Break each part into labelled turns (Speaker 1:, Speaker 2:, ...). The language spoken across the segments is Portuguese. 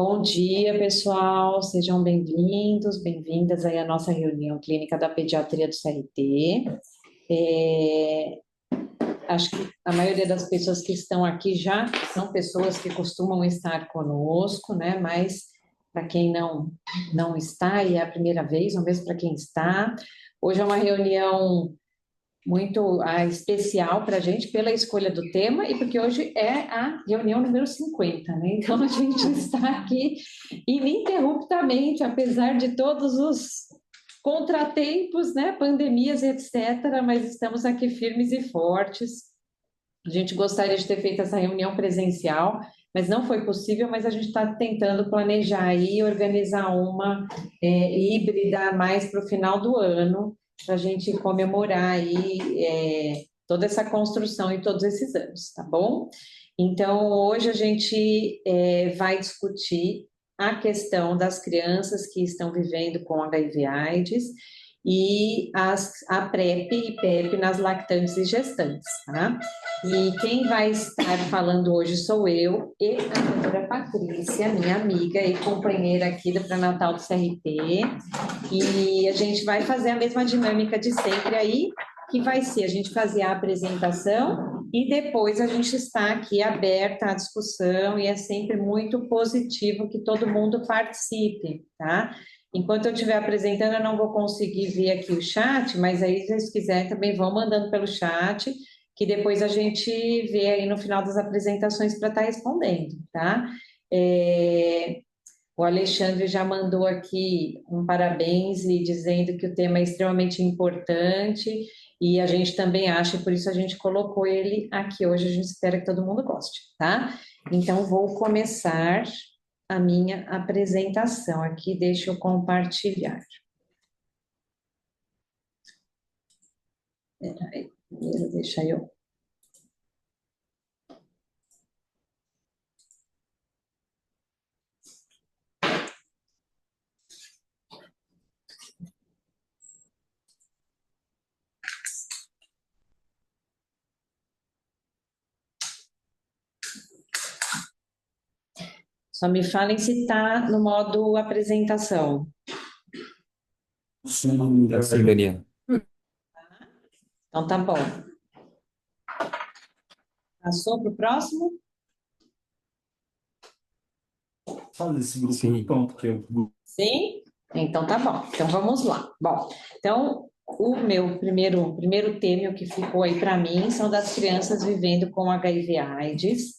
Speaker 1: Bom dia, pessoal. Sejam bem-vindos, bem-vindas aí à nossa reunião clínica da pediatria do CRT. É, Acho que a maioria das pessoas que estão aqui já são pessoas que costumam estar conosco, né? Mas para quem não está e é a primeira vez, ou mesmo para quem está, hoje é uma reunião muito especial para a gente pela escolha do tema e porque hoje é a reunião número 50, né? Então a gente está aqui ininterruptamente, apesar de todos os contratempos, né? Pandemias, etc., mas estamos aqui firmes e fortes. A gente gostaria de ter feito essa reunião presencial, mas não foi possível, mas a gente está tentando planejar aí, organizar uma híbrida mais para o final do ano, para a gente comemorar aí toda essa construção e todos esses anos, tá bom? Então, hoje a gente vai discutir a questão das crianças que estão vivendo com HIV/AIDS e a PrEP e PEP nas lactantes e gestantes, tá? E quem vai estar falando hoje sou eu e a doutora Patrícia, minha amiga e companheira aqui do pré-natal do CRT. E a gente vai fazer a mesma dinâmica de sempre aí, que vai ser a gente fazer a apresentação e depois a gente está aqui aberta à discussão e é sempre muito positivo que todo mundo participe, tá? Enquanto eu estiver apresentando, eu não vou conseguir ver aqui o chat, mas aí, se vocês quiserem, também vão mandando pelo chat, que depois a gente vê aí no final das apresentações para estar respondendo, tá? O Alexandre já mandou aqui um parabéns e dizendo que o tema é extremamente importante e a gente também acha, e por isso a gente colocou ele aqui hoje, a gente espera que todo mundo goste, tá? Então, vou começar a minha apresentação aqui, deixa eu compartilhar. Peraí, primeiro deixa eu... Só me falem se está no modo apresentação.
Speaker 2: Sim, Daniela.
Speaker 1: Então, tá bom. Passou para o próximo?
Speaker 2: Fala esse grupo. Sim. Pronto, que eu...
Speaker 1: Sim? Então tá bom. Então vamos lá. Bom, então o meu primeiro tema que ficou aí para mim são das crianças vivendo com HIV/AIDS.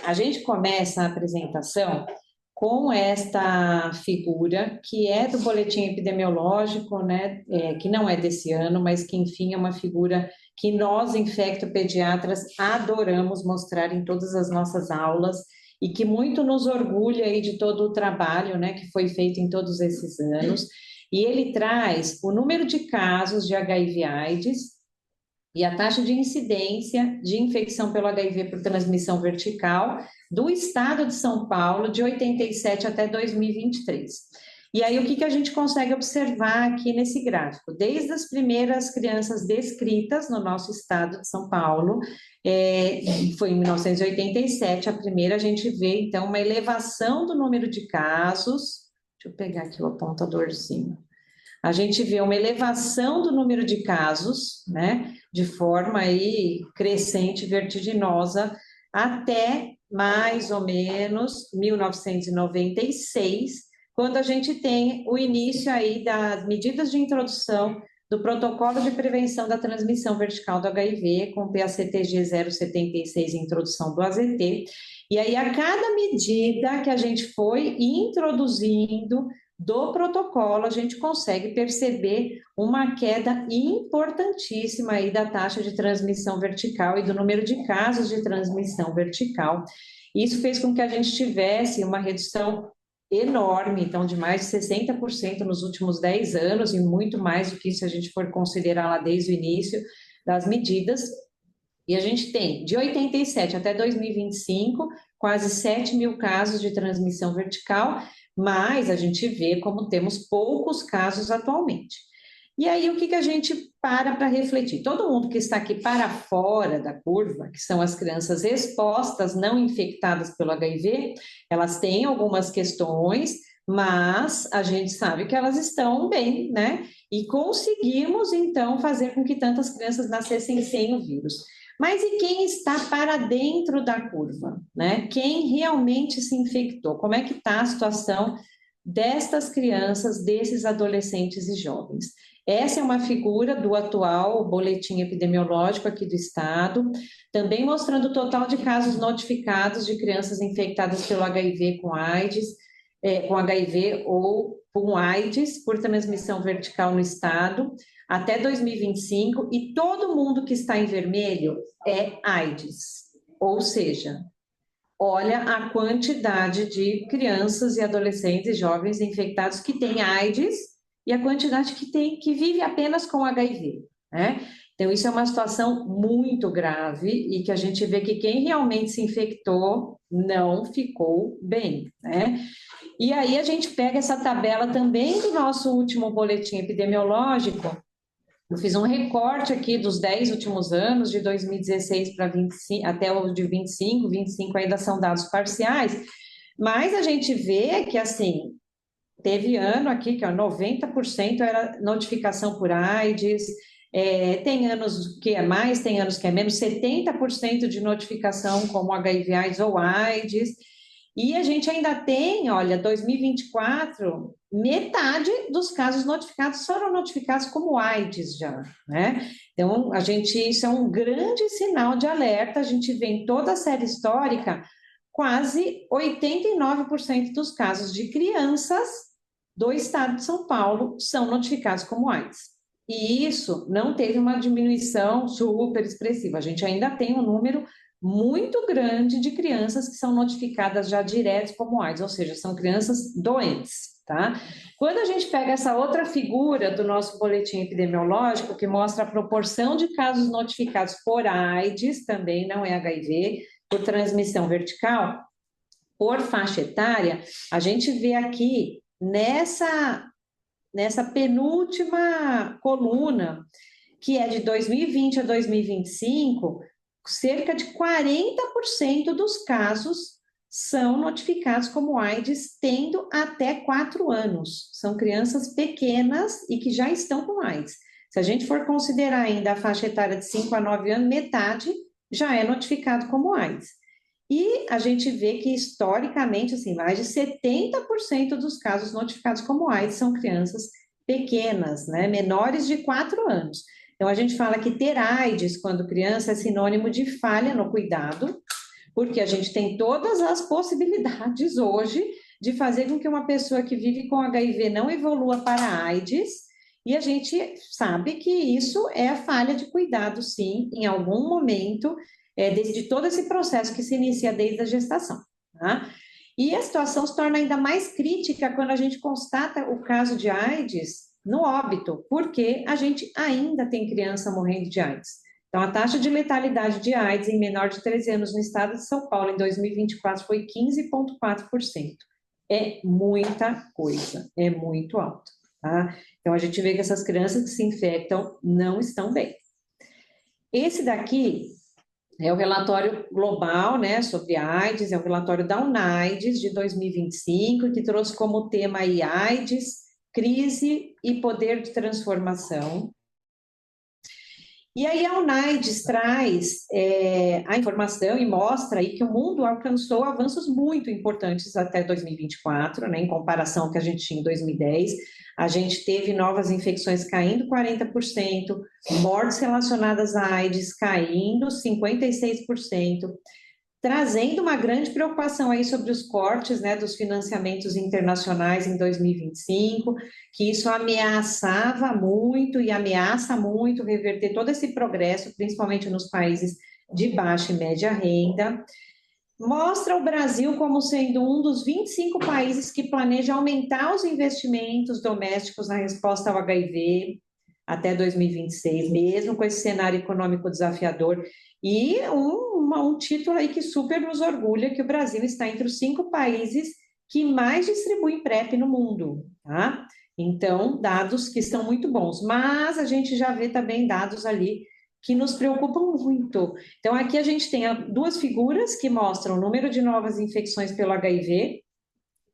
Speaker 1: A gente começa a apresentação com esta figura que é do boletim epidemiológico, né? Que não é desse ano, mas que enfim é uma figura que nós infectopediatras adoramos mostrar em todas as nossas aulas e que muito nos orgulha aí de todo o trabalho, né, que foi feito em todos esses anos. E ele traz o número de casos de HIV/AIDS e a taxa de incidência de infecção pelo HIV por transmissão vertical do estado de São Paulo de 87 até 2023. E aí, o que a gente consegue observar aqui nesse gráfico? Desde as primeiras crianças descritas no nosso estado de São Paulo, foi em 1987 a primeira, a gente vê, então, uma elevação do número de casos. Deixa eu pegar aqui o apontadorzinho. A gente vê uma elevação do número de casos, né, de forma aí crescente, vertiginosa, até mais ou menos 1996, quando a gente tem o início aí das medidas de introdução do protocolo de prevenção da transmissão vertical do HIV, com o PACTG 076, introdução do AZT, e aí a cada medida que a gente foi introduzindo do protocolo, a gente consegue perceber uma queda importantíssima aí da taxa de transmissão vertical e do número de casos de transmissão vertical. Isso fez com que a gente tivesse uma redução enorme, então de mais de 60% nos últimos 10 anos, e muito mais do que isso se a gente for considerar lá desde o início das medidas. E a gente tem, de 87 até 2025, quase 7 mil casos de transmissão vertical, mas a gente vê como temos poucos casos atualmente. E aí, o que a gente para refletir? Todo mundo que está aqui para fora da curva, que são as crianças expostas, não infectadas pelo HIV, elas têm algumas questões, mas a gente sabe que elas estão bem, né? E conseguimos, então, fazer com que tantas crianças nascessem sem o vírus. Mas e quem está para dentro da curva, né? Quem realmente se infectou? Como é que está a situação destas crianças, desses adolescentes e jovens? Essa é uma figura do atual boletim epidemiológico aqui do estado, também mostrando o total de casos notificados de crianças infectadas pelo HIV com AIDS, com HIV ou com AIDS por transmissão vertical no estado, até 2025, e todo mundo que está em vermelho é AIDS, ou seja, olha a quantidade de crianças e adolescentes e jovens infectados que têm AIDS e a quantidade que vive apenas com HIV, né? Então, isso é uma situação muito grave e que a gente vê que quem realmente se infectou não ficou bem, né? E aí a gente pega essa tabela também do nosso último boletim epidemiológico. Eu fiz um recorte aqui dos 10 últimos anos, de 2016 para 25, até o de 25 ainda são dados parciais, mas a gente vê que, assim, teve ano aqui que 90% era notificação por AIDS, tem anos que é mais, tem anos que é menos, 70% de notificação como HIV, AIDS ou AIDS, e a gente ainda tem, olha, 2024, metade dos casos notificados foram notificados como AIDS já, né? Então, isso é um grande sinal de alerta, a gente vê em toda a série histórica, quase 89% dos casos de crianças do estado de São Paulo são notificados como AIDS. E isso não teve uma diminuição super expressiva, a gente ainda tem um número muito grande de crianças que são notificadas já direto como AIDS, ou seja, são crianças doentes, tá? Quando a gente pega essa outra figura do nosso boletim epidemiológico, que mostra a proporção de casos notificados por AIDS, também não é HIV, por transmissão vertical, por faixa etária, a gente vê aqui nessa penúltima coluna, que é de 2020 a 2025, cerca de 40% dos casos são notificados como AIDS, tendo até 4 anos. São crianças pequenas e que já estão com AIDS. Se a gente for considerar ainda a faixa etária de 5 a 9 anos, metade já é notificado como AIDS. E a gente vê que, historicamente, assim, mais de 70% dos casos notificados como AIDS são crianças pequenas, né, menores de 4 anos. Então, a gente fala que ter AIDS quando criança é sinônimo de falha no cuidado, porque a gente tem todas as possibilidades hoje de fazer com que uma pessoa que vive com HIV não evolua para AIDS, e a gente sabe que isso é a falha de cuidado, sim, em algum momento, desde todo esse processo que se inicia desde a gestação, tá? E a situação se torna ainda mais crítica quando a gente constata o caso de AIDS no óbito, porque a gente ainda tem criança morrendo de AIDS. Então, a taxa de letalidade de AIDS em menor de 13 anos no estado de São Paulo em 2024 foi 15,4%. É muita coisa, é muito alto, tá? Então, a gente vê que essas crianças que se infectam não estão bem. Esse daqui é o relatório global, né, sobre AIDS, é o relatório da UNAIDS de 2025, que trouxe como tema aí AIDS, crise e poder de transformação. E aí a UNAIDS traz a informação e mostra aí que o mundo alcançou avanços muito importantes até 2024, né, em comparação ao que a gente tinha em 2010. A gente teve novas infecções caindo 40%, mortes relacionadas à AIDS caindo 56%, trazendo uma grande preocupação aí sobre os cortes, né, dos financiamentos internacionais em 2025, que isso ameaçava muito e ameaça muito reverter todo esse progresso, principalmente nos países de baixa e média renda. Mostra o Brasil como sendo um dos 25 países que planeja aumentar os investimentos domésticos na resposta ao HIV até 2026, mesmo com esse cenário econômico desafiador. E um título aí que super nos orgulha, que o Brasil está entre os 5 países que mais distribuem PrEP no mundo, tá? Então, dados que estão muito bons, mas a gente já vê também dados ali que nos preocupam muito. Então, aqui a gente tem duas figuras que mostram o número de novas infecções pelo HIV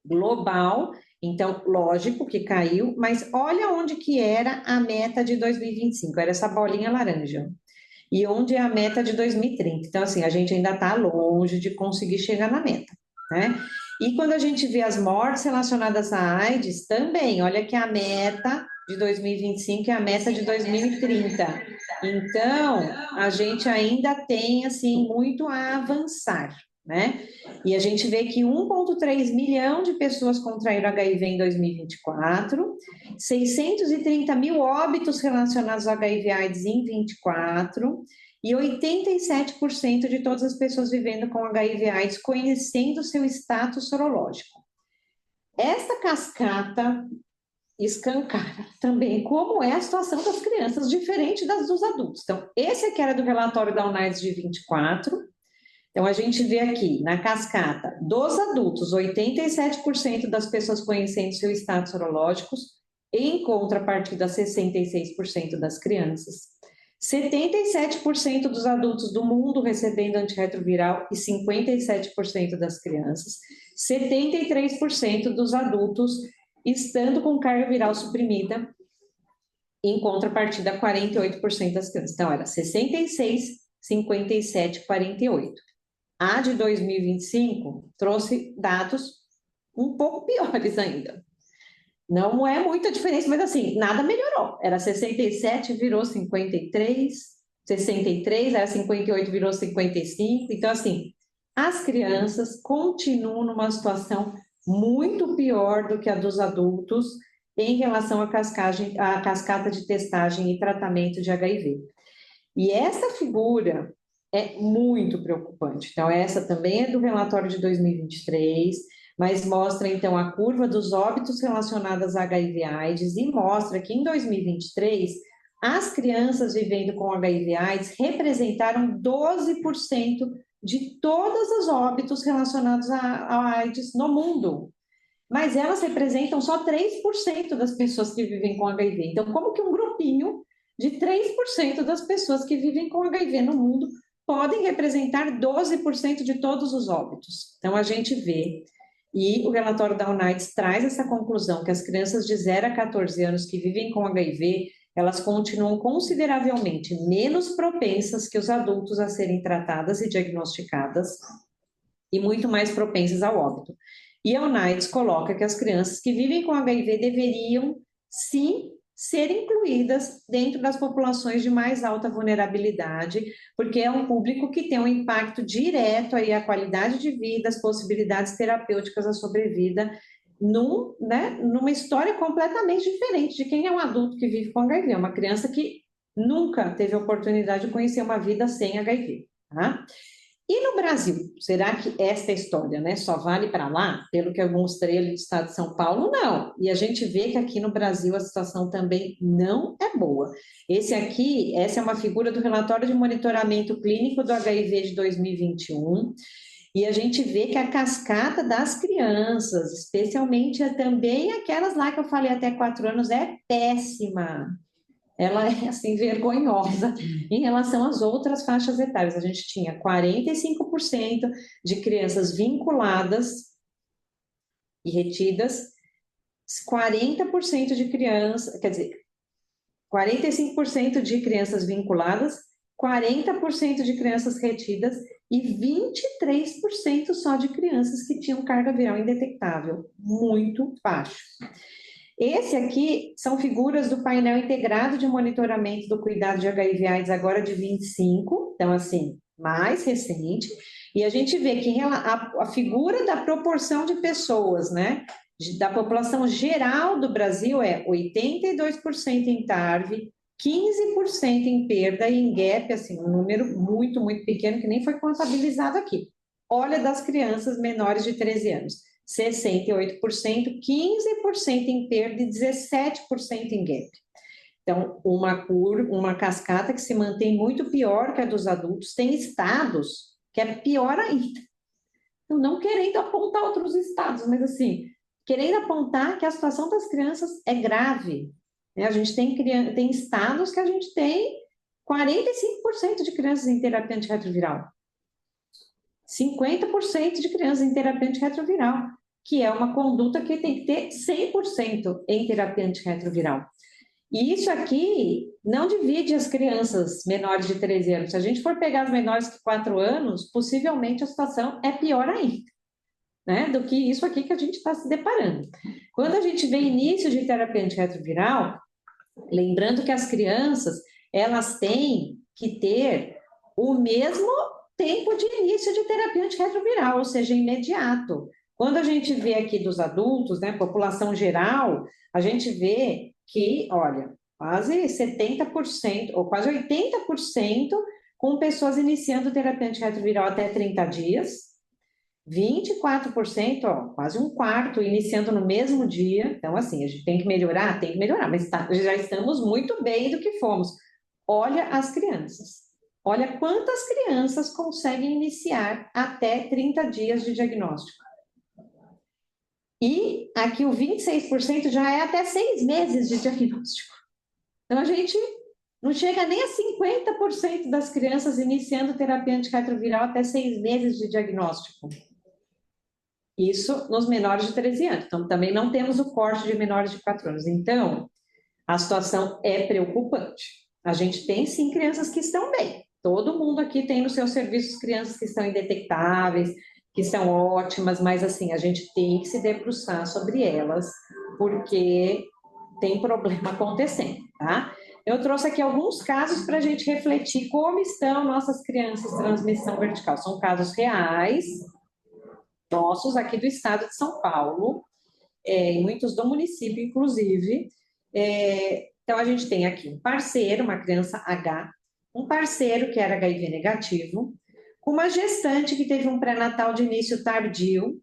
Speaker 1: global, então, lógico que caiu, mas olha onde que era a meta de 2025, era essa bolinha laranja. E onde é a meta de 2030. Então, assim, a gente ainda está longe de conseguir chegar na meta, né? E quando a gente vê as mortes relacionadas à AIDS, também, olha que a meta de 2025 é a meta de 2030. Então, a gente ainda tem, assim, muito a avançar, né? E a gente vê que 1,3 milhão de pessoas contraíram HIV em 2024, 630 mil óbitos relacionados ao HIV/AIDS em 24, e 87% de todas as pessoas vivendo com HIV/AIDS conhecendo seu status sorológico. Esta cascata escancara também como é a situação das crianças, diferente das dos adultos. Então, esse aqui era do relatório da UNAIDS de 24. Então, a gente vê aqui, na cascata, dos adultos, 87% das pessoas conhecendo seu status sorológico, em contrapartida, 66% das crianças. 77% dos adultos do mundo recebendo antirretroviral e 57% das crianças. 73% dos adultos estando com carga viral suprimida, em contrapartida, 48% das crianças. Então, era 66, 57, 48. A de 2025 trouxe dados um pouco piores ainda. Não é muita diferença, mas assim, nada melhorou. Era 67, virou 53, 63, era 58, virou 55. Então, assim, as crianças continuam numa situação muito pior do que a dos adultos em relação à cascata de testagem e tratamento de HIV. E essa figura é muito preocupante. Então, essa também é do relatório de 2023, mas mostra, então, a curva dos óbitos relacionados a HIV/AIDS e mostra que, em 2023, as crianças vivendo com HIV/AIDS representaram 12% de todos os óbitos relacionados a AIDS no mundo. Mas elas representam só 3% das pessoas que vivem com HIV. Então, como que um grupinho de 3% das pessoas que vivem com HIV no mundo podem representar 12% de todos os óbitos? Então, a gente vê, e o relatório da UNAIDS traz essa conclusão, que as crianças de 0 a 14 anos que vivem com HIV, elas continuam consideravelmente menos propensas que os adultos a serem tratadas e diagnosticadas, e muito mais propensas ao óbito. E a UNAIDS coloca que as crianças que vivem com HIV deveriam, sim, ser incluídas dentro das populações de mais alta vulnerabilidade, porque é um público que tem um impacto direto aí à qualidade de vida, as possibilidades terapêuticas, a sobrevida, numa história completamente diferente de quem é um adulto que vive com HIV, é uma criança que nunca teve a oportunidade de conhecer uma vida sem HIV, tá? E no Brasil, será que esta história, né, só vale para lá? Pelo que eu mostrei ali do estado de São Paulo, não. E a gente vê que aqui no Brasil a situação também não é boa. Essa é uma figura do relatório de monitoramento clínico do HIV de 2021, e a gente vê que a cascata das crianças, especialmente também aquelas lá que eu falei até 4 anos, é péssima. Ela é assim vergonhosa em relação às outras faixas etárias. A gente tinha 45% de crianças vinculadas e retidas, 40% de crianças, quer dizer, 45% de crianças vinculadas, 40% de crianças retidas e 23% só de crianças que tinham carga viral indetectável, muito baixo. Esse aqui são figuras do painel integrado de monitoramento do cuidado de HIV/AIDS agora de 25, então assim, mais recente, e a gente vê que a figura da proporção de pessoas, né, da população geral do Brasil é 82% em TARV, 15% em perda e em GAP, assim, um número muito, muito pequeno que nem foi contabilizado aqui. Olha das crianças menores de 13 anos. 68%, 15% em perda e 17% em gap. Então, uma cascata que se mantém muito pior que a dos adultos, tem estados que é pior ainda. Eu não querendo apontar outros estados, mas assim, querendo apontar que a situação das crianças é grave, né? A gente tem estados que a gente tem 45% de crianças em terapia antirretroviral, 50% de crianças em terapia antirretroviral, que é uma conduta que tem que ter 100% em terapia antirretroviral. E isso aqui não divide as crianças menores de 13 anos. Se a gente for pegar as menores de 4 anos, possivelmente a situação é pior ainda, né, do que isso aqui que a gente está se deparando. Quando a gente vê início de terapia antirretroviral, lembrando que as crianças, elas têm que ter o mesmo tempo de início de terapia antirretroviral, ou seja, imediato. Quando a gente vê aqui dos adultos, né, população geral, a gente vê que, olha, quase 70% ou quase 80% com pessoas iniciando terapia antirretroviral até 30 dias, 24%, ó, quase um quarto, iniciando no mesmo dia. Então, assim, a gente tem que melhorar, mas já estamos muito bem do que fomos. Olha as crianças. Olha quantas crianças conseguem iniciar até 30 dias de diagnóstico. E aqui o 26% já é até 6 meses de diagnóstico. Então, a gente não chega nem a 50% das crianças iniciando terapia antirretroviral até 6 meses de diagnóstico. Isso nos menores de 13 anos. Então, também não temos o corte de menores de 4 anos. Então, a situação é preocupante. A gente tem, sim, crianças que estão bem. Todo mundo aqui tem nos seus serviços crianças que estão indetectáveis, que são ótimas, mas, assim, a gente tem que se debruçar sobre elas, porque tem problema acontecendo, tá? Eu trouxe aqui alguns casos para a gente refletir como estão nossas crianças em transmissão vertical. São casos reais, nossos aqui do estado de São Paulo, e muitos do município, inclusive. Então, a gente tem aqui um parceiro, uma criança H, um parceiro que era HIV negativo, com uma gestante que teve um pré-natal de início tardio,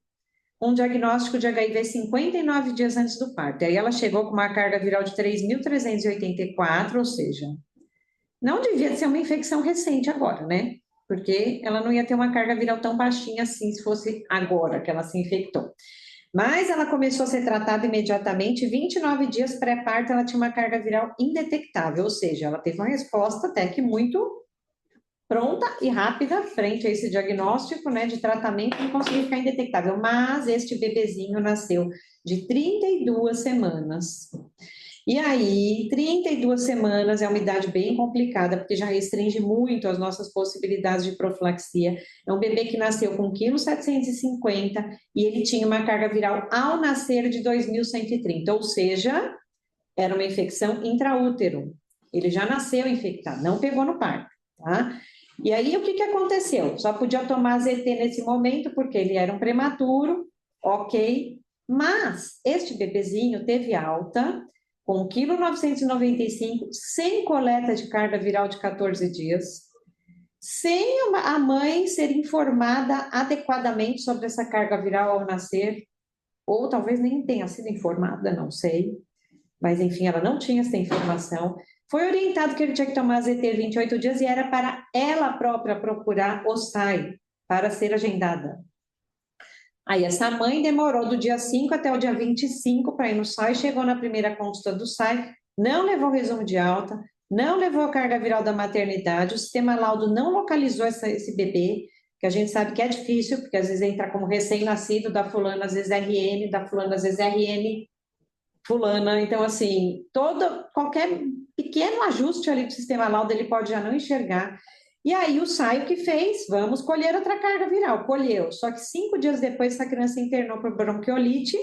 Speaker 1: um diagnóstico de HIV 59 dias antes do parto. E aí ela chegou com uma carga viral de 3.384, ou seja, não devia ser uma infecção recente agora, né? Porque ela não ia ter uma carga viral tão baixinha assim se fosse agora que ela se infectou. Mas ela começou a ser tratada imediatamente, 29 dias pré-parto ela tinha uma carga viral indetectável, ou seja, ela teve uma resposta até que muito pronta e rápida frente a esse diagnóstico, né, de tratamento, não conseguiu ficar indetectável, mas este bebezinho nasceu de 32 semanas. E aí, 32 semanas é uma idade bem complicada, porque já restringe muito as nossas possibilidades de profilaxia. É um bebê que nasceu com 1,750 kg e ele tinha uma carga viral ao nascer de 2.130, ou seja, era uma infecção intraútero. Ele já nasceu infectado, não pegou no parto, tá? E aí, o que aconteceu? Só podia tomar ZT nesse momento, porque ele era um prematuro, ok, mas este bebezinho teve alta, com 1,995 kg, sem coleta de carga viral de 14 dias, sem a mãe ser informada adequadamente sobre essa carga viral ao nascer, ou talvez nem tenha sido informada, não sei, mas enfim, ela não tinha essa informação. Foi orientado que ele tinha que tomar ZT 28 dias e era para ela própria procurar o SAI para ser agendada. Aí essa mãe demorou do dia 5 até o dia 25 para ir no SAI, chegou na primeira consulta do SAI, não levou resumo de alta, não levou a carga viral da maternidade, o sistema laudo não localizou esse bebê, que a gente sabe que é difícil, porque às vezes entra como recém-nascido, da fulana, às vezes RN, da fulana, às vezes RN, fulana. Então, assim, qualquer pequeno ajuste ali do sistema laudo, ele pode já não enxergar. E aí o SAI que fez, vamos colher outra carga viral, colheu. Só que 5 dias depois essa criança internou por bronquiolite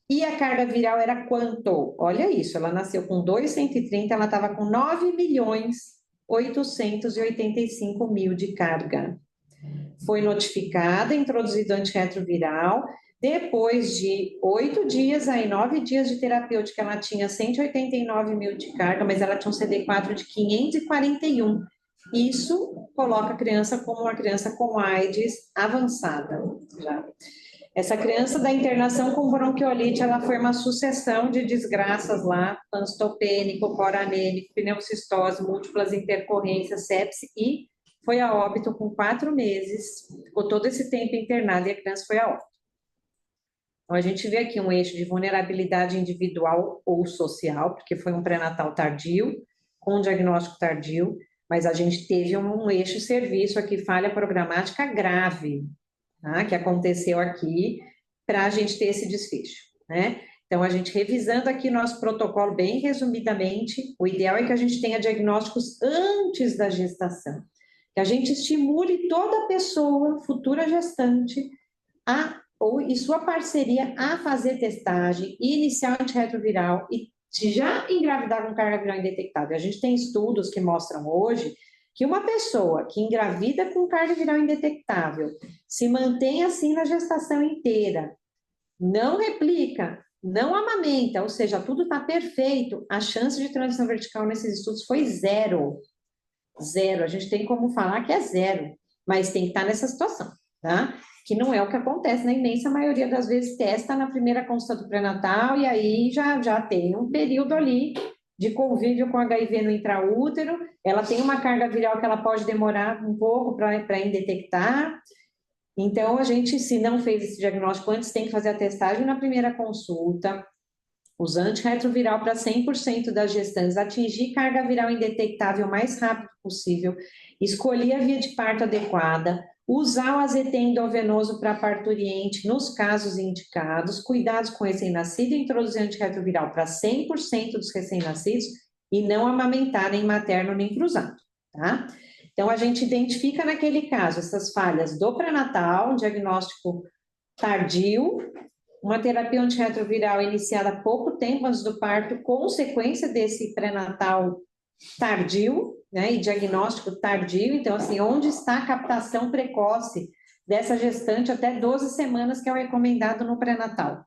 Speaker 1: e a carga viral era quanto? Olha isso, ela nasceu com 2,130, ela estava com 9.885.000 de carga. Foi notificada, introduzido antirretroviral. Depois de 8 dias, aí 9 dias de terapêutica, ela tinha 189.000 de carga, mas ela tinha um CD4 de 541. Isso coloca a criança como uma criança com AIDS avançada. Já. Essa criança da internação com bronquiolite, ela foi uma sucessão de desgraças lá, panstopênico, coranêmico, pneumocistose, múltiplas intercorrências, sepse e foi a óbito com 4 meses, ficou todo esse tempo internada e a criança foi a óbito. Então, a gente vê aqui um eixo de vulnerabilidade individual ou social, porque foi um pré-natal tardio, com diagnóstico tardio, mas a gente teve um eixo serviço aqui, falha programática grave, tá? Que aconteceu aqui para a gente ter esse desfecho, né? Então, a gente revisando aqui nosso protocolo bem resumidamente, o ideal é que a gente tenha diagnósticos antes da gestação, que a gente estimule toda pessoa, futura gestante, e sua parceria a fazer testagem, iniciar antirretroviral e já engravidar com carga viral indetectável. A gente tem estudos que mostram hoje que uma pessoa que engravida com carga viral indetectável se mantém assim na gestação inteira, não replica, não amamenta, ou seja, tudo está perfeito, a chance de transição vertical nesses estudos foi zero. Zero. A gente tem como falar que é zero, mas tem que estar nessa situação, tá? Que não é o que acontece na imensa maioria das vezes, testa na primeira consulta do pré-natal e aí já tem um período ali de convívio com HIV no intraútero, ela tem uma carga viral que ela pode demorar um pouco para indetectar. Então, a gente, se não fez esse diagnóstico antes, tem que fazer a testagem na primeira consulta, usar antirretroviral para 100% das gestantes, atingir carga viral indetectável o mais rápido possível, escolher a via de parto adequada, usar o AZT endovenoso para parturiente nos casos indicados, cuidados com recém-nascido e introduzir antirretroviral para 100% dos recém-nascidos e não amamentar nem materno nem cruzado, tá? Então, a gente identifica naquele caso essas falhas do pré-natal, um diagnóstico tardio, uma terapia antirretroviral iniciada pouco tempo antes do parto, consequência desse pré-natal tardio, né, e diagnóstico tardio. Então, assim, onde está a captação precoce dessa gestante até 12 semanas, que é o recomendado no pré-natal?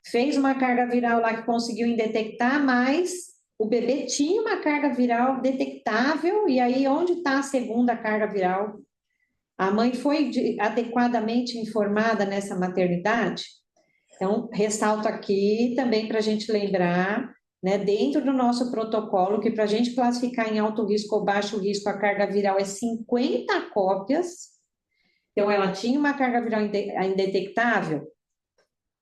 Speaker 1: Fez uma carga viral lá que conseguiu indetectar, mas o bebê tinha uma carga viral detectável, e aí onde está a segunda carga viral? A mãe foi adequadamente informada nessa maternidade? Então, ressalto aqui também para a gente lembrar, né, dentro do nosso protocolo, que para a gente classificar em alto risco ou baixo risco, a carga viral é 50 cópias. Então, ela tinha uma carga viral indetectável?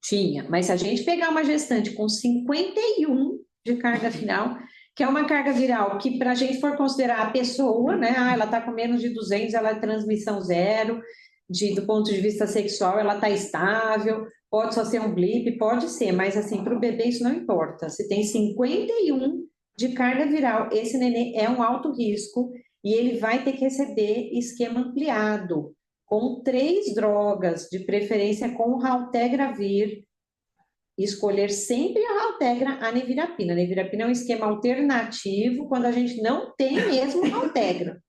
Speaker 1: Tinha, mas se a gente pegar uma gestante com 51 de carga viral, que é uma carga viral que, para a gente for considerar a pessoa, né, ela está com menos de 200, ela é transmissão zero, do ponto de vista sexual, ela está estável, pode só ser um blip, pode ser, mas assim, para o bebê isso não importa. Se tem 51 de carga viral, esse neném é um alto risco e ele vai ter que receber esquema ampliado, com 3 drogas, de preferência com raltegravir, escolher sempre a Raltegra, a nevirapina. A nevirapina é um esquema alternativo quando a gente não tem mesmo Raltegra.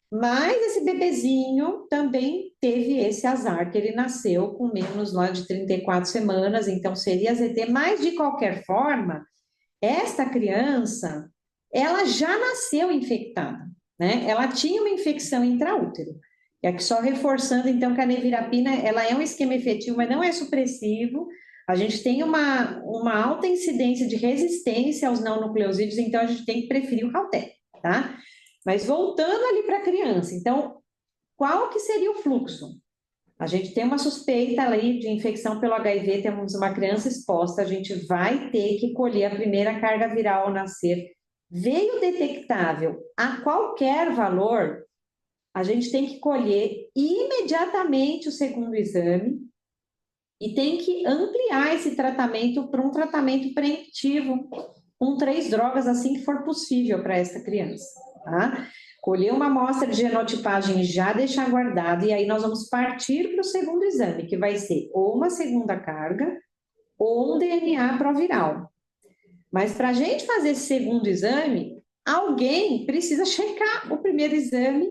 Speaker 1: Mas esse bebezinho também teve esse azar, que ele nasceu com menos lá de 34 semanas, então seria ZT, mas de qualquer forma, esta criança, ela já nasceu infectada, né? Ela tinha uma infecção intraútero. E aqui só reforçando, então, que a nevirapina, ela é um esquema efetivo, mas não é supressivo. A gente tem uma alta incidência de resistência aos não nucleosídeos, então a gente tem que preferir o Halter, tá? Mas voltando ali para a criança, então, qual que seria o fluxo? A gente tem uma suspeita ali de infecção pelo HIV, temos uma criança exposta, a gente vai ter que colher a primeira carga viral ao nascer. Veio detectável a qualquer valor, a gente tem que colher imediatamente o segundo exame e tem que ampliar esse tratamento para um tratamento preemptivo, com 3 drogas assim que for possível para essa criança, tá? Colher uma amostra de genotipagem e já deixar guardado, e aí nós vamos partir para o segundo exame, que vai ser ou uma segunda carga ou um DNA proviral. Mas para a gente fazer esse segundo exame, alguém precisa checar o primeiro exame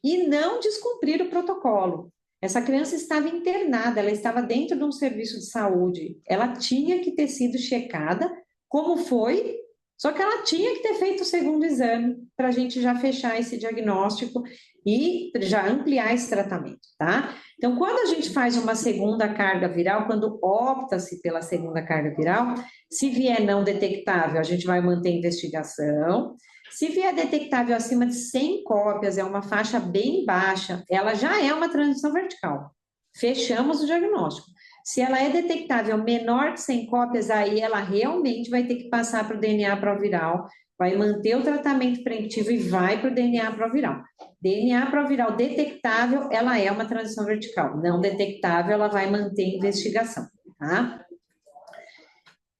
Speaker 1: e não descumprir o protocolo. Essa criança estava internada, ela estava dentro de um serviço de saúde, ela tinha que ter sido checada, como foi, só que ela tinha que ter feito o segundo exame para a gente já fechar esse diagnóstico e já ampliar esse tratamento, tá? Então, quando a gente faz uma segunda carga viral, quando opta-se pela segunda carga viral, se vier não detectável, a gente vai manter a investigação. Se vier detectável acima de 100 cópias, é uma faixa bem baixa, ela já é uma transição vertical. Fechamos o diagnóstico. Se ela é detectável menor que 100 cópias, aí ela realmente vai ter que passar para o DNA proviral, vai manter o tratamento preventivo e vai para o DNA proviral. DNA proviral detectável, ela é uma transição vertical. Não detectável, ela vai manter investigação, tá?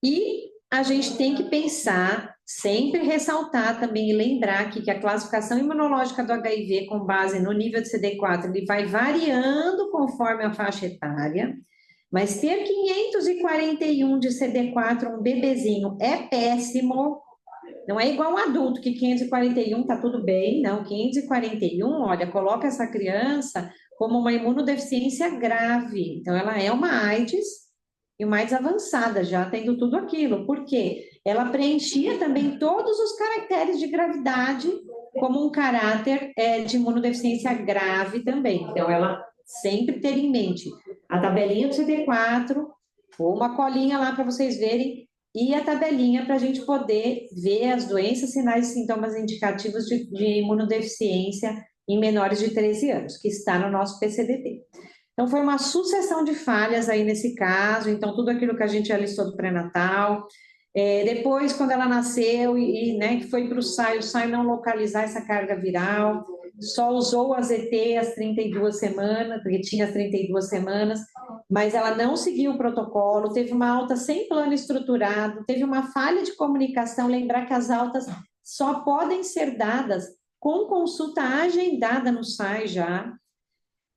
Speaker 1: E a gente tem que pensar, sempre ressaltar também e lembrar que a classificação imunológica do HIV com base no nível de CD4, ele vai variando conforme a faixa etária, mas ter 541 de CD4, um bebezinho, é péssimo. Não é igual um adulto, que 541 tá tudo bem, não. 541, olha, coloca essa criança como uma imunodeficiência grave. Então, ela é uma AIDS e uma AIDS avançada, já tendo tudo aquilo. Por quê? Ela preenchia também todos os caracteres de gravidade como um caráter de imunodeficiência grave também. Então, ela sempre ter em mente a tabelinha do CD4, ou uma colinha lá para vocês verem, e a tabelinha para a gente poder ver as doenças, sinais e sintomas indicativos de imunodeficiência em menores de 13 anos, que está no nosso PCDT. Então, foi uma sucessão de falhas aí nesse caso, então, tudo aquilo que a gente já listou do pré-natal. Depois, quando ela nasceu né, que foi para o SAI não localizar essa carga viral, só usou o AZT às 32 semanas, porque tinha as 32 semanas, mas ela não seguiu o protocolo, teve uma alta sem plano estruturado, teve uma falha de comunicação, lembrar que as altas só podem ser dadas com consulta agendada no SAI já,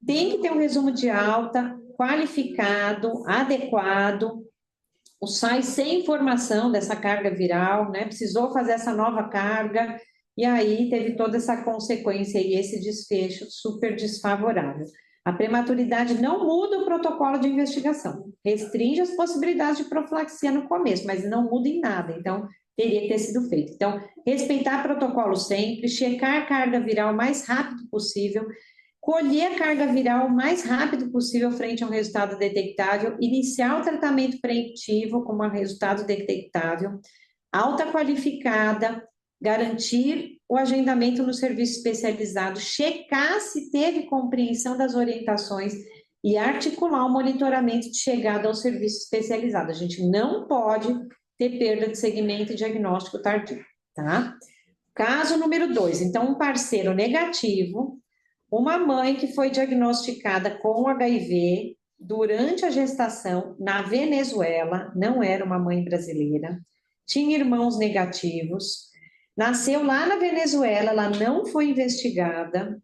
Speaker 1: tem que ter um resumo de alta qualificado, adequado, o SAI sem informação dessa carga viral, né? Precisou fazer essa nova carga, e aí teve toda essa consequência e esse desfecho super desfavorável. A prematuridade não muda o protocolo de investigação, restringe as possibilidades de profilaxia no começo, mas não muda em nada, então teria que ter sido feito. Então, respeitar protocolo sempre, checar a carga viral o mais rápido possível, colher a carga viral o mais rápido possível frente a um resultado detectável, iniciar o tratamento preventivo com um resultado detectável, alta qualificada, garantir o agendamento no serviço especializado, checar se teve compreensão das orientações e articular o monitoramento de chegada ao serviço especializado. A gente não pode ter perda de segmento e diagnóstico tardio, tá? Caso número 2, então, um parceiro negativo, uma mãe que foi diagnosticada com HIV durante a gestação na Venezuela, não era uma mãe brasileira, tinha irmãos negativos, nasceu lá na Venezuela, ela não foi investigada,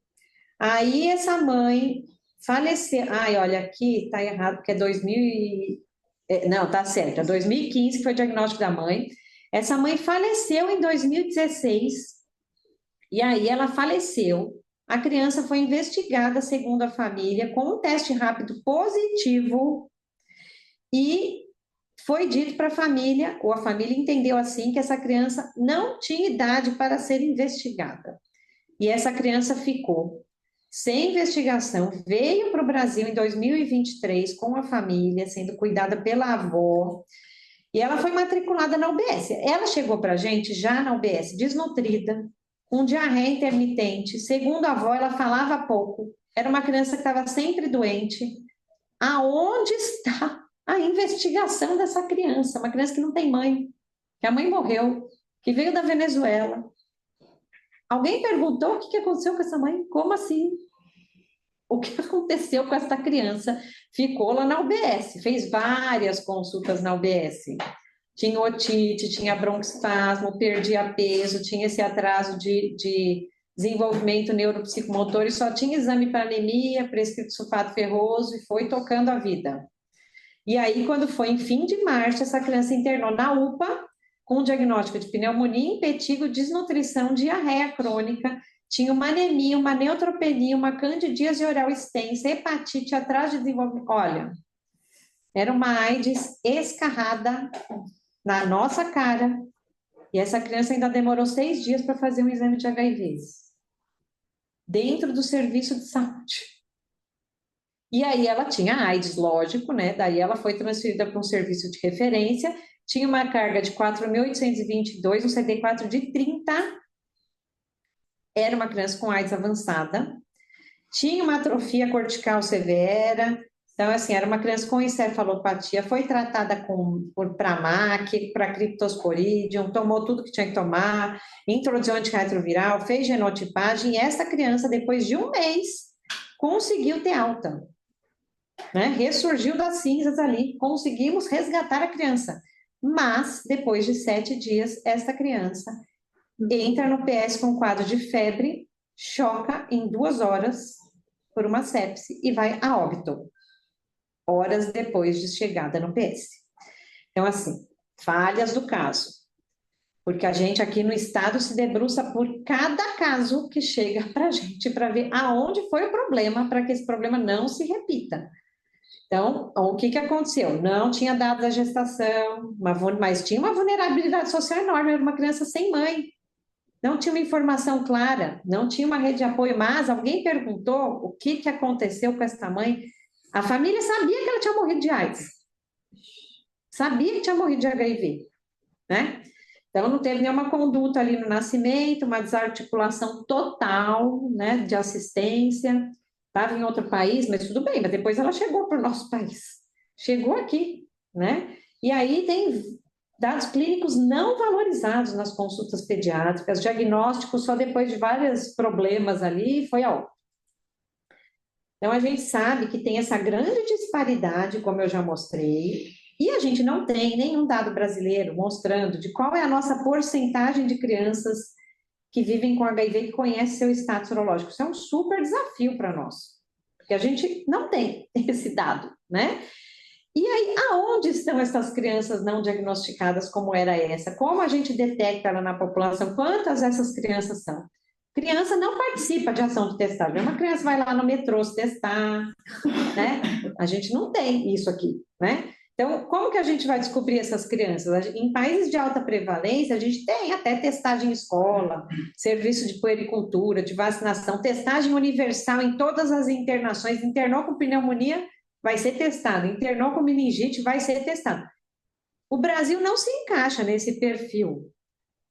Speaker 1: aí essa mãe faleceu, ai, olha, aqui tá errado, porque é 2000 não, tá certo, é 2015 que foi o diagnóstico da mãe, essa mãe faleceu em 2016, e aí ela faleceu. A criança foi investigada, segundo a família, com um teste rápido positivo e foi dito para a família, ou a família entendeu assim, que essa criança não tinha idade para ser investigada. E essa criança ficou sem investigação, veio para o Brasil em 2023 com a família, sendo cuidada pela avó, e ela foi matriculada na UBS. Ela chegou para a gente já na UBS, desnutrida, com diarreia intermitente. Segundo a avó, ela falava pouco. Era uma criança que estava sempre doente. Aonde está a investigação dessa criança? Uma criança que não tem mãe, que a mãe morreu, que veio da Venezuela. Alguém perguntou o que aconteceu com essa mãe? Como assim? O que aconteceu com essa criança? Ficou lá na UBS, fez várias consultas na UBS. Tinha otite, tinha broncoespasmo, perdia peso, tinha esse atraso de desenvolvimento neuropsicomotor e só tinha exame para anemia, prescrito sulfato ferroso e foi tocando a vida. E aí, quando foi em fim de março, essa criança internou na UPA com um diagnóstico de pneumonia, impetigo, desnutrição, diarreia crônica, tinha uma anemia, uma neutropenia, uma candidíase oral extensa, hepatite, atraso de desenvolvimento. Olha, era uma AIDS escarrada na nossa cara, e essa criança ainda demorou 6 dias para fazer um exame de HIV, dentro do serviço de saúde. E aí ela tinha AIDS, lógico, né? Daí ela foi transferida para um serviço de referência, tinha uma carga de 4.822, um CD4 de 30, era uma criança com AIDS avançada, tinha uma atrofia cortical severa, Então, assim, era uma criança com encefalopatia, foi tratada por Pramac, para Cryptosporidium, tomou tudo que tinha que tomar, introduziu antirretroviral, fez genotipagem, e essa criança, depois de um mês, conseguiu ter alta, né? Ressurgiu das cinzas ali, conseguimos resgatar a criança. Mas, depois de 7 dias, esta criança entra no PS com quadro de febre, choca em 2 horas por uma sepse e vai a óbito, horas depois de chegada no PS. Então, assim, falhas do caso, porque a gente aqui no estado se debruça por cada caso que chega para a gente, para ver aonde foi o problema, para que esse problema não se repita. Então, o que aconteceu? Não tinha dados da gestação, mas tinha uma vulnerabilidade social enorme, era uma criança sem mãe, não tinha uma informação clara, não tinha uma rede de apoio, mas alguém perguntou o que aconteceu com essa mãe. A família sabia que ela tinha morrido de AIDS, sabia que tinha morrido de HIV, né? Então, não teve nenhuma conduta ali no nascimento, uma desarticulação total, né, de assistência. Estava em outro país, mas tudo bem, mas depois ela chegou para o nosso país. Chegou aqui, né? E aí tem dados clínicos não valorizados nas consultas pediátricas, diagnóstico só depois de vários problemas ali, foi a óbito. Então, a gente sabe que tem essa grande disparidade, como eu já mostrei, e a gente não tem nenhum dado brasileiro mostrando de qual é a nossa porcentagem de crianças que vivem com HIV que conhecem seu status sorológico. Isso é um super desafio para nós, porque a gente não tem esse dado, né? E aí, aonde estão essas crianças não diagnosticadas como era essa? Como a gente detecta ela na população? Quantas essas crianças são? Criança não participa de ação de testagem. Uma criança vai lá no metrô se testar, né? A gente não tem isso aqui, né? Então, como que a gente vai descobrir essas crianças? Em países de alta prevalência, a gente tem até testagem em escola, serviço de puericultura, de vacinação, testagem universal em todas as internações. Internou com pneumonia, vai ser testado. Internou com meningite, vai ser testado. O Brasil não se encaixa nesse perfil,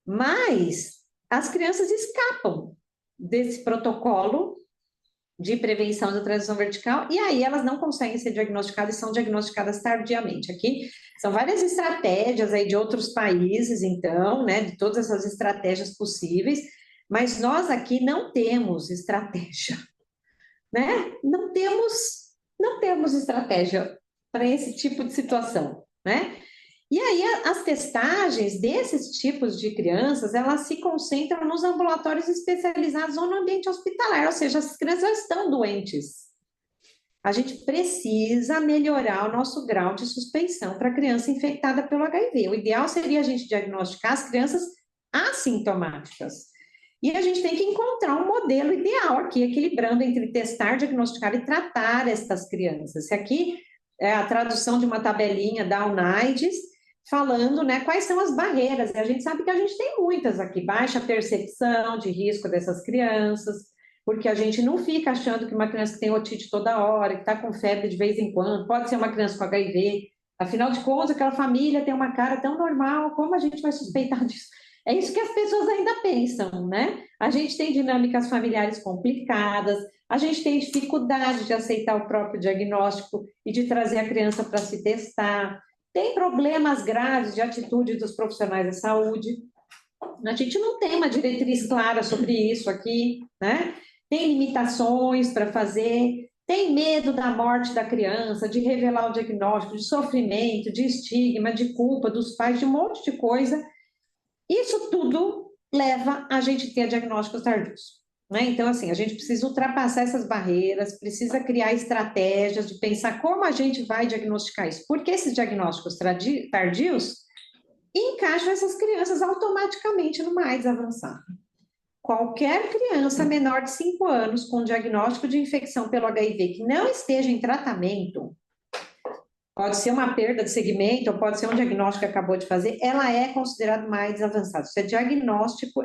Speaker 1: mas as crianças escapam desse protocolo de prevenção da transição vertical, e aí elas não conseguem ser diagnosticadas e são diagnosticadas tardiamente. Aqui são várias estratégias aí de outros países, então, né, de todas essas estratégias possíveis, mas nós aqui não temos estratégia, né? Não temos estratégia para esse tipo de situação, né? E aí as testagens desses tipos de crianças, elas se concentram nos ambulatórios especializados ou no ambiente hospitalar, ou seja, as crianças já estão doentes. A gente precisa melhorar o nosso grau de suspeição para a criança infectada pelo HIV. O ideal seria a gente diagnosticar as crianças assintomáticas. E a gente tem que encontrar um modelo ideal aqui, equilibrando entre testar, diagnosticar e tratar estas crianças. Esse aqui é a tradução de uma tabelinha da UNAIDS, falando, né, quais são as barreiras. E a gente sabe que a gente tem muitas aqui, baixa percepção de risco dessas crianças, porque a gente não fica achando que uma criança que tem otite toda hora, que está com febre de vez em quando, pode ser uma criança com HIV. Afinal de contas, aquela família tem uma cara tão normal, como a gente vai suspeitar disso? É isso que as pessoas ainda pensam, né? A gente tem dinâmicas familiares complicadas, a gente tem dificuldade de aceitar o próprio diagnóstico e de trazer a criança para se testar, tem problemas graves de atitude dos profissionais da saúde. A gente não tem uma diretriz clara sobre isso aqui, né? Tem limitações para fazer, tem medo da morte da criança, de revelar o diagnóstico, de sofrimento, de estigma, de culpa dos pais, de um monte de coisa. Isso tudo leva a gente a ter diagnósticos tardios, né? Então, assim, a gente precisa ultrapassar essas barreiras, precisa criar estratégias de pensar como a gente vai diagnosticar isso, porque esses diagnósticos tardios encaixam essas crianças automaticamente numa AIDS avançada. Qualquer criança menor de 5 anos com diagnóstico de infecção pelo HIV que não esteja em tratamento, pode ser uma perda de segmento, ou pode ser um diagnóstico que acabou de fazer, ela é considerada uma AIDS avançada. Isso é diagnóstico,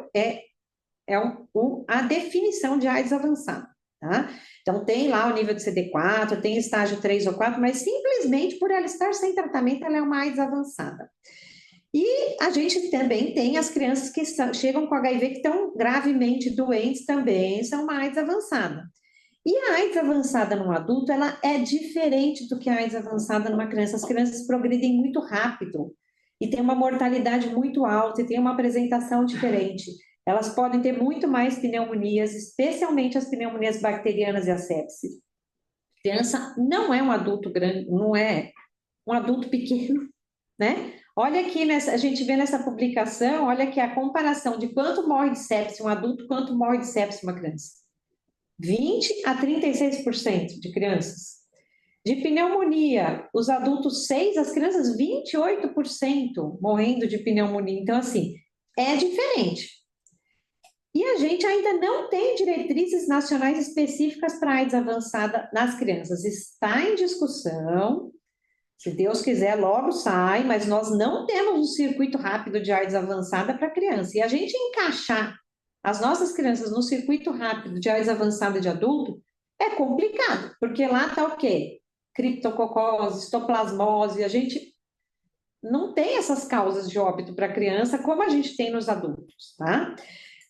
Speaker 1: a definição de AIDS avançada, tá? Então, tem lá o nível de CD4, tem estágio 3 ou 4, mas simplesmente por ela estar sem tratamento, ela é uma AIDS avançada. E a gente também tem as crianças que chegam com HIV que estão gravemente doentes também, são uma AIDS avançada. E a AIDS avançada num adulto, ela é diferente do que a AIDS avançada numa criança. As crianças progridem muito rápido e tem uma mortalidade muito alta e tem uma apresentação diferente. Elas podem ter muito mais pneumonias, especialmente as pneumonias bacterianas e a sepse. Criança não é um adulto grande, não é um adulto pequeno, né? Olha aqui, a gente vê nessa publicação, olha aqui a comparação de quanto morre de sepse um adulto, quanto morre de sepse uma criança. 20 a 36% de crianças. De pneumonia, os adultos 6, as crianças 28% morrendo de pneumonia. Então, assim, é diferente. E a gente ainda não tem diretrizes nacionais específicas para AIDS avançada nas crianças. Está em discussão. Se Deus quiser, logo sai, mas nós não temos um circuito rápido de AIDS avançada para criança. E a gente encaixar as nossas crianças no circuito rápido de AIDS avançada de adulto é complicado, porque lá está o quê? Criptococose, histoplasmose, a gente não tem essas causas de óbito para criança como a gente tem nos adultos, tá?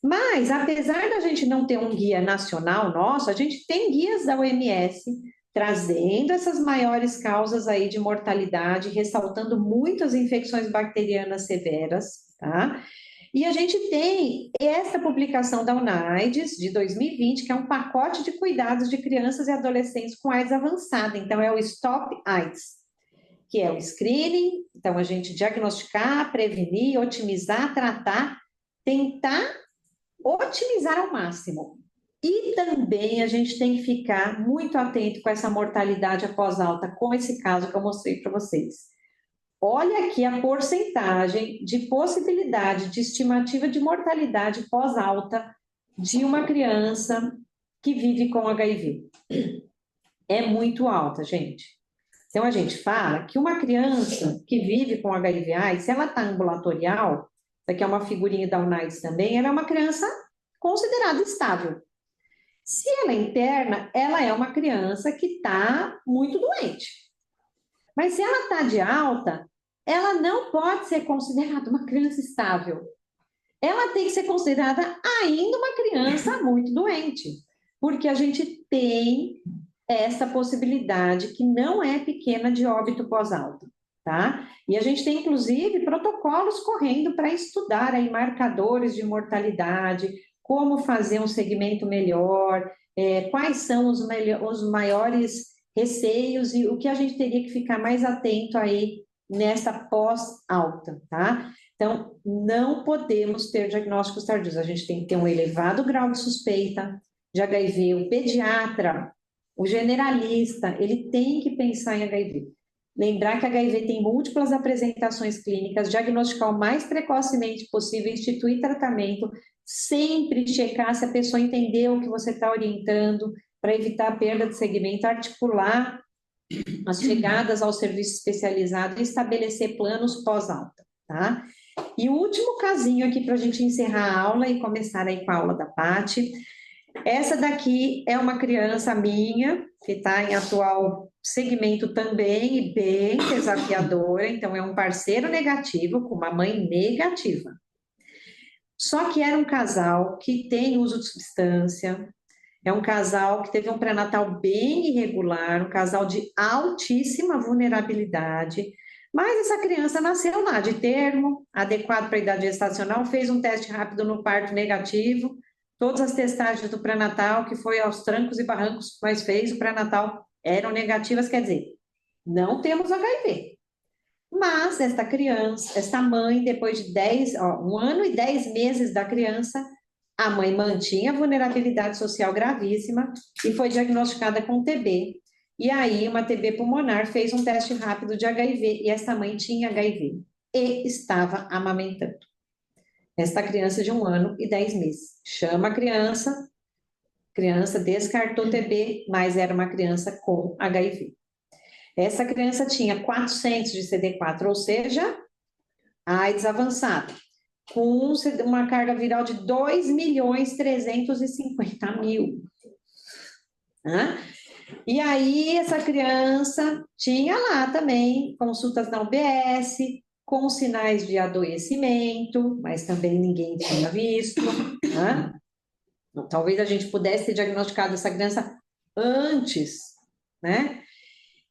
Speaker 1: Mas, apesar da gente não ter um guia nacional nosso, a gente tem guias da OMS trazendo essas maiores causas aí de mortalidade, ressaltando muitas infecções bacterianas severas, tá? E a gente tem essa publicação da UNAIDS de 2020, que é um pacote de cuidados de crianças e adolescentes com AIDS avançada. Então, é o Stop AIDS, que é o screening, então a gente diagnosticar, prevenir, otimizar, tratar, tentar otimizar ao máximo. E também a gente tem que ficar muito atento com essa mortalidade após alta, com esse caso que eu mostrei para vocês. Olha aqui a porcentagem de possibilidade de estimativa de mortalidade pós-alta de uma criança que vive com HIV. É muito alta, gente. Então, a gente fala que uma criança que vive com HIV/AIDS, se ela está ambulatorial, isso aqui é uma figurinha da UNAIDS também, ela é uma criança considerada estável. Se ela é interna, ela é uma criança que está muito doente. Mas se ela está de alta, ela não pode ser considerada uma criança estável. Ela tem que ser considerada ainda uma criança muito doente, porque a gente tem essa possibilidade que não é pequena de óbito pós-alta, tá? E a gente tem, inclusive, protocolos correndo para estudar aí marcadores de mortalidade, como fazer um segmento melhor, quais são os maiores receios e o que a gente teria que ficar mais atento aí nessa pós-alta, tá? Então, não podemos ter diagnósticos tardios, a gente tem que ter um elevado grau de suspeita de HIV, o pediatra, o generalista, ele tem que pensar em HIV. Lembrar que HIV tem múltiplas apresentações clínicas, diagnosticar o mais precocemente possível, instituir tratamento, sempre checar se a pessoa entendeu o que você está orientando, para evitar a perda de segmento, articular as chegadas ao serviço especializado e estabelecer planos pós-alta, tá? E o último casinho aqui para a gente encerrar a aula e começar aí com a aula da Paty. Essa daqui é uma criança minha, que está em atual segmento também e bem desafiadora, então é um parceiro negativo com uma mãe negativa. Só que era um casal que tem uso de substância, é um casal que teve um pré-natal bem irregular, um casal de altíssima vulnerabilidade, mas essa criança nasceu lá de termo, adequado para a idade gestacional, fez um teste rápido no parto negativo, todas as testagens do pré-natal, que foi aos trancos e barrancos, mas fez o pré-natal, eram negativas, quer dizer, não temos HIV. Mas esta criança, esta mãe, depois de 1 ano e 10 meses da criança, a mãe mantinha vulnerabilidade social gravíssima e foi diagnosticada com TB. E aí, uma TB pulmonar fez um teste rápido de HIV e essa mãe tinha HIV e estava amamentando. Esta criança de 1 ano e 10 meses. Chama a criança descartou TB, mas era uma criança com HIV. Essa criança tinha 400 de CD4, ou seja, AIDS avançada, com uma carga viral de 2.350.000. E aí, essa criança tinha lá também consultas na UBS, com sinais de adoecimento, mas também ninguém tinha visto. Talvez a gente pudesse ter diagnosticado essa criança antes, né?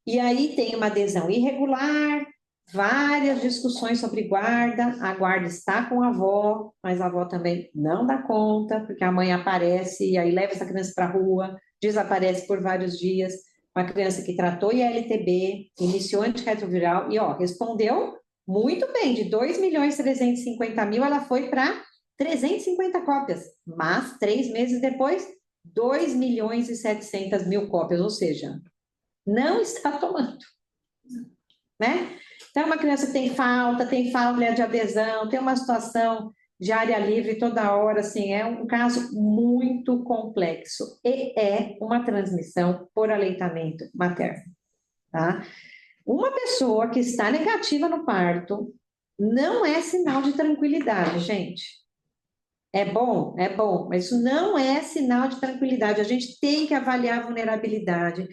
Speaker 1: E aí tem uma adesão irregular, várias discussões sobre guarda, a guarda está com a avó, mas a avó também não dá conta, porque a mãe aparece e aí leva essa criança para a rua, desaparece por vários dias, uma criança que tratou ILTB, iniciou antirretroviral e, ó, respondeu muito bem, de 2.350.000, ela foi para 350 cópias, mas 3 meses depois, 2.700.000 cópias, ou seja, não está tomando, né? Então, é uma criança que tem falta de adesão, tem uma situação de área livre toda hora, assim, é um caso muito complexo e é uma transmissão por aleitamento materno, tá? Uma pessoa que está negativa no parto não é sinal de tranquilidade, gente. É bom, mas isso não é sinal de tranquilidade. A gente tem que avaliar a vulnerabilidade,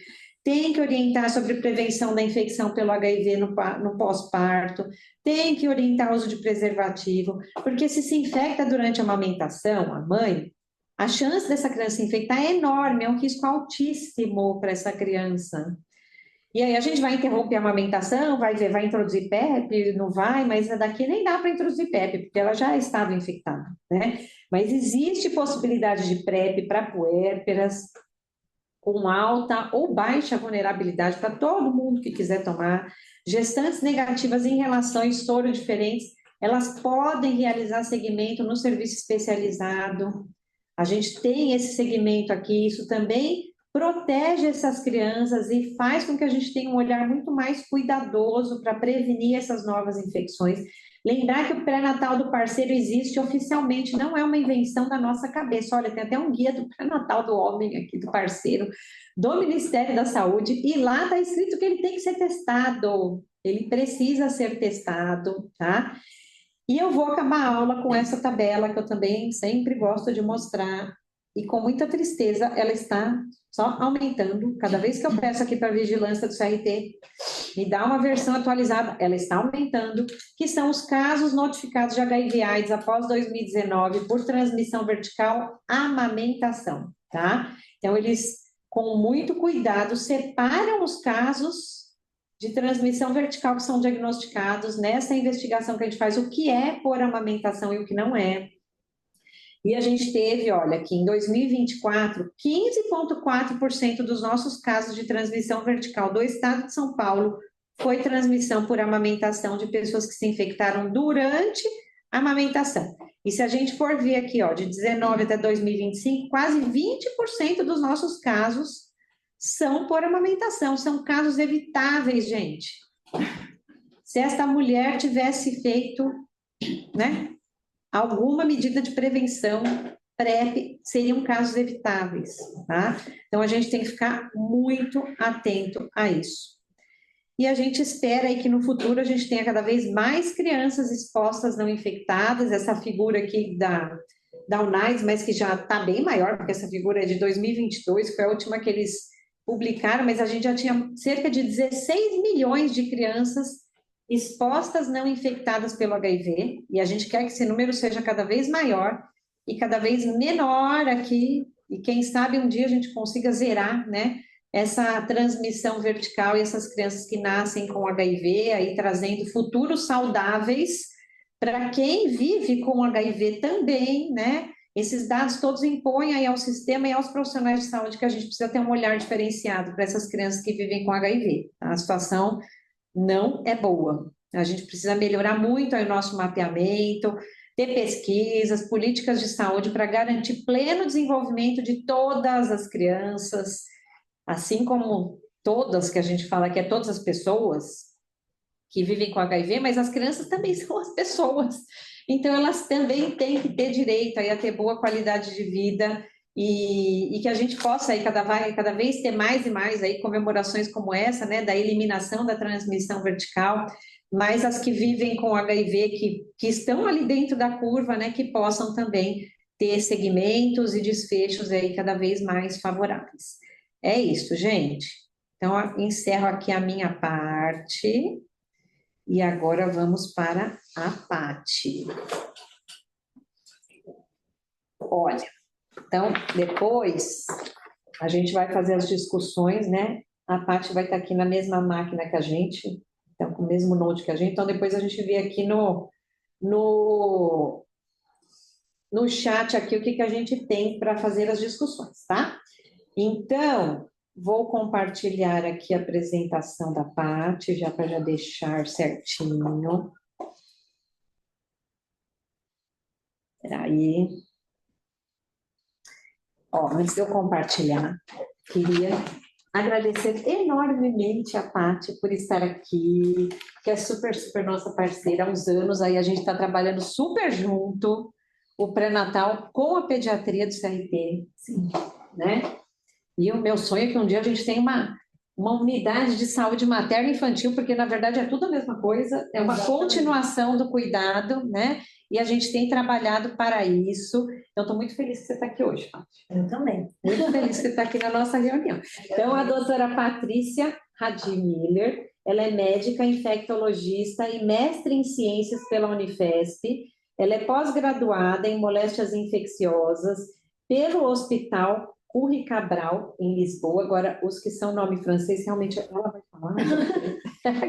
Speaker 1: tem que orientar sobre prevenção da infecção pelo HIV no pós-parto, tem que orientar o uso de preservativo, porque se infecta durante a amamentação, a mãe, a chance dessa criança infectar é enorme, é um risco altíssimo para essa criança. E aí a gente vai interromper a amamentação, vai ver, vai introduzir PEP, não vai, mas daqui nem dá para introduzir PEP, porque ela já estava infectada, né? Mas existe possibilidade de PrEP para puérperas com alta ou baixa vulnerabilidade para todo mundo que quiser tomar. Gestantes negativas em relações soro diferentes, elas podem realizar segmento no serviço especializado. A gente tem esse segmento aqui, isso também protege essas crianças e faz com que a gente tenha um olhar muito mais cuidadoso para prevenir essas novas infecções. Lembrar que o pré-natal do parceiro existe oficialmente, não é uma invenção da nossa cabeça. Olha, tem até um guia do pré-natal do homem aqui, do parceiro, do Ministério da Saúde, e lá está escrito que ele tem que ser testado, ele precisa ser testado, tá? E eu vou acabar a aula com essa tabela que eu também sempre gosto de mostrar, e com muita tristeza ela está só aumentando. Cada vez que eu peço aqui para a vigilância do CRT, me dá uma versão atualizada, ela está aumentando, que são os casos notificados de HIV/AIDS após 2019 por transmissão vertical amamentação, tá? Então, eles, com muito cuidado, separam os casos de transmissão vertical que são diagnosticados nessa investigação que a gente faz, o que é por amamentação e o que não é. E a gente teve, olha, que em 2024, 15,4% dos nossos casos de transmissão vertical do estado de São Paulo foi transmissão por amamentação de pessoas que se infectaram durante a amamentação. E se a gente for ver aqui, ó, de 19 até 2025, quase 20% dos nossos casos são por amamentação, são casos evitáveis, gente. Se esta mulher tivesse feito, né, alguma medida de prevenção PrEP, seriam casos evitáveis, tá? Então, a gente tem que ficar muito atento a isso. E a gente espera aí que no futuro a gente tenha cada vez mais crianças expostas não infectadas, essa figura aqui da UNAIDS, mas que já está bem maior, porque essa figura é de 2022, que foi a última que eles publicaram, mas a gente já tinha cerca de 16 milhões de crianças expostas não infectadas pelo HIV, e a gente quer que esse número seja cada vez maior e cada vez menor aqui, e quem sabe um dia a gente consiga zerar, né, essa transmissão vertical e essas crianças que nascem com HIV, aí trazendo futuros saudáveis para quem vive com HIV também, né? Esses dados todos impõem aí ao sistema e aos profissionais de saúde que a gente precisa ter um olhar diferenciado para essas crianças que vivem com HIV. A situação não é boa. A gente precisa melhorar muito aí o nosso mapeamento, ter pesquisas, políticas de saúde para garantir pleno desenvolvimento de todas as crianças, assim como todas que a gente fala que é todas as pessoas que vivem com HIV, mas as crianças também são as pessoas. Então, elas também têm que ter direito aí a ter boa qualidade de vida e que a gente possa aí cada vez ter mais e mais aí comemorações como essa, né, da eliminação da transmissão vertical, mas as que vivem com HIV, que estão ali dentro da curva, né, que possam também ter segmentos e desfechos aí cada vez mais favoráveis. É isso, gente. Então, eu encerro aqui a minha parte. E agora vamos para a Paty. Olha, então, depois A gente vai fazer as discussões, né? A Paty vai estar aqui na mesma máquina que a gente, então com o mesmo note que a gente. Então depois a gente vê aqui no, no chat aqui o que que a gente tem para fazer as discussões, tá? Então, vou compartilhar aqui a apresentação da Paty, já para já deixar certinho. Espera aí. Ó, antes de eu compartilhar, queria agradecer enormemente a Paty por estar aqui, que é super, super nossa parceira há uns anos, aí a gente está trabalhando super junto, o pré-natal com a pediatria do CRT, sim, né? E o meu sonho é que um dia a gente tenha uma unidade de saúde materna e infantil, porque na verdade é tudo a mesma coisa, é uma continuação do cuidado, né? E a gente tem trabalhado para isso. Então, estou muito feliz que você está aqui hoje, Paty.
Speaker 3: Eu também.
Speaker 1: Muito feliz que você está aqui na nossa reunião. Então, a doutora Patrícia Hadi Miller, ela é médica infectologista e mestre em ciências pela Unifesp. Ela é pós-graduada em moléstias infecciosas pelo Hospital Curri Cabral, em Lisboa. Agora, os que são nome francês, realmente ela vai falar,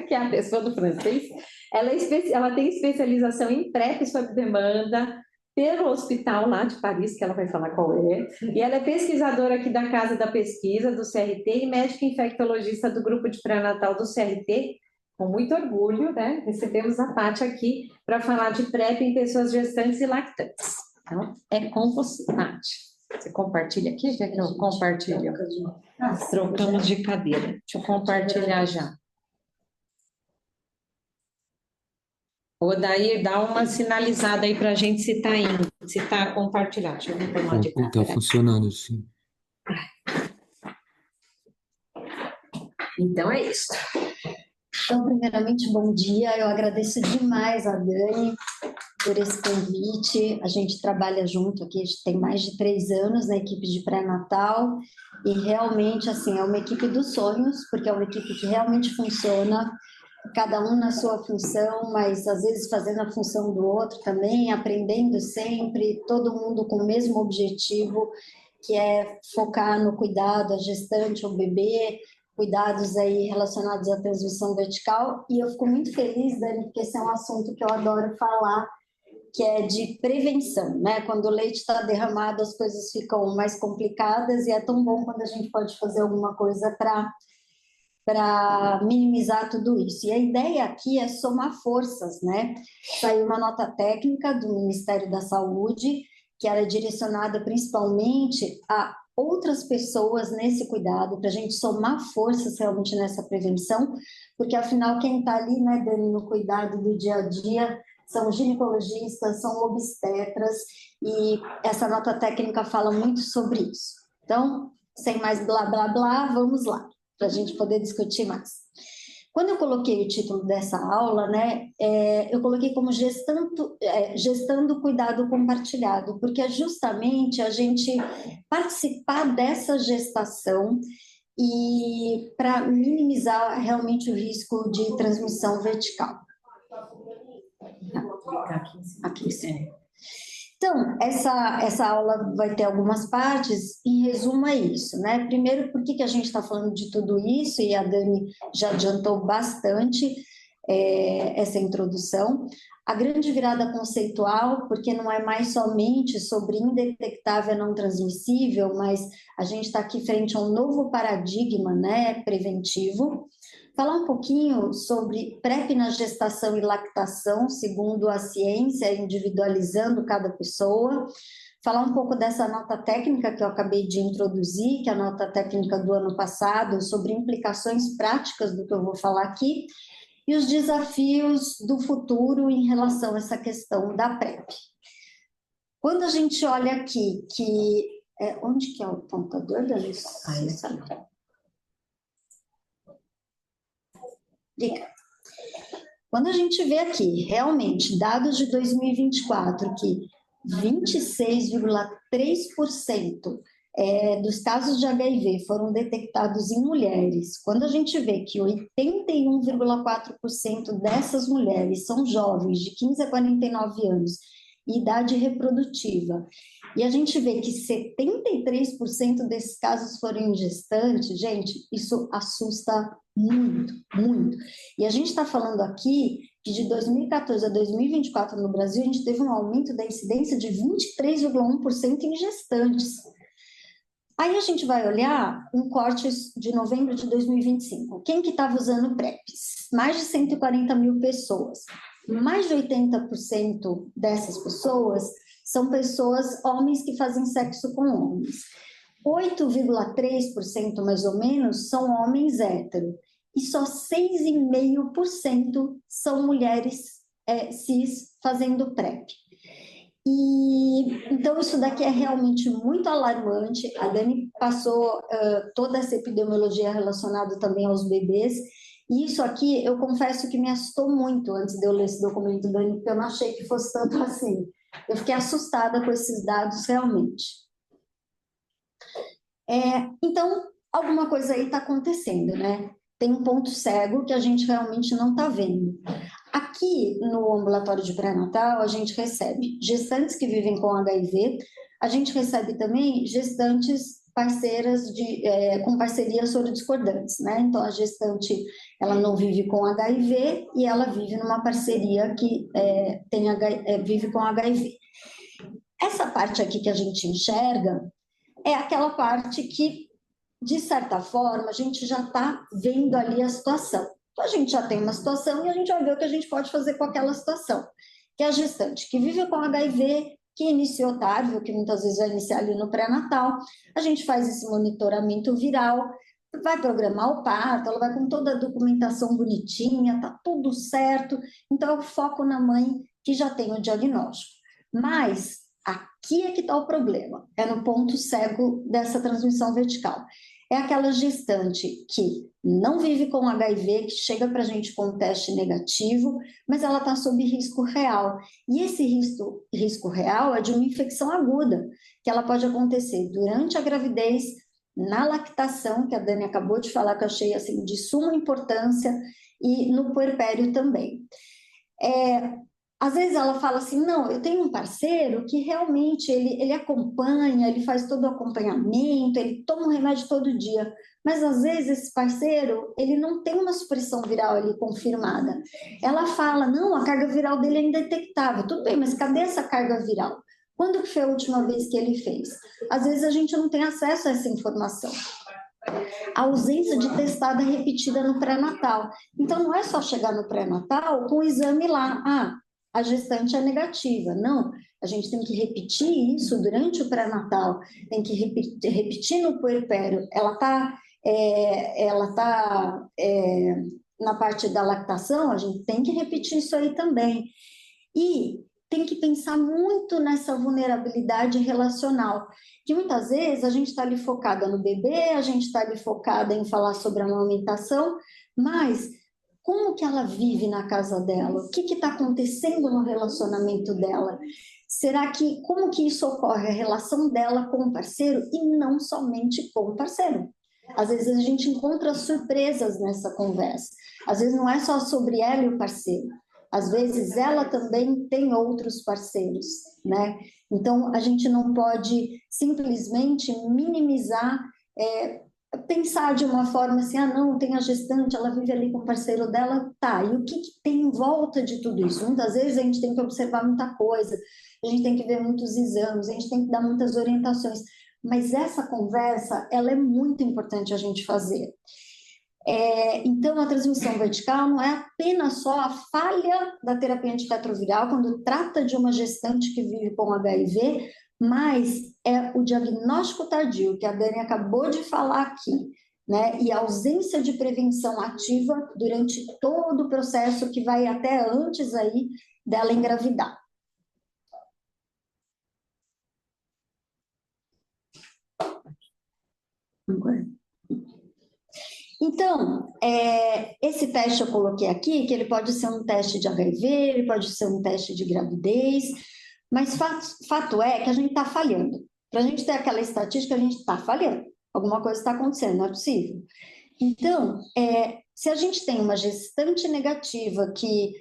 Speaker 1: que é a pessoa do francês. Ela tem especialização em PrEP sob demanda pelo hospital lá de Paris, que ela vai falar qual é. E ela é pesquisadora aqui da Casa da Pesquisa, do CRT, e médica infectologista do grupo de pré-natal do CRT. Com muito orgulho, né? Recebemos a Paty aqui para falar de PrEP em pessoas gestantes e lactantes. Então, é com você, Paty. Você compartilha aqui? Já que eu compartilho. Trocamos de cadeira. Deixa eu compartilhar já. Ô, Daí, dá uma sinalizada aí para a gente se está indo, se está compartilhado. Deixa eu ver como de
Speaker 4: Tá
Speaker 1: câmera.
Speaker 4: funcionando, sim.
Speaker 1: Então é isso.
Speaker 3: Então, primeiramente, bom dia. Eu agradeço demais a Dani por esse convite. A gente trabalha junto aqui, a gente tem mais de 3 anos na equipe de pré-natal e realmente, assim, é uma equipe dos sonhos, porque é uma equipe que realmente funciona, cada um na sua função, mas às vezes fazendo a função do outro também, aprendendo sempre, todo mundo com o mesmo objetivo, que é focar no cuidado, a gestante, o bebê, cuidados aí relacionados à transmissão vertical. E eu fico muito feliz, Dani, porque esse é um assunto que eu adoro falar, que é de prevenção, né? Quando o leite está derramado, as coisas ficam mais complicadas e é tão bom quando a gente pode fazer alguma coisa para minimizar tudo isso. E a ideia aqui é somar forças, né? Saiu uma nota técnica do Ministério da Saúde, que era direcionada principalmente a outras pessoas nesse cuidado, para a gente somar forças realmente nessa prevenção, porque afinal quem está ali, né, Dani, no cuidado do dia a dia, são ginecologistas, são obstetras, e essa nota técnica fala muito sobre isso. Então, sem mais blá, blá, blá, vamos lá, para a gente poder discutir mais. Quando eu coloquei o título dessa aula, né, eu coloquei como gestando cuidado compartilhado, porque é justamente a gente participar dessa gestação e para minimizar realmente o risco de transmissão vertical. Aqui sim. Então, essa aula vai ter algumas partes, em resumo é isso, né? Primeiro, por que a gente está falando de tudo isso, e a Dani já adiantou bastante essa introdução. A grande virada conceitual, porque não é mais somente sobre indetectável e não transmissível, mas a gente está aqui frente a um novo paradigma, né, preventivo. Falar um pouquinho sobre PrEP na gestação e lactação, segundo a ciência, individualizando cada pessoa. Falar um pouco dessa nota técnica que eu acabei de introduzir, que é a nota técnica do ano passado, sobre implicações práticas do que eu vou falar aqui, e os desafios do futuro em relação a essa questão da PrEP. Quando a gente olha aqui, onde que é o apontador, Dani? Isso. Quando a gente vê aqui, realmente, dados de 2024, que 26,3% dos casos de HIV foram detectados em mulheres, quando a gente vê que 81,4% dessas mulheres são jovens, de 15 a 49 anos, e idade reprodutiva. E a gente vê que 73% desses casos foram em gestantes, gente, isso assusta muito, muito. E a gente está falando aqui que de 2014 a 2024 no Brasil, a gente teve um aumento da incidência de 23,1% em gestantes. Aí a gente vai olhar um corte de novembro de 2025. Quem que estava usando PrEPs? Mais de 140 mil pessoas. Mais de 80% dessas pessoas são pessoas, homens que fazem sexo com homens. 8,3% mais ou menos são homens héteros. E só 6,5% são mulheres cis fazendo PrEP. E então isso daqui é realmente muito alarmante. A Dani passou toda essa epidemiologia relacionada também aos bebês. E isso aqui, eu confesso que me assustou muito antes de eu ler esse documento, Dani, porque eu não achei que fosse tanto assim. Eu fiquei assustada com esses dados realmente. Então, alguma coisa aí está acontecendo, né? Tem um ponto cego que a gente realmente não está vendo. Aqui no ambulatório de pré-natal, a gente recebe gestantes que vivem com HIV, a gente recebe também gestantes parceiras com parcerias sorodiscordantes, né? Então, a gestante, ela não vive com HIV e ela vive numa parceria que vive com HIV. Essa parte aqui que a gente enxerga é aquela parte que, de certa forma, a gente já está vendo ali a situação. Então, a gente já tem uma situação e a gente vai ver o que a gente pode fazer com aquela situação. Que é a gestante que vive com HIV, que iniciou tarde, ou que muitas vezes vai iniciar ali no pré-natal, a gente faz esse monitoramento viral, vai programar o parto, ela vai com toda a documentação bonitinha, tá tudo certo, então é o foco na mãe que já tem o diagnóstico. Mas aqui é que está o problema, é no ponto cego dessa transmissão vertical. É aquela gestante que não vive com HIV, que chega para a gente com um teste negativo, mas ela está sob risco real. E esse risco real é de uma infecção aguda, que ela pode acontecer durante a gravidez, na lactação, que a Dani acabou de falar, que eu achei assim, de suma importância, e no puerpério também. Às vezes ela fala assim, não, eu tenho um parceiro que realmente ele acompanha, ele faz todo o acompanhamento, ele toma um remédio todo dia, mas às vezes esse parceiro, ele não tem uma supressão viral ali confirmada. Ela fala, não, a carga viral dele é indetectável. Tudo bem, mas cadê essa carga viral? Quando que foi a última vez que ele fez? Às vezes a gente não tem acesso a essa informação. A ausência de testada repetida no pré-natal. Então, não é só chegar no pré-natal com o exame lá, a gestante é negativa. Não, a gente tem que repetir isso durante o pré-natal, tem que repetir no puerpério. Ela tá na parte da lactação, a gente tem que repetir isso aí também. E tem que pensar muito nessa vulnerabilidade relacional, que muitas vezes a gente está ali focada no bebê, a gente está ali focada em falar sobre a amamentação, mas como que ela vive na casa dela? O que está acontecendo no relacionamento dela? Como que isso ocorre? A relação dela com o parceiro e não somente com o parceiro. Às vezes a gente encontra surpresas nessa conversa. Às vezes não é só sobre ela e o parceiro. Às vezes ela também tem outros parceiros, né? Então a gente não pode simplesmente minimizar, pensar de uma forma assim, não, tem a gestante, ela vive ali com o parceiro dela, tá, e o que tem em volta de tudo isso? Muitas vezes a gente tem que observar muita coisa, a gente tem que ver muitos exames, a gente tem que dar muitas orientações, mas essa conversa, ela é muito importante a gente fazer. Então, a transmissão vertical não é apenas só a falha da terapia antirretroviral quando trata de uma gestante que vive com HIV, mas é o diagnóstico tardio, que a Dani acabou de falar aqui, né? E a ausência de prevenção ativa durante todo o processo que vai até antes aí dela engravidar. Então, esse teste eu coloquei aqui, que ele pode ser um teste de HIV, ele pode ser um teste de gravidez, mas fato é que a gente está falhando. Para a gente ter aquela estatística, a gente está falhando. Alguma coisa está acontecendo, não é possível. Então, se a gente tem uma gestante negativa que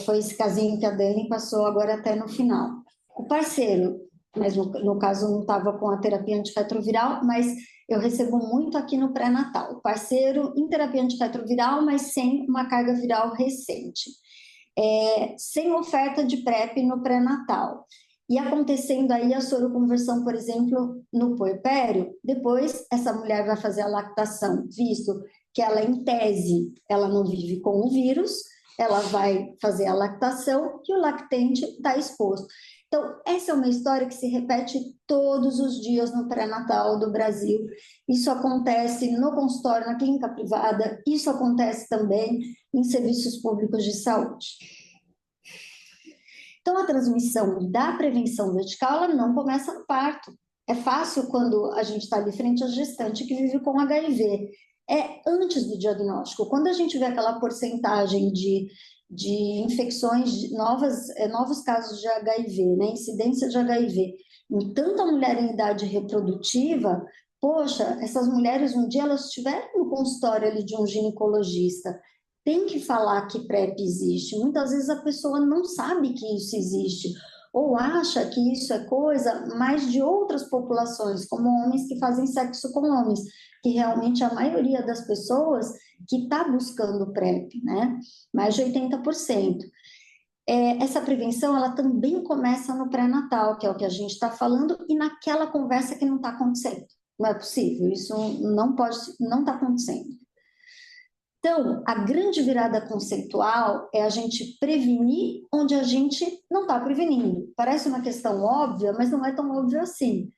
Speaker 3: Foi esse casinho que a Dani passou agora até no final. O parceiro, mas no caso não estava com a terapia antirretroviral, mas eu recebo muito aqui no pré-natal. O parceiro em terapia antirretroviral, mas sem uma carga viral recente. Sem oferta de PrEP no pré-natal. E acontecendo aí a soroconversão, por exemplo, no puerpério, depois essa mulher vai fazer a lactação, visto que ela, em tese, ela não vive com o vírus, ela vai fazer a lactação e o lactente está exposto. Então, essa é uma história que se repete todos os dias no pré-natal do Brasil. Isso acontece no consultório, na clínica privada, isso acontece também em serviços públicos de saúde. Então, a transmissão da prevenção vertical ela não começa no parto. É fácil quando a gente está ali frente à gestante que vive com HIV. É antes do diagnóstico. Quando a gente vê aquela porcentagem de infecções, novos casos de HIV, né, incidência de HIV, em tanta mulher em idade reprodutiva, poxa, essas mulheres um dia elas estiveram no consultório ali de um ginecologista, tem que falar que PrEP existe. Muitas vezes a pessoa não sabe que isso existe, ou acha que isso é coisa mais de outras populações, como homens que fazem sexo com homens, que realmente a maioria das pessoas que está buscando PrEP, né? Mais de 80%. Essa prevenção, ela também começa no pré-natal, que é o que a gente está falando, e naquela conversa que não está acontecendo. Não é possível, isso não está acontecendo. Então, a grande virada conceitual é a gente prevenir onde a gente não está prevenindo. Parece uma questão óbvia, mas não é tão óbvio assim.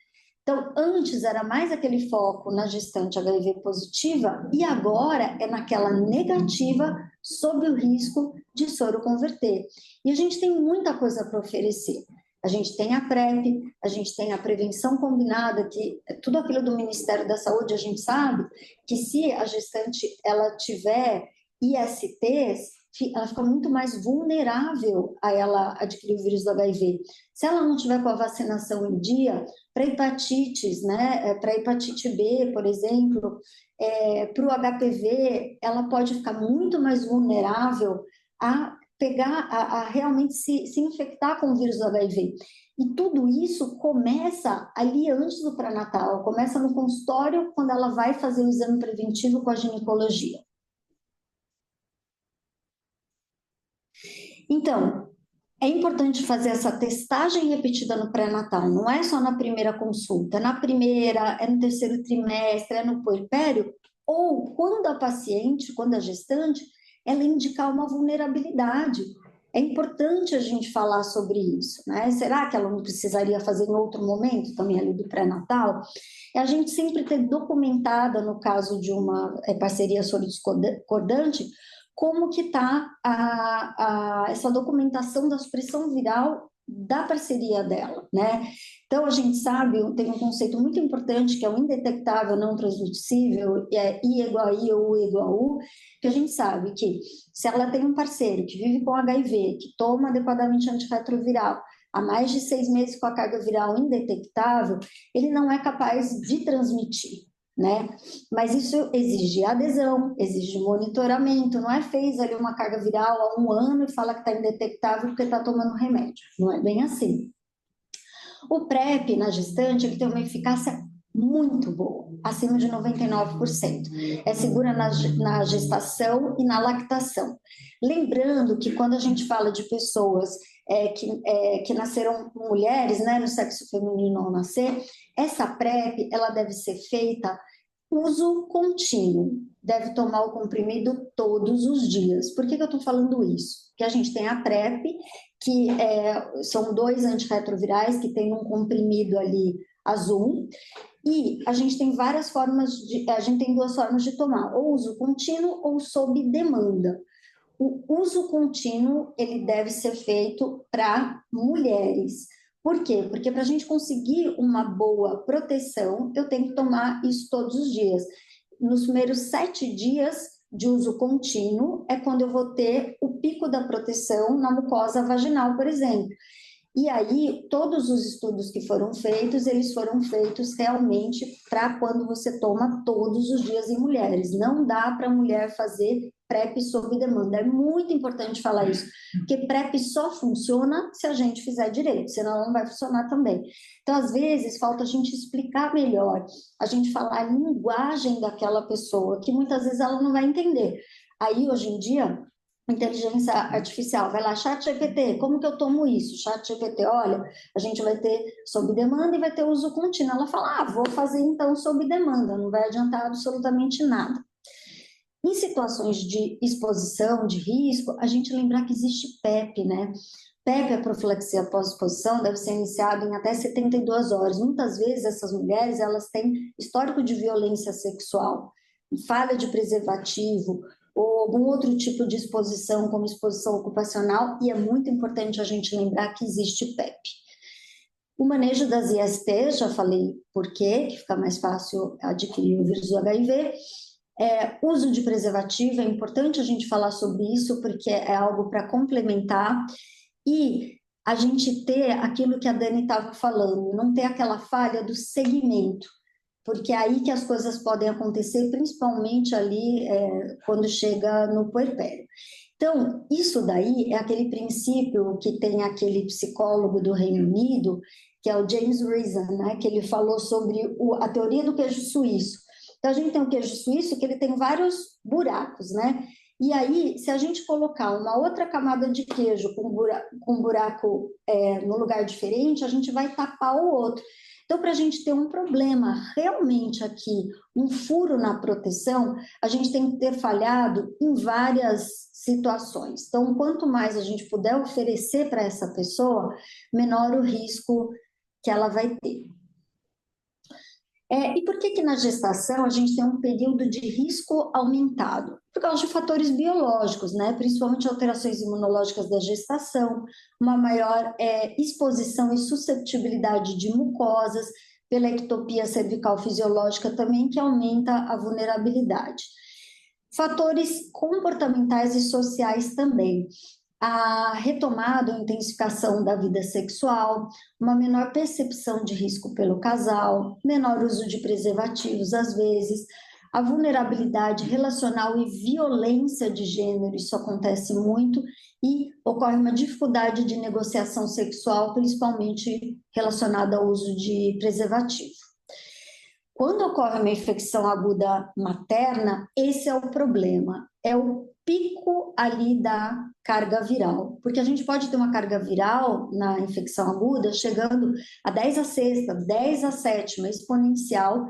Speaker 3: Então, antes era mais aquele foco na gestante HIV positiva e agora é naquela negativa sob o risco de soro converter. E a gente tem muita coisa para oferecer. A gente tem a PrEP, a gente tem a prevenção combinada, que tudo aquilo do Ministério da Saúde, a gente sabe que se a gestante ela tiver ISTs, ela fica muito mais vulnerável a ela adquirir o vírus do HIV. Se ela não tiver com a vacinação em dia, para hepatites, né, para hepatite B, por exemplo, para o HPV, ela pode ficar muito mais vulnerável a pegar, a realmente se infectar com o vírus do HIV. E tudo isso começa ali antes do pré-natal, começa no consultório, quando ela vai fazer o exame preventivo com a ginecologia. Então, é importante fazer essa testagem repetida no pré-natal, não é só na primeira consulta, é na primeira, é no terceiro trimestre, é no puerpério, ou quando a paciente, quando a gestante, ela indicar uma vulnerabilidade. É importante a gente falar sobre isso, né? Será que ela não precisaria fazer em outro momento, também ali do pré-natal? É a gente sempre ter documentada, no caso de uma parceria soro-discordante, como que está essa documentação da supressão viral da parceria dela, né? Então, a gente sabe, tem um conceito muito importante, que é o indetectável não transmissível, I igual a I ou U igual a U, que a gente sabe que se ela tem um parceiro que vive com HIV, que toma adequadamente antirretroviral, há mais de 6 meses com a carga viral indetectável, ele não é capaz de transmitir, né? Mas isso exige adesão, exige monitoramento, não é fez ali uma carga viral há 1 ano e fala que está indetectável porque está tomando remédio, não é bem assim. O PrEP na gestante ele tem uma eficácia muito boa, acima de 99%. É segura na gestação e na lactação. Lembrando que quando a gente fala de pessoas que nasceram mulheres, né, no sexo feminino ao nascer, essa PrEP ela deve ser feita uso contínuo, deve tomar o comprimido todos os dias. Por que eu estou falando isso? Porque a gente tem a PrEP, que são 2 antirretrovirais que tem um comprimido ali azul, e a gente tem várias formas, a gente tem 2 formas de tomar, ou uso contínuo ou sob demanda. O uso contínuo, ele deve ser feito para mulheres. Por quê? Porque para a gente conseguir uma boa proteção, eu tenho que tomar isso todos os dias. Nos primeiros 7 dias de uso contínuo é quando eu vou ter o pico da proteção na mucosa vaginal, por exemplo. E aí, todos os estudos que foram feitos, eles foram feitos realmente para quando você toma todos os dias em mulheres. Não dá para a mulher fazer PrEP sob demanda. É muito importante falar isso, porque PrEP só funciona se a gente fizer direito, senão ela não vai funcionar também. Então, às vezes, falta a gente explicar melhor, a gente falar a linguagem daquela pessoa, que muitas vezes ela não vai entender. Aí, hoje em dia, inteligência artificial, vai lá, chat GPT, como que eu tomo isso? Chat GPT, olha, a gente vai ter sob demanda e vai ter uso contínuo. Ela fala, vou fazer então sob demanda, não vai adiantar absolutamente nada. Em situações de exposição, de risco, a gente lembrar que existe PEP, né? PEP, a profilaxia pós-exposição, deve ser iniciado em até 72 horas. Muitas vezes essas mulheres, elas têm histórico de violência sexual, falha de preservativo, ou algum outro tipo de exposição, como exposição ocupacional, e é muito importante a gente lembrar que existe PEP. O manejo das IST, já falei por quê, que fica mais fácil adquirir o vírus do HIV. Uso de preservativo, é importante a gente falar sobre isso, porque é algo para complementar, e a gente ter aquilo que a Dani estava falando, não ter aquela falha do segmento, porque é aí que as coisas podem acontecer, principalmente ali quando chega no puerpério. Então, isso daí é aquele princípio que tem aquele psicólogo do Reino Unido, que é o James Reason, né, que ele falou sobre a teoria do queijo suíço. Então, a gente tem o queijo suíço que ele tem vários buracos, né? E aí, se a gente colocar uma outra camada de queijo com buraco no lugar diferente, a gente vai tapar o outro. Então, para a gente ter um problema realmente aqui, um furo na proteção, a gente tem que ter falhado em várias situações. Então, quanto mais a gente puder oferecer para essa pessoa, menor o risco que ela vai ter. E por que na gestação a gente tem um período de risco aumentado? Por causa de fatores biológicos, né? Principalmente alterações imunológicas da gestação, uma maior exposição e susceptibilidade de mucosas, pela ectopia cervical fisiológica também, que aumenta a vulnerabilidade. Fatores comportamentais e sociais também. A retomada ou intensificação da vida sexual, uma menor percepção de risco pelo casal, menor uso de preservativos às vezes, a vulnerabilidade relacional e violência de gênero, isso acontece muito, e ocorre uma dificuldade de negociação sexual, principalmente relacionada ao uso de preservativo. Quando ocorre uma infecção aguda materna, esse é o problema, é o pico ali da carga viral, porque a gente pode ter uma carga viral na infecção aguda chegando a 10 a sexta, 10 a sétima, exponencial.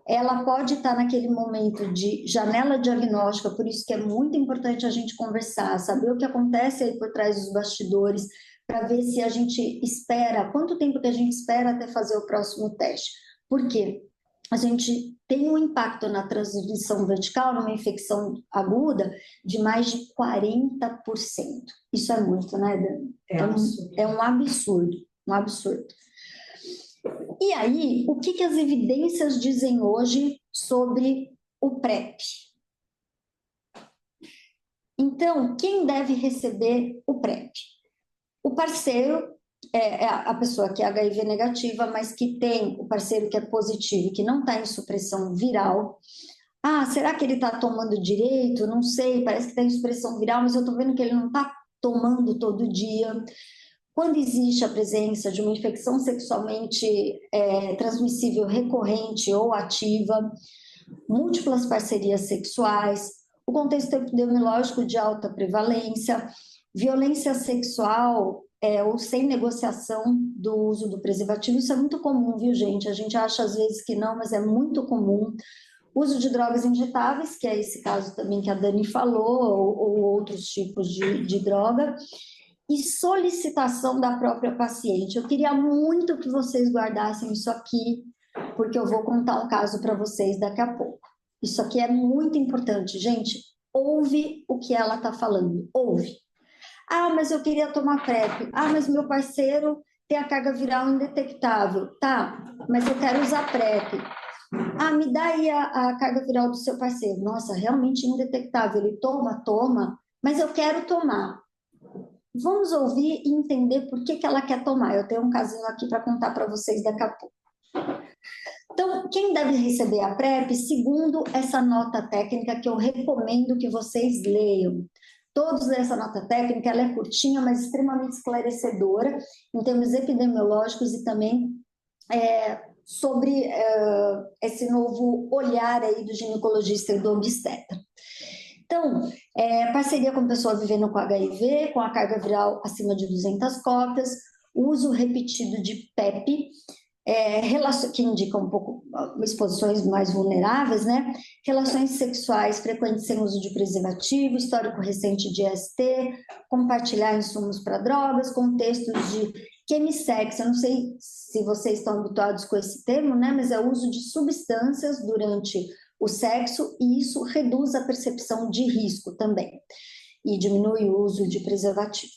Speaker 3: Ela pode estar naquele momento de janela diagnóstica, por isso que é muito importante a gente conversar, saber o que acontece aí por trás dos bastidores, para ver se a gente espera, quanto tempo que a gente espera até fazer o próximo teste. Por quê? A gente tem um impacto na transmissão vertical, numa infecção aguda, de mais de 40%. Isso é muito, né, Dani? É um absurdo, um absurdo. E aí, o que as evidências dizem hoje sobre o PrEP? Então, quem deve receber o PrEP? O parceiro a pessoa que é HIV negativa, mas que tem o parceiro que é positivo e que não está em supressão viral. Será que ele está tomando direito? Não sei, parece que está em supressão viral, mas eu estou vendo que ele não está tomando todo dia. Quando existe a presença de uma infecção sexualmente transmissível recorrente ou ativa, múltiplas parcerias sexuais, o contexto epidemiológico de alta prevalência, violência sexual ou sem negociação do uso do preservativo, isso é muito comum, viu, gente? A gente acha às vezes que não, mas é muito comum. Uso de drogas injetáveis, que é esse caso também que a Dani falou, ou outros tipos de droga, e solicitação da própria paciente. Eu queria muito que vocês guardassem isso aqui, porque eu vou contar um caso para vocês daqui a pouco. Isso aqui é muito importante, gente. Ouve o que ela está falando, ouve. Mas eu queria tomar PrEP. Mas meu parceiro tem a carga viral indetectável. Tá, mas eu quero usar PrEP. Me dá aí a carga viral do seu parceiro. Nossa, realmente indetectável. Ele toma, mas eu quero tomar. vamos ouvir e entender por que ela quer tomar. Eu tenho um casinho aqui para contar para vocês daqui a pouco. Então, quem deve receber a PrEP, segundo essa nota técnica que eu recomendo que vocês leiam. Todos essa nota técnica, ela é curtinha, mas extremamente esclarecedora em termos epidemiológicos e também sobre esse novo olhar aí do ginecologista e do obstetra. Então, parceria com pessoa vivendo com HIV, com a carga viral acima de 200 cópias, uso repetido de PEP, que indica um pouco exposições mais vulneráveis, né? Relações sexuais frequentes sem uso de preservativo, histórico recente de ST, compartilhar insumos para drogas, contextos de chemissex. Eu não sei se vocês estão habituados com esse termo, né? Mas é o uso de substâncias durante o sexo e isso reduz a percepção de risco também e diminui o uso de preservativo.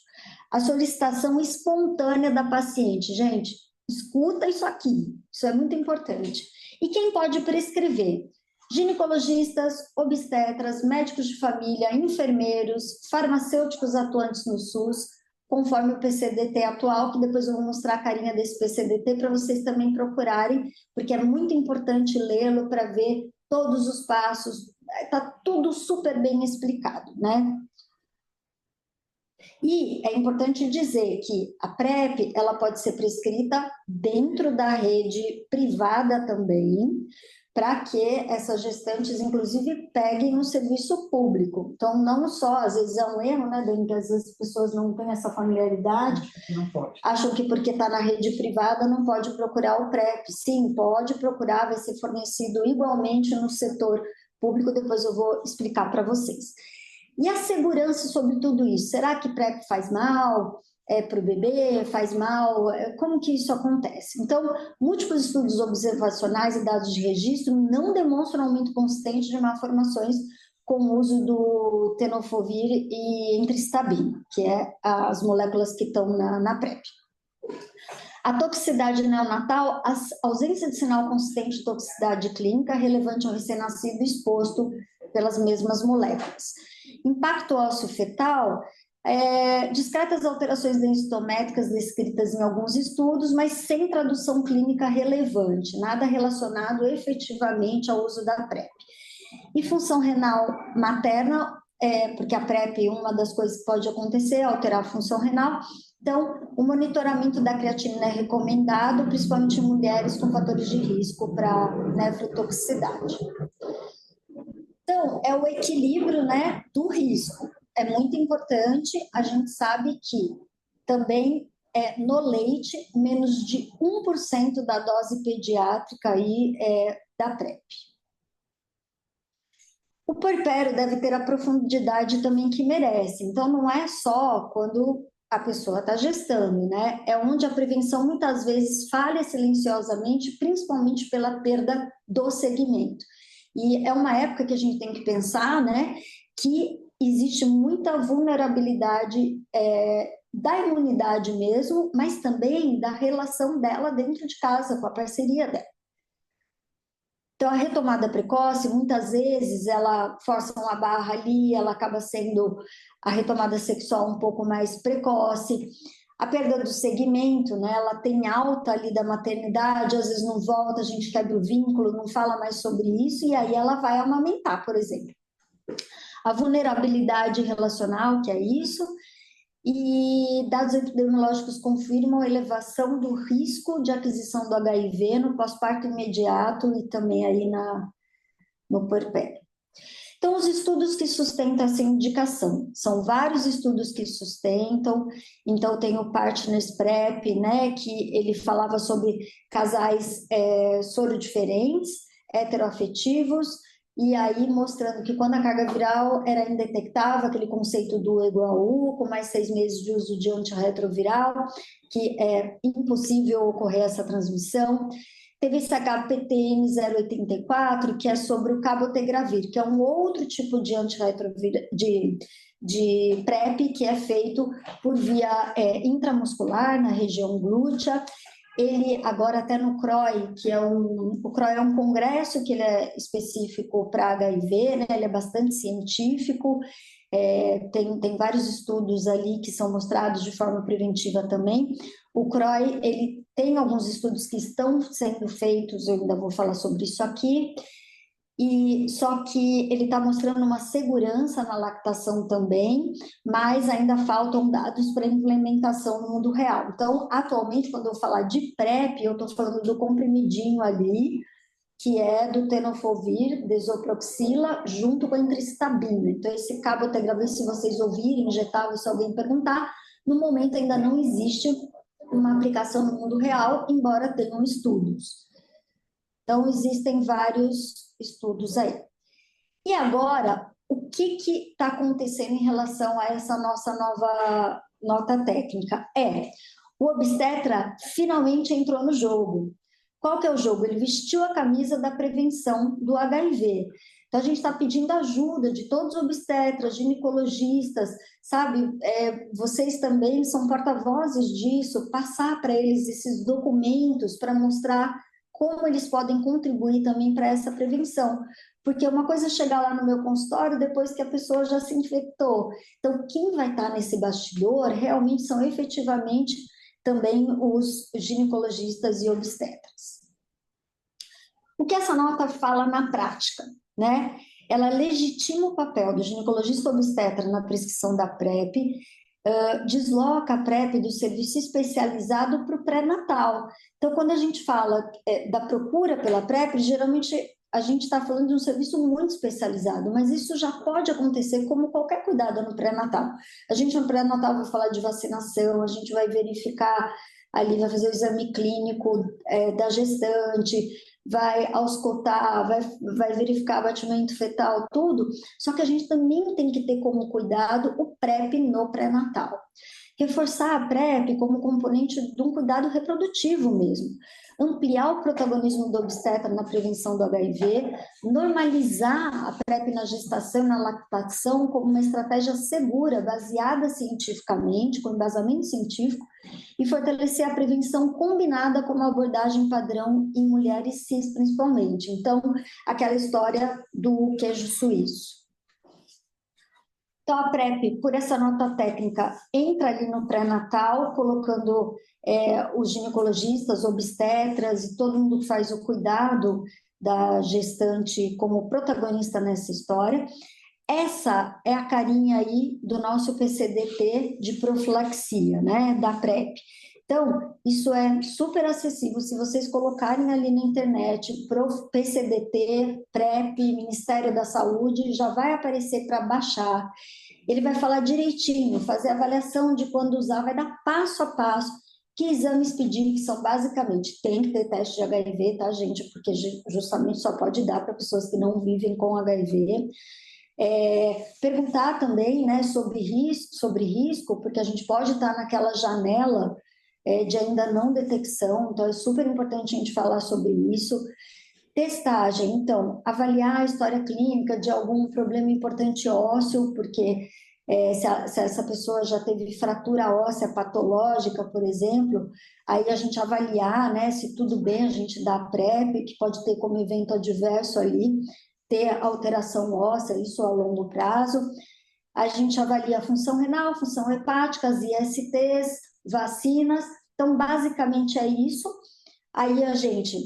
Speaker 3: A solicitação espontânea da paciente, gente, escuta isso aqui, isso é muito importante. E quem pode prescrever? Ginecologistas, obstetras, médicos de família, enfermeiros, farmacêuticos atuantes no SUS, conforme o PCDT atual, que depois eu vou mostrar a carinha desse PCDT para vocês também procurarem, porque é muito importante lê-lo para ver todos os passos, está tudo super bem explicado, né? E é importante dizer que a PrEP, ela pode ser prescrita dentro da rede privada também, para que essas gestantes, inclusive, peguem um serviço público. Então, não só, às vezes é um erro, né, Dani, que às vezes as pessoas não têm essa familiaridade,
Speaker 2: Não pode.
Speaker 3: acham que porque está na rede privada não pode procurar o PrEP. Sim, pode procurar, vai ser fornecido igualmente no setor público, depois eu vou explicar para vocês. E a segurança sobre tudo isso? Será que PrEP faz mal para o bebê? Faz mal? Como que isso acontece? Então, múltiplos estudos observacionais e dados de registro não demonstram aumento consistente de malformações com o uso do tenofovir e entristabina, que é as moléculas que estão na PrEP. A toxicidade neonatal, a ausência de sinal consistente de toxicidade clínica relevante ao recém-nascido exposto pelas mesmas moléculas. Impacto ósseo fetal, discretas alterações densitométricas descritas em alguns estudos, mas sem tradução clínica relevante, nada relacionado efetivamente ao uso da PrEP. E função renal materna, porque a PrEP, uma das coisas que pode acontecer é alterar a função renal. Então, o monitoramento da creatinina é recomendado, principalmente em mulheres com fatores de risco para nefrotoxicidade. Então, é o equilíbrio, né, do risco. É muito importante, a gente sabe que também no leite, menos de 1% da dose pediátrica aí da PrEP. O puerpério deve ter a profundidade também que merece. Então, não é só quando a pessoa está gestando, né? É onde a prevenção muitas vezes falha silenciosamente, principalmente pela perda do segmento. E é uma época que a gente tem que pensar, né, que existe muita vulnerabilidade da imunidade mesmo, mas também da relação dela dentro de casa, com a parceria dela. Então, a retomada precoce, muitas vezes, ela força uma barra ali, ela acaba sendo a retomada sexual um pouco mais precoce. A perda do segmento, né, ela tem alta ali da maternidade, às vezes não volta, a gente quebra o vínculo, não fala mais sobre isso, e aí ela vai amamentar, por exemplo. A vulnerabilidade relacional, que é isso, e dados epidemiológicos confirmam a elevação do risco de aquisição do HIV no pós-parto imediato e também aí no puerpério. Então, os estudos que sustentam essa indicação, são vários estudos que sustentam. Então, tem o Partners PrEP, né, que ele falava sobre casais sorodiferentes, heteroafetivos, e aí mostrando que quando a carga viral era indetectável, aquele conceito do E igual a U, com mais 6 meses de uso de antirretroviral, que é impossível ocorrer essa transmissão. Teve esse HPTN 084, que é sobre o cabotegravir, que é um outro tipo de antirretroviral, de PrEP, que é feito por via intramuscular, na região glútea. Ele agora até no CROI, o CROI é um congresso que ele é específico para HIV, né? Ele é bastante científico, Tem vários estudos ali que são mostrados de forma preventiva também. O CROI, ele tem alguns estudos que estão sendo feitos, eu ainda vou falar sobre isso aqui, e só que ele está mostrando uma segurança na lactação também, mas ainda faltam dados para implementação no mundo real. Então, atualmente, quando eu falar de PrEP, eu estou falando do comprimidinho ali, que é do tenofovir, desoproxila, junto com a entristabina. Então, esse cabotegravir, se vocês ouvirem, injetável, se alguém perguntar, no momento ainda não existe uma aplicação no mundo real, embora tenham estudos. Então, existem vários estudos aí. E agora, o que está acontecendo em relação a essa nossa nova nota técnica? O obstetra finalmente entrou no jogo. Qual que é o jogo? Ele vestiu a camisa da prevenção do HIV. Então, a gente está pedindo ajuda de todos os obstetras, ginecologistas, sabe? Vocês também são porta-vozes disso, passar para eles esses documentos para mostrar como eles podem contribuir também para essa prevenção. Porque uma coisa é chegar lá no meu consultório depois que a pessoa já se infectou. Então, quem vai estar nesse bastidor realmente são efetivamente também os ginecologistas e obstetras. O que essa nota fala na prática, né? Ela legitima o papel do ginecologista obstetra na prescrição da PrEP, desloca a PrEP do serviço especializado para o pré-natal. Então, quando a gente fala da procura pela PrEP, geralmente a gente está falando de um serviço muito especializado, mas isso já pode acontecer como qualquer cuidado no pré-natal. A gente no pré-natal vai falar de vacinação, a gente vai verificar ali, vai fazer o exame clínico da gestante, vai auscultar, vai verificar batimento fetal, tudo, só que a gente também tem que ter como cuidado o PrEP no pré-natal. Reforçar a PrEP como componente de um cuidado reprodutivo mesmo, ampliar o protagonismo do obstetra na prevenção do HIV, normalizar a PrEP na gestação e na lactação como uma estratégia segura, baseada cientificamente, com embasamento científico, e fortalecer a prevenção combinada com uma abordagem padrão em mulheres cis, principalmente. Então, aquela história do queijo suíço. Então, a PrEP, por essa nota técnica, entra ali no pré-natal, colocando os ginecologistas, obstetras e todo mundo que faz o cuidado da gestante como protagonista nessa história. Essa é a carinha aí do nosso PCDT de profilaxia, né, da PrEP. Então, isso é super acessível. Se vocês colocarem ali na internet, PCDT, PrEP, Ministério da Saúde, já vai aparecer para baixar. Ele vai falar direitinho, fazer avaliação de quando usar, vai dar passo a passo que exames pedir, que são basicamente, tem que ter teste de HIV, tá, gente? Porque justamente só pode dar para pessoas que não vivem com HIV. Perguntar também, né, sobre risco, porque a gente pode estar naquela janela de ainda não detecção, então é super importante a gente falar sobre isso. Testagem, então, avaliar a história clínica de algum problema importante ósseo, porque se essa pessoa já teve fratura óssea patológica, por exemplo, aí a gente avaliar, né, se tudo bem, a gente dá a PrEP, que pode ter como evento adverso ali, ter alteração óssea, isso a longo prazo. A gente avalia a função renal, função hepática, as ISTs, vacinas. Então, basicamente é isso. Aí a gente,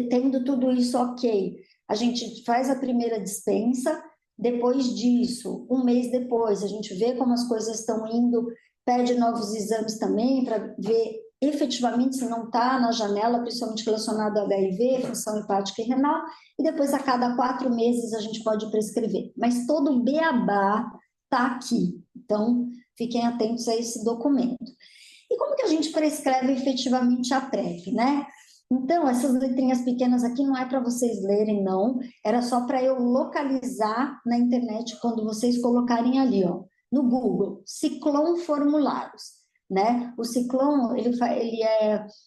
Speaker 3: tendo tudo isso ok, a gente faz a primeira dispensa. Depois disso, um mês depois, a gente vê como as coisas estão indo, pede novos exames também para ver efetivamente se não está na janela, principalmente relacionado ao HIV, função hepática e renal, e depois a cada 4 meses a gente pode prescrever. Mas todo o beabá está aqui, então fiquem atentos a esse documento. E como que a gente prescreve efetivamente a PrEP, né? Então, essas letrinhas pequenas aqui não é para vocês lerem, não, era só para eu localizar na internet quando vocês colocarem ali, ó, no Google, Ciclone Formulários. Né? O Ciclone,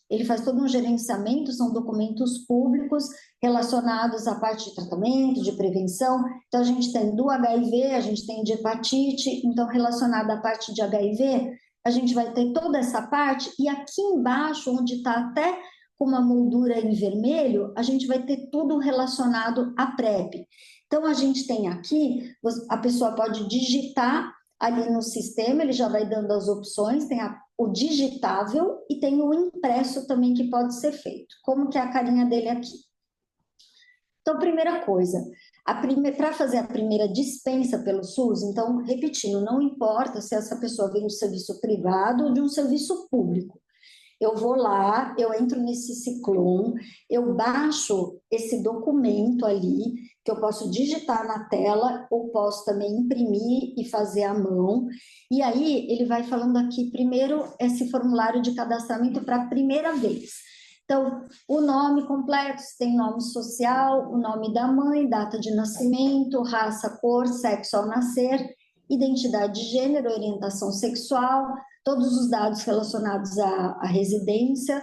Speaker 3: ele faz todo um gerenciamento, são documentos públicos relacionados à parte de tratamento, de prevenção. Então, a gente tem do HIV, a gente tem de hepatite, então, relacionado à parte de HIV, a gente vai ter toda essa parte, e aqui embaixo, onde está até com uma moldura em vermelho, a gente vai ter tudo relacionado à PrEP. Então, a gente tem aqui, a pessoa pode digitar ali no sistema, ele já vai dando as opções, tem o digitável e tem o impresso também que pode ser feito. Como que é a carinha dele aqui? Então, primeira coisa, para fazer a primeira dispensa pelo SUS, então, repetindo, não importa se essa pessoa vem do serviço privado ou de um serviço público. Eu vou lá, eu entro nesse Ciclone, eu baixo esse documento ali, que eu posso digitar na tela, ou posso também imprimir e fazer à mão. E aí, ele vai falando aqui, primeiro, esse formulário de cadastramento para a primeira vez. Então, o nome completo, se tem nome social, o nome da mãe, data de nascimento, raça, cor, sexo ao nascer, identidade de gênero, orientação sexual, todos os dados relacionados à residência,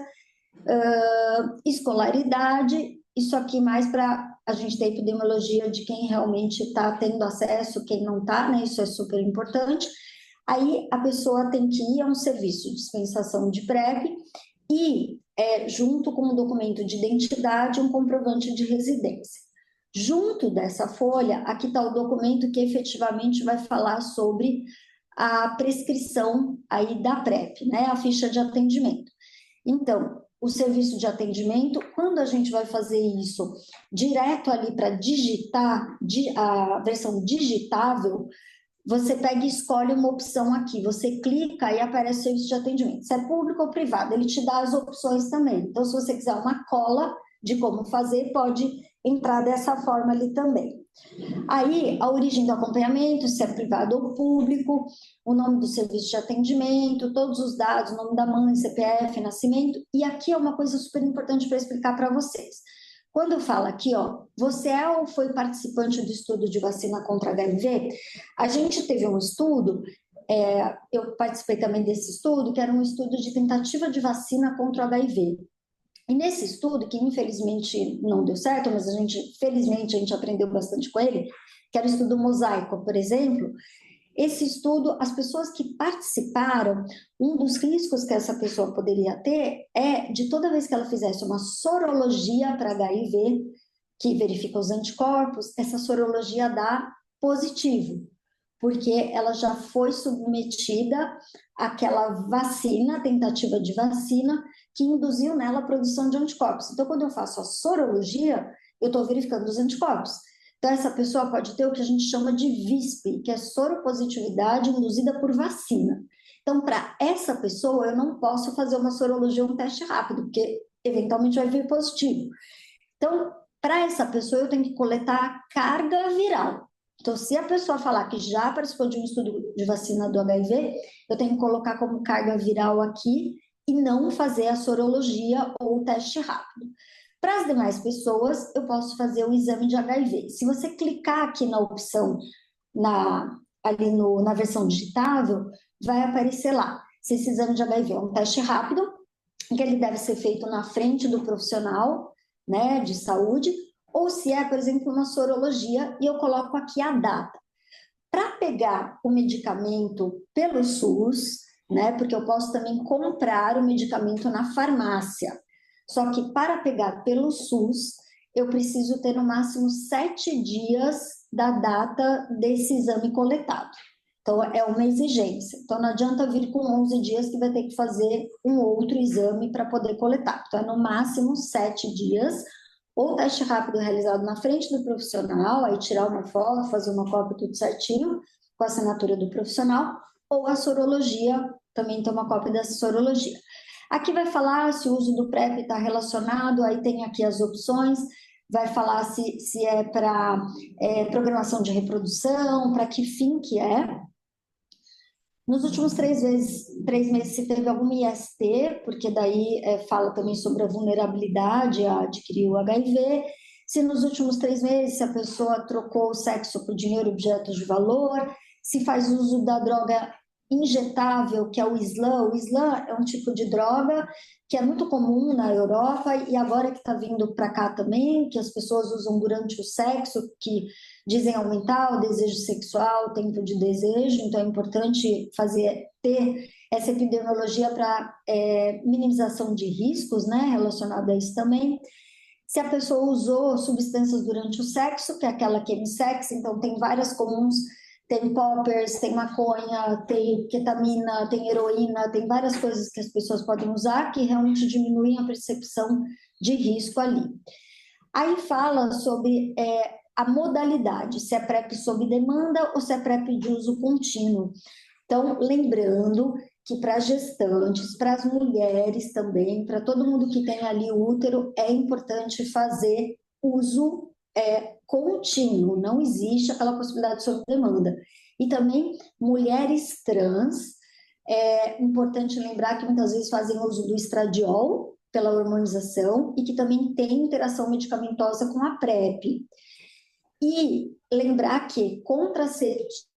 Speaker 3: escolaridade, isso aqui mais para a gente ter epidemiologia de quem realmente está tendo acesso, quem não está, né? Isso é super importante. Aí a pessoa tem que ir a um serviço de dispensação de PrEP e, junto com um documento de identidade, um comprovante de residência. Junto dessa folha, aqui está o documento que efetivamente vai falar sobre a prescrição aí da PrEP, né? A ficha de atendimento. Então, o serviço de atendimento, quando a gente vai fazer isso direto ali para digitar a versão digitável, você pega e escolhe uma opção aqui, você clica e aparece o serviço de atendimento. Se é público ou privado, ele te dá as opções também. Então, se você quiser uma cola de como fazer, pode entrar dessa forma ali também. Aí, a origem do acompanhamento, se é privado ou público, o nome do serviço de atendimento, todos os dados, nome da mãe, CPF, nascimento. E aqui é uma coisa super importante para explicar para vocês. Quando eu falo aqui, ó, você é ou foi participante do estudo de vacina contra HIV? A gente teve um estudo, eu participei também desse estudo, que era um estudo de tentativa de vacina contra o HIV. E nesse estudo, que infelizmente não deu certo, mas felizmente a gente aprendeu bastante com ele, que era o estudo Mosaico, por exemplo, esse estudo, as pessoas que participaram, um dos riscos que essa pessoa poderia ter é de toda vez que ela fizesse uma sorologia para HIV, que verifica os anticorpos, essa sorologia dá positivo, porque ela já foi submetida àquela vacina, tentativa de vacina, que induziu nela a produção de anticorpos. Então, quando eu faço a sorologia, eu estou verificando os anticorpos. Então, essa pessoa pode ter o que a gente chama de VISP, que é soropositividade induzida por vacina. Então, para essa pessoa, eu não posso fazer uma sorologia, um teste rápido, porque eventualmente vai vir positivo. Então, para essa pessoa, eu tenho que coletar a carga viral. Então, se a pessoa falar que já participou de um estudo de vacina do HIV, eu tenho que colocar como carga viral aqui e não fazer a sorologia ou o teste rápido. Para as demais pessoas, eu posso fazer o exame de HIV. Se você clicar aqui na opção, ali na versão digitável, vai aparecer lá. Se esse exame de HIV é um teste rápido, que ele deve ser feito na frente do profissional, né, de saúde, ou se é, por exemplo, uma sorologia, e eu coloco aqui a data. Para pegar o medicamento pelo SUS, né, porque eu posso também comprar o medicamento na farmácia, só que para pegar pelo SUS, eu preciso ter no máximo 7 dias da data desse exame coletado. Então, é uma exigência. Então, não adianta vir com 11 dias que vai ter que fazer um outro exame para poder coletar. Então, é no máximo 7 dias, ou teste rápido realizado na frente do profissional, aí tirar uma foto, fazer uma cópia, tudo certinho, com a assinatura do profissional, ou a sorologia, também tem uma cópia dessa sorologia. Aqui vai falar se o uso do PrEP está relacionado, aí tem aqui as opções, vai falar se é para programação de reprodução, para que fim que é. Nos últimos 3 meses, se teve alguma IST, porque daí fala também sobre a vulnerabilidade a adquirir o HIV. Se nos últimos 3 meses, se a pessoa trocou o sexo por dinheiro, objetos de valor, se faz uso da droga injetável, que é o Islam. O Islam é um tipo de droga que é muito comum na Europa e agora que está vindo para cá também, que as pessoas usam durante o sexo, que dizem aumentar o desejo sexual, o tempo de desejo, então é importante ter essa epidemiologia para minimização de riscos, né, relacionado a isso também. Se a pessoa usou substâncias durante o sexo, que é aquela chemissex, então tem várias comuns, tem poppers, tem maconha, tem ketamina, tem heroína, tem várias coisas que as pessoas podem usar que realmente diminuem a percepção de risco ali. Aí fala sobre a modalidade, se é PrEP sob demanda ou se é PrEP de uso contínuo. Então, lembrando que para gestantes, para as mulheres também, para todo mundo que tem ali o útero, é importante fazer uso contínuo, não existe aquela possibilidade sob demanda. E também mulheres trans, é importante lembrar que muitas vezes fazem uso do estradiol pela hormonização e que também tem interação medicamentosa com a PrEP. E lembrar que contraceptivos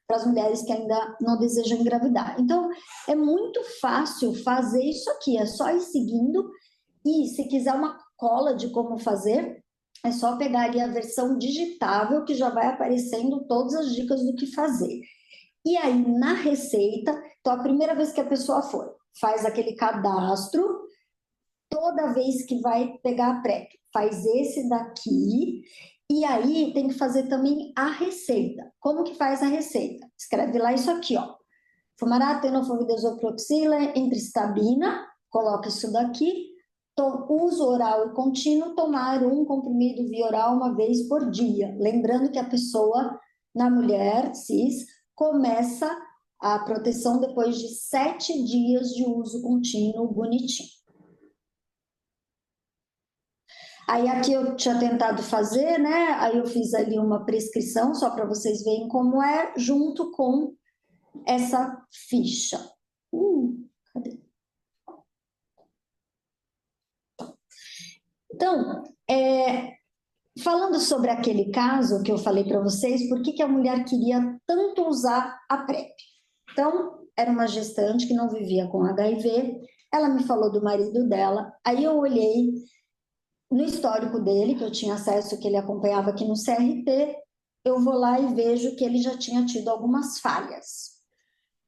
Speaker 3: para as mulheres que ainda não desejam engravidar. Então, é muito fácil fazer isso aqui, é só ir seguindo, e se quiser uma cola de como fazer, é só pegar ali a versão digitável, que já vai aparecendo todas as dicas do que fazer. E aí, na receita, então, a primeira vez que a pessoa for, faz aquele cadastro, toda vez que vai pegar a PrEP, faz esse daqui, e aí tem que fazer também a receita. Como que faz a receita? Escreve lá isso aqui, ó. Fumarato, tenofovir, desoproxila, entristabina, coloca isso daqui, uso oral e contínuo, tomar um comprimido via oral uma vez por dia. Lembrando que a pessoa, na mulher cis, começa a proteção depois de 7 dias de uso contínuo, bonitinho. Aí aqui eu tinha tentado fazer, né? Aí eu fiz ali uma prescrição, só para vocês verem como é, junto com essa ficha. Cadê? Então, falando sobre aquele caso que eu falei para vocês, por que a mulher queria tanto usar a PrEP? Então, era uma gestante que não vivia com HIV, ela me falou do marido dela, aí eu olhei no histórico dele, que eu tinha acesso, que ele acompanhava aqui no CRT, eu vou lá e vejo que ele já tinha tido algumas falhas.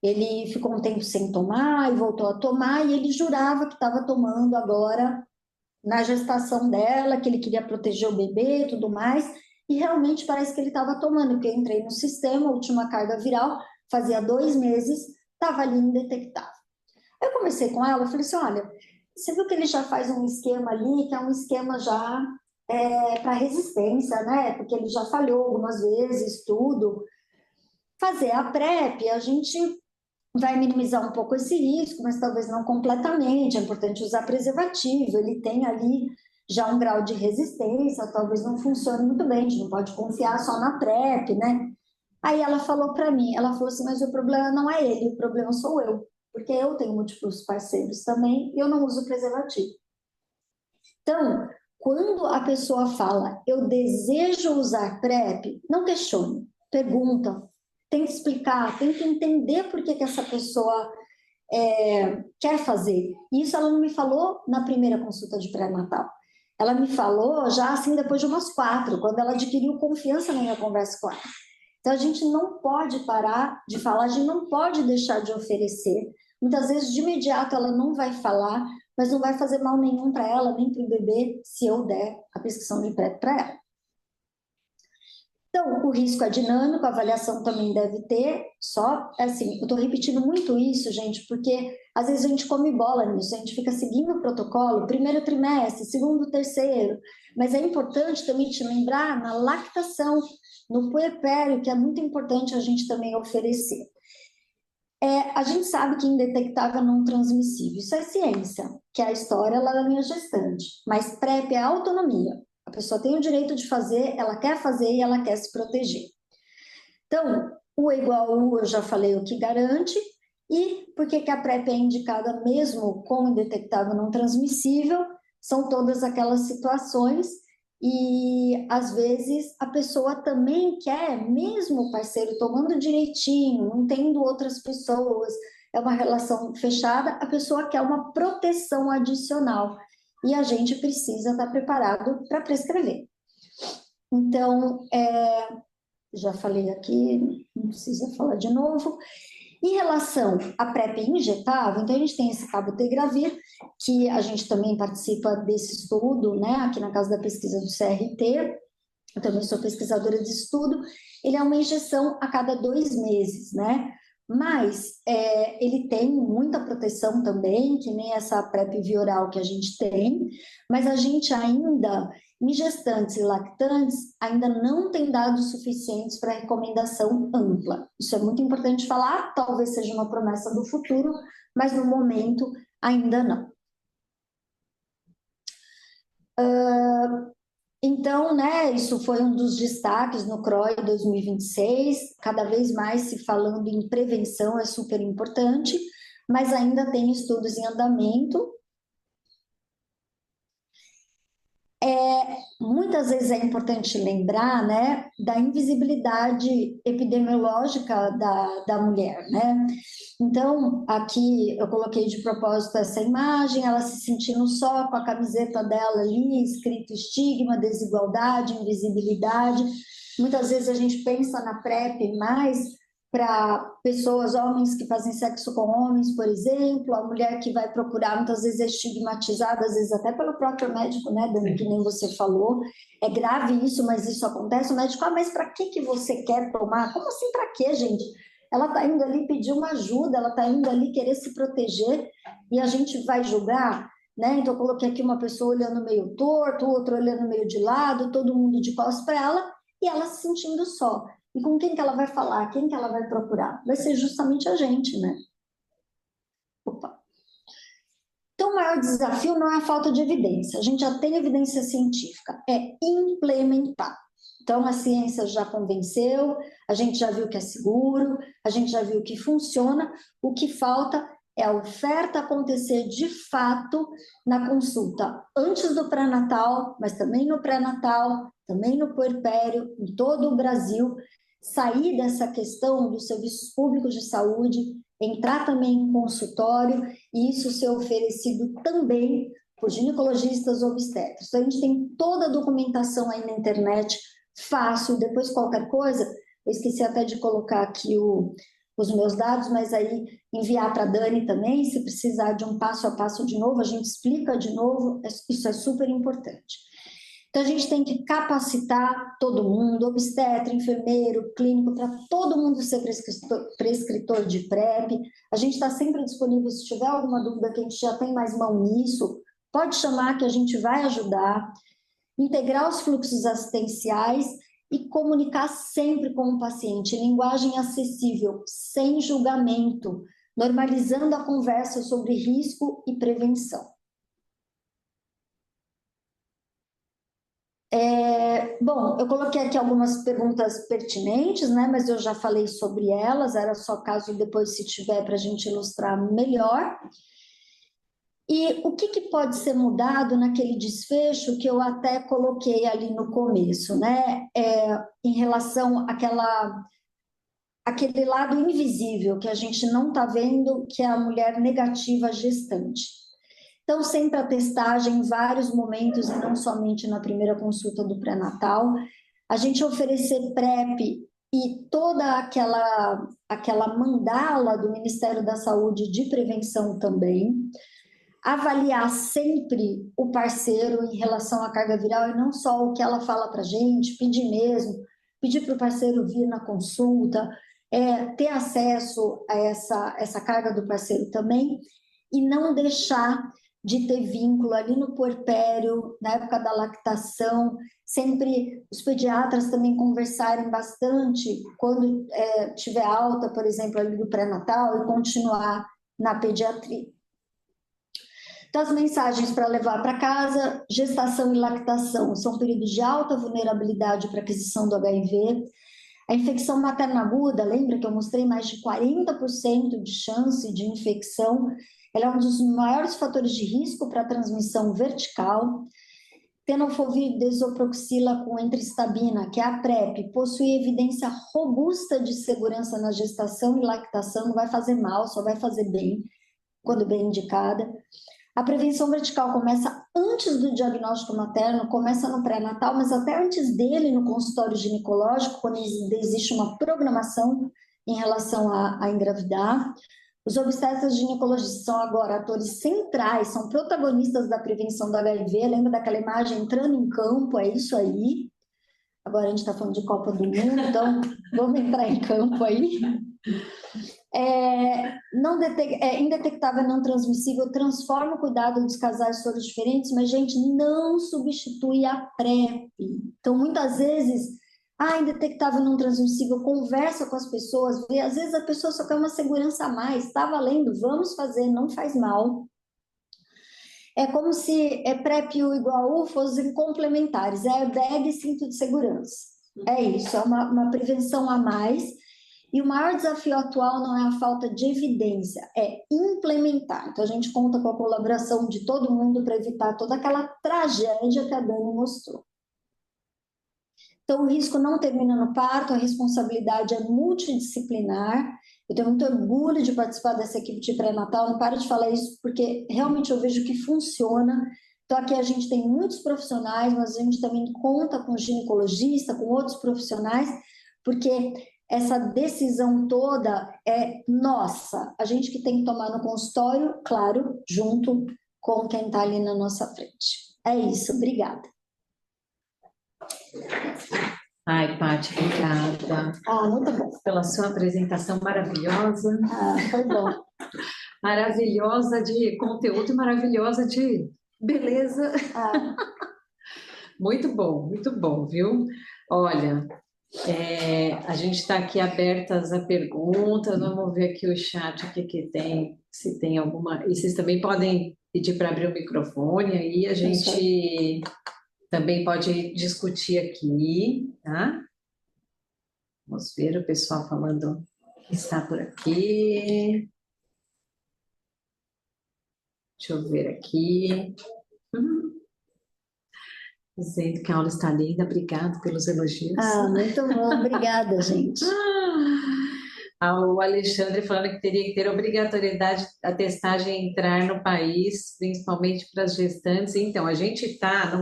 Speaker 3: Ele ficou um tempo sem tomar e voltou a tomar, e ele jurava que estava tomando agora na gestação dela, que ele queria proteger o bebê e tudo mais, e realmente parece que ele estava tomando, porque eu entrei no sistema, última carga viral, fazia 2 meses, estava ali indetectável. Eu conversei com ela, eu falei assim, olha, você viu que ele já faz um esquema ali, que é um esquema já para resistência, né? Porque ele já falhou algumas vezes, tudo. Fazer a PrEP, a gente vai minimizar um pouco esse risco, mas talvez não completamente. É importante usar preservativo, ele tem ali já um grau de resistência, talvez não funcione muito bem, a gente não pode confiar só na PrEP, né? Aí ela falou para mim, ela falou assim, mas o problema não é ele, o problema sou eu, porque eu tenho múltiplos parceiros também e eu não uso preservativo. Então, quando a pessoa fala, eu desejo usar PrEP, não questione, pergunta, tenta explicar, tenta entender por que essa pessoa quer fazer. Isso ela não me falou na primeira consulta de pré-natal. Ela me falou já assim depois de umas 4, quando ela adquiriu confiança na minha conversa com ela. Então, a gente não pode parar de falar, a gente não pode deixar de oferecer. Muitas vezes, de imediato, ela não vai falar, mas não vai fazer mal nenhum para ela, nem para o bebê, se eu der a prescrição de PrEP para ela. Então, o risco é dinâmico, a avaliação também deve ter, só, assim, eu estou repetindo muito isso, gente, porque às vezes a gente come bola nisso, a gente fica seguindo o protocolo, primeiro trimestre, segundo, terceiro, mas é importante também te lembrar na lactação, no puerpério, que é muito importante a gente também oferecer. A gente sabe que indetectável não transmissível, isso é ciência, que é a história lá da minha gestante, mas PrEP é autonomia. A pessoa tem o direito de fazer, ela quer fazer e ela quer se proteger. Então, o igual U, eu já falei o que garante, e por que a PrEP é indicada mesmo com indetectável não transmissível, são todas aquelas situações, e às vezes a pessoa também quer, mesmo o parceiro tomando direitinho, não tendo outras pessoas, é uma relação fechada, a pessoa quer uma proteção adicional, e a gente precisa estar preparado para prescrever. Então, já falei aqui, não precisa falar de novo. Em relação à PrEP injetável, então a gente tem esse cabotegravir, que a gente também participa desse estudo, né, aqui na Casa da Pesquisa do CRT, eu também sou pesquisadora de estudo, ele é uma injeção a cada 2 meses, né? Mas ele tem muita proteção também, que nem essa PrEP via oral que a gente tem, mas a gente ainda, em gestantes e lactantes, ainda não tem dados suficientes para recomendação ampla. Isso é muito importante falar, talvez seja uma promessa do futuro, mas no momento ainda não. Então, né, isso foi um dos destaques no CROI 2026, cada vez mais se falando em prevenção é super importante, mas ainda tem estudos em andamento. Muitas vezes é importante lembrar, né, da invisibilidade epidemiológica da mulher, né? Então, aqui eu coloquei de propósito essa imagem, ela se sentindo só com a camiseta dela ali, escrito estigma, desigualdade, invisibilidade. Muitas vezes a gente pensa na PrEP mais para pessoas, homens que fazem sexo com homens, por exemplo, a mulher que vai procurar, muitas vezes é estigmatizada, às vezes até pelo próprio médico, né, Dani, que nem você falou, é grave isso, mas isso acontece, o médico, mas para que você quer tomar? Como assim, para quê, gente? Ela está indo ali pedir uma ajuda, ela está indo ali querer se proteger, e a gente vai julgar, né, então eu coloquei aqui uma pessoa olhando meio torto, outra olhando meio de lado, todo mundo de costas para ela, e ela se sentindo só. E com quem que ela vai falar? Quem que ela vai procurar? Vai ser justamente a gente, né? Opa. Então, o maior desafio não é a falta de evidência. A gente já tem evidência científica, é implementar. Então, a ciência já convenceu, a gente já viu que é seguro, a gente já viu que funciona. O que falta é a oferta acontecer de fato na consulta antes do pré-natal, mas também no pré-natal, também no puerpério, em todo o Brasil, sair dessa questão dos serviços públicos de saúde, entrar também em consultório e isso ser oferecido também por ginecologistas obstetras. Então, a gente tem toda a documentação aí na internet, fácil, depois qualquer coisa, eu esqueci até de colocar aqui os meus dados, mas aí enviar para a Dani também, se precisar de um passo a passo de novo, a gente explica de novo, isso é super importante. Então, a gente tem que capacitar todo mundo, obstetra, enfermeiro, clínico, para todo mundo ser prescritor de PrEP. A gente está sempre disponível, se tiver alguma dúvida que a gente já tem mais mão nisso, pode chamar que a gente vai ajudar. Integrar os fluxos assistenciais e comunicar sempre com o paciente, linguagem acessível, sem julgamento, normalizando a conversa sobre risco e prevenção. Bom, eu coloquei aqui algumas perguntas pertinentes, né, mas eu já falei sobre elas, era só caso depois, se tiver, para a gente ilustrar melhor. E o que pode ser mudado naquele desfecho que eu até coloquei ali no começo, né, em relação àquele lado invisível que a gente não está vendo, que é a mulher negativa gestante. Então, sempre a testagem em vários momentos, e não somente na primeira consulta do pré-natal. A gente oferecer PrEP e toda aquela mandala do Ministério da Saúde de prevenção também. Avaliar sempre o parceiro em relação à carga viral, e não só o que ela fala para a gente, pedir mesmo, pedir para o parceiro vir na consulta, ter acesso a essa carga do parceiro também, e não deixar de ter vínculo ali no puerpério, na época da lactação, sempre os pediatras também conversarem bastante quando tiver alta, por exemplo, ali do pré-natal, e continuar na pediatria. Então, as mensagens para levar para casa: gestação e lactação são períodos de alta vulnerabilidade para aquisição do HIV. A infecção materna aguda, lembra que eu mostrei mais de 40% de chance de infecção? Ela é um dos maiores fatores de risco para a transmissão vertical. Tenofovir desoproxila com entristabina, que é a PrEP, possui evidência robusta de segurança na gestação e lactação, não vai fazer mal, só vai fazer bem, quando bem indicada. A prevenção vertical começa antes do diagnóstico materno, começa no pré-natal, mas até antes dele no consultório ginecológico, quando existe uma programação em relação a engravidar. Os obstetras e ginecologistas são agora atores centrais, são protagonistas da prevenção do HIV. Lembra daquela imagem entrando em campo? É isso aí. Agora a gente está falando de Copa do Mundo, então vamos entrar em campo aí. Indetectável, não transmissível, transforma o cuidado dos casais soros diferentes, mas, gente, não substitui a PrEP. Então, muitas vezes, indetectável, não transmissível, conversa com as pessoas, vê, às vezes a pessoa só quer uma segurança a mais, está valendo, vamos fazer, não faz mal. É como se PrEP e o igual fossem complementares, é airbag e cinto de segurança. É isso, é uma prevenção a mais. E o maior desafio atual não é a falta de evidência, é implementar. Então, a gente conta com a colaboração de todo mundo para evitar toda aquela tragédia que a Dani mostrou. Então, o risco não termina no parto, a responsabilidade é multidisciplinar. Eu tenho muito orgulho de participar dessa equipe de pré-natal, não paro de falar isso, porque realmente eu vejo que funciona. Então, aqui a gente tem muitos profissionais, mas a gente também conta com ginecologista, com outros profissionais, porque essa decisão toda é nossa. A gente que tem que tomar no consultório, claro, junto com quem está ali na nossa frente. É isso, obrigada.
Speaker 1: Ai, Paty, obrigada.
Speaker 3: Muito bom.
Speaker 1: Pela sua apresentação maravilhosa.
Speaker 3: Foi bom.
Speaker 1: Maravilhosa de conteúdo, maravilhosa de beleza. Muito bom, viu? Olha, a gente está aqui abertas a perguntas, vamos ver aqui o chat, o que tem, se tem alguma... E vocês também podem pedir para abrir o microfone, aí a gente também pode discutir aqui, tá? Vamos ver o pessoal falando que está por aqui. Deixa eu ver aqui. Dizendo que a aula está linda, obrigado pelos elogios.
Speaker 3: Muito bom, obrigada, gente.
Speaker 1: O Alexandre falando que teria que ter obrigatoriedade a testagem entrar no país, principalmente para as gestantes. Então, a gente está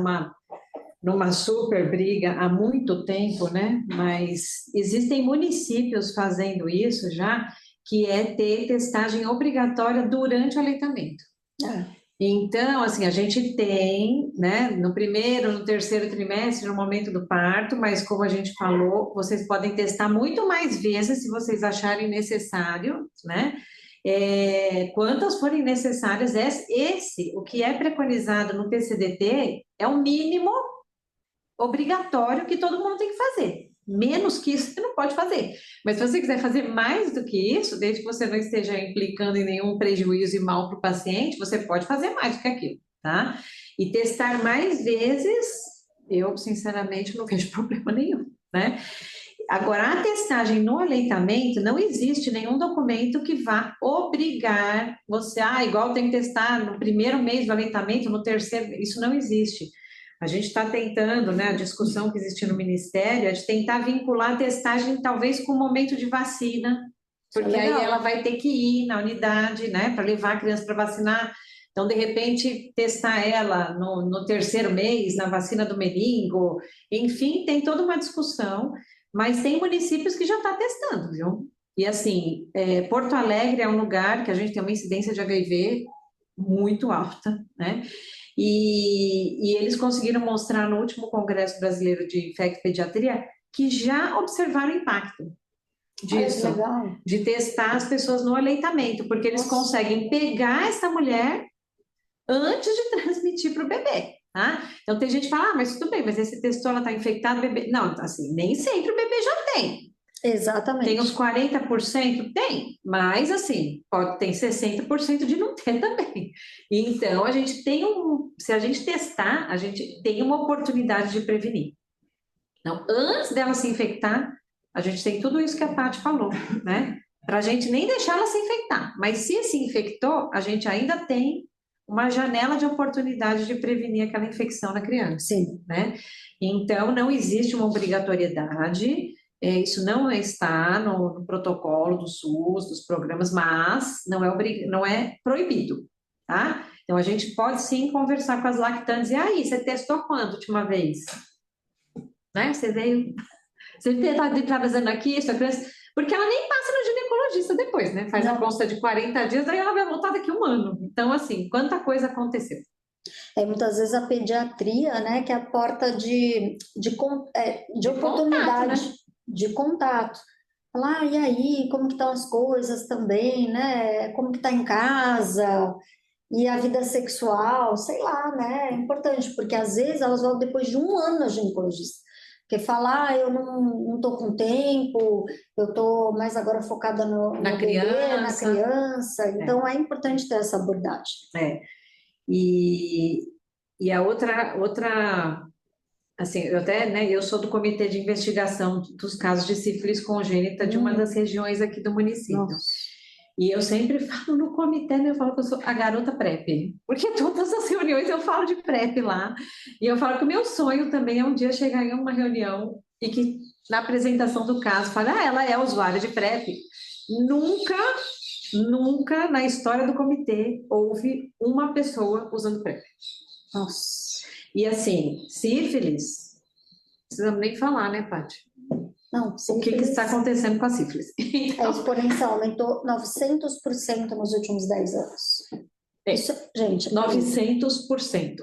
Speaker 1: numa super briga há muito tempo, né? Mas existem municípios fazendo isso já, que é ter testagem obrigatória durante o aleitamento. Então, assim, a gente tem, né, no primeiro, no terceiro trimestre, no momento do parto, mas como a gente falou, vocês podem testar muito mais vezes se vocês acharem necessário, né? Quantas forem necessárias, o que é preconizado no PCDT é o mínimo obrigatório que todo mundo tem que fazer. Menos que isso você não pode fazer. Mas se você quiser fazer mais do que isso, desde que você não esteja implicando em nenhum prejuízo e mal para o paciente, você pode fazer mais do que aquilo, tá? E testar mais vezes, eu sinceramente não vejo problema nenhum, né? Agora, a testagem no aleitamento, não existe nenhum documento que vá obrigar você, igual tem que testar no primeiro mês do aleitamento, no terceiro, isso não existe. A gente está tentando, né, a discussão que existe no Ministério é de tentar vincular a testagem talvez com o momento de vacina, porque aí ela vai ter que ir na unidade, né, para levar a criança para vacinar. Então, de repente, testar ela no terceiro mês, na vacina do meningo, enfim, tem toda uma discussão, mas tem municípios que já estão testando, viu? E assim, Porto Alegre é um lugar que a gente tem uma incidência de HIV muito alta, né? E eles conseguiram mostrar no último Congresso Brasileiro de Infectopediatria que já observaram o impacto disso, de testar as pessoas no aleitamento, porque eles conseguem pegar essa mulher antes de transmitir para o bebê, tá? Então tem gente que fala, mas tudo bem, mas esse testou, ela está infectada, o bebê... Não, assim, nem sempre o bebê já tem.
Speaker 3: Exatamente.
Speaker 1: Tem uns 40%? Tem, mas assim, tem 60% de não ter também. Então, a gente tem se a gente testar, a gente tem uma oportunidade de prevenir. Então, antes dela se infectar, a gente tem tudo isso que a Paty falou, né? Para a gente nem deixar ela se infectar. Mas se infectou, a gente ainda tem uma janela de oportunidade de prevenir aquela infecção na criança.
Speaker 3: Sim.
Speaker 1: Né? Então, não existe uma obrigatoriedade. Isso não está no protocolo do SUS, dos programas, mas não é proibido, tá? Então, a gente pode sim conversar com as lactantes. E aí, você testou quando a última vez? Né? Você está fazendo aqui, sua criança... Porque ela nem passa no ginecologista depois, né? Faz a
Speaker 3: Não.
Speaker 1: consta de 40 dias, daí ela vai voltar daqui 1 ano. Então, assim, quanta coisa aconteceu.
Speaker 3: Muitas vezes a pediatria, né, que é a porta de oportunidade,
Speaker 1: Contato, né?
Speaker 3: de contato. Falar, e aí, como que estão as coisas também, né? Como que está em casa? E a vida sexual, sei lá, né? É importante, porque às vezes elas vão depois de 1 ano na ginecologista. Porque falar, eu não tô com tempo, eu tô mais agora focada
Speaker 1: Na
Speaker 3: no bebê, na
Speaker 1: criança.
Speaker 3: criança. Então é importante ter essa abordagem.
Speaker 1: É. E, e a outra, assim, eu até, né, eu sou do comitê de investigação dos casos de sífilis congênita de uma das regiões aqui do município.
Speaker 3: Nossa.
Speaker 1: E eu sempre falo no comitê, né, eu falo que eu sou a garota PrEP, porque todas as reuniões eu falo de PrEP lá. E eu falo que o meu sonho também é um dia chegar em uma reunião e que na apresentação do caso fale, ela é usuária de PrEP. Nunca, nunca na história do comitê houve uma pessoa usando PrEP.
Speaker 3: Nossa.
Speaker 1: E assim, sífilis, não precisamos nem falar, né, Paty?
Speaker 3: Não,
Speaker 1: O que está acontecendo com a sífilis?
Speaker 3: É exponencial, aumentou 900% nos últimos 10 anos. Isso, gente,
Speaker 1: 900%.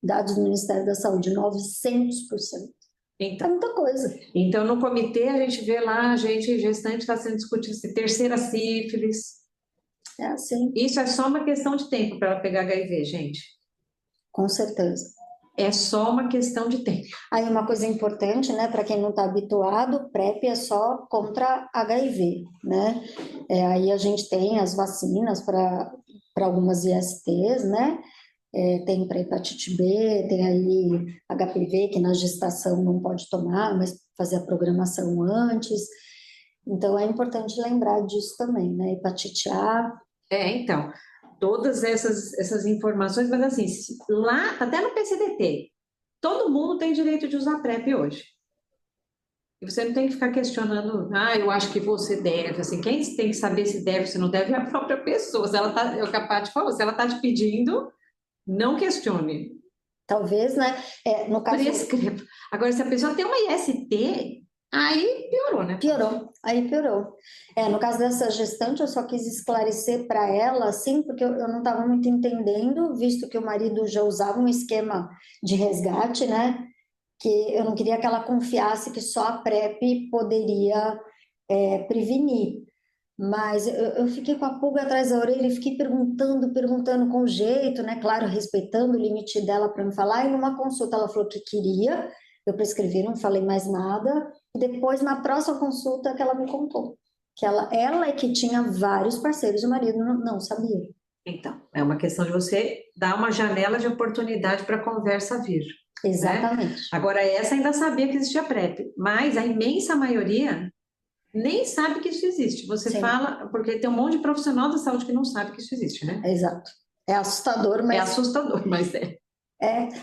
Speaker 3: dados do Ministério da Saúde, 900%. É muita coisa.
Speaker 1: Então, no comitê, a gente vê lá, a gente, gestante, está sendo discutido se terceira sífilis.
Speaker 3: É assim.
Speaker 1: Isso é só uma questão de tempo para ela pegar HIV, gente.
Speaker 3: Com certeza.
Speaker 1: É só uma questão de tempo.
Speaker 3: Aí uma coisa importante, né, para quem não está habituado, PrEP é só contra HIV, né? Aí a gente tem as vacinas para algumas ISTs, né? Tem para hepatite B, tem aí HPV, que na gestação não pode tomar, mas fazer a programação antes. Então é importante lembrar disso também, né? Hepatite A.
Speaker 1: Então, todas essas informações, mas assim, lá, até no PCDT, todo mundo tem direito de usar PrEP hoje. E você não tem que ficar questionando, eu acho que você deve, assim, quem tem que saber se deve, se não deve é a própria pessoa. Se ela tá, é o que a Paty falou, se ela está te pedindo, não questione.
Speaker 3: Talvez, né? No caso...
Speaker 1: Prescreva. Agora, se a pessoa tem uma IST, aí piorou, né?
Speaker 3: Aí piorou. No caso dessa gestante, eu só quis esclarecer para ela, assim, porque eu não estava muito entendendo, visto que o marido já usava um esquema de resgate, né? Que eu não queria que ela confiasse que só a PrEP poderia prevenir. Mas eu fiquei com a pulga atrás da orelha e fiquei perguntando com jeito, né? Claro, respeitando o limite dela para me falar. E numa consulta ela falou que queria, eu prescrevi, não falei mais nada. E depois, na próxima consulta, que ela me contou que ela é que tinha vários parceiros, o marido não sabia.
Speaker 1: Então, é uma questão de você dar uma janela de oportunidade para a conversa vir.
Speaker 3: Exatamente.
Speaker 1: Né? Agora, essa ainda sabia que existia PrEP, mas a imensa maioria nem sabe que isso existe. Você
Speaker 3: Sim.
Speaker 1: fala, porque tem um monte de profissional da saúde que não sabe que isso existe, né?
Speaker 3: Exato. É assustador, mas...
Speaker 1: É assustador, mas é.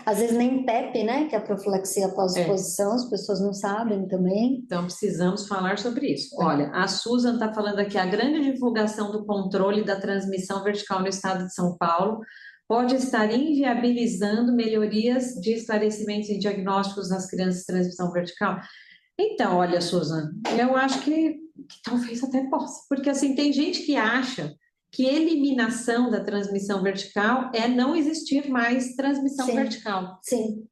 Speaker 3: Às vezes nem PEP, né? Que é a profilaxia após exposição, as pessoas não sabem também.
Speaker 1: Então, precisamos falar sobre isso. Olha, a Susan está falando aqui, a grande divulgação do controle da transmissão vertical no estado de São Paulo pode estar inviabilizando melhorias de esclarecimentos e diagnósticos nas crianças de transmissão vertical. Então, olha, Susan, eu acho que talvez até possa, porque assim, tem gente que acha que eliminação da transmissão vertical é não existir mais transmissão vertical.
Speaker 3: Sim,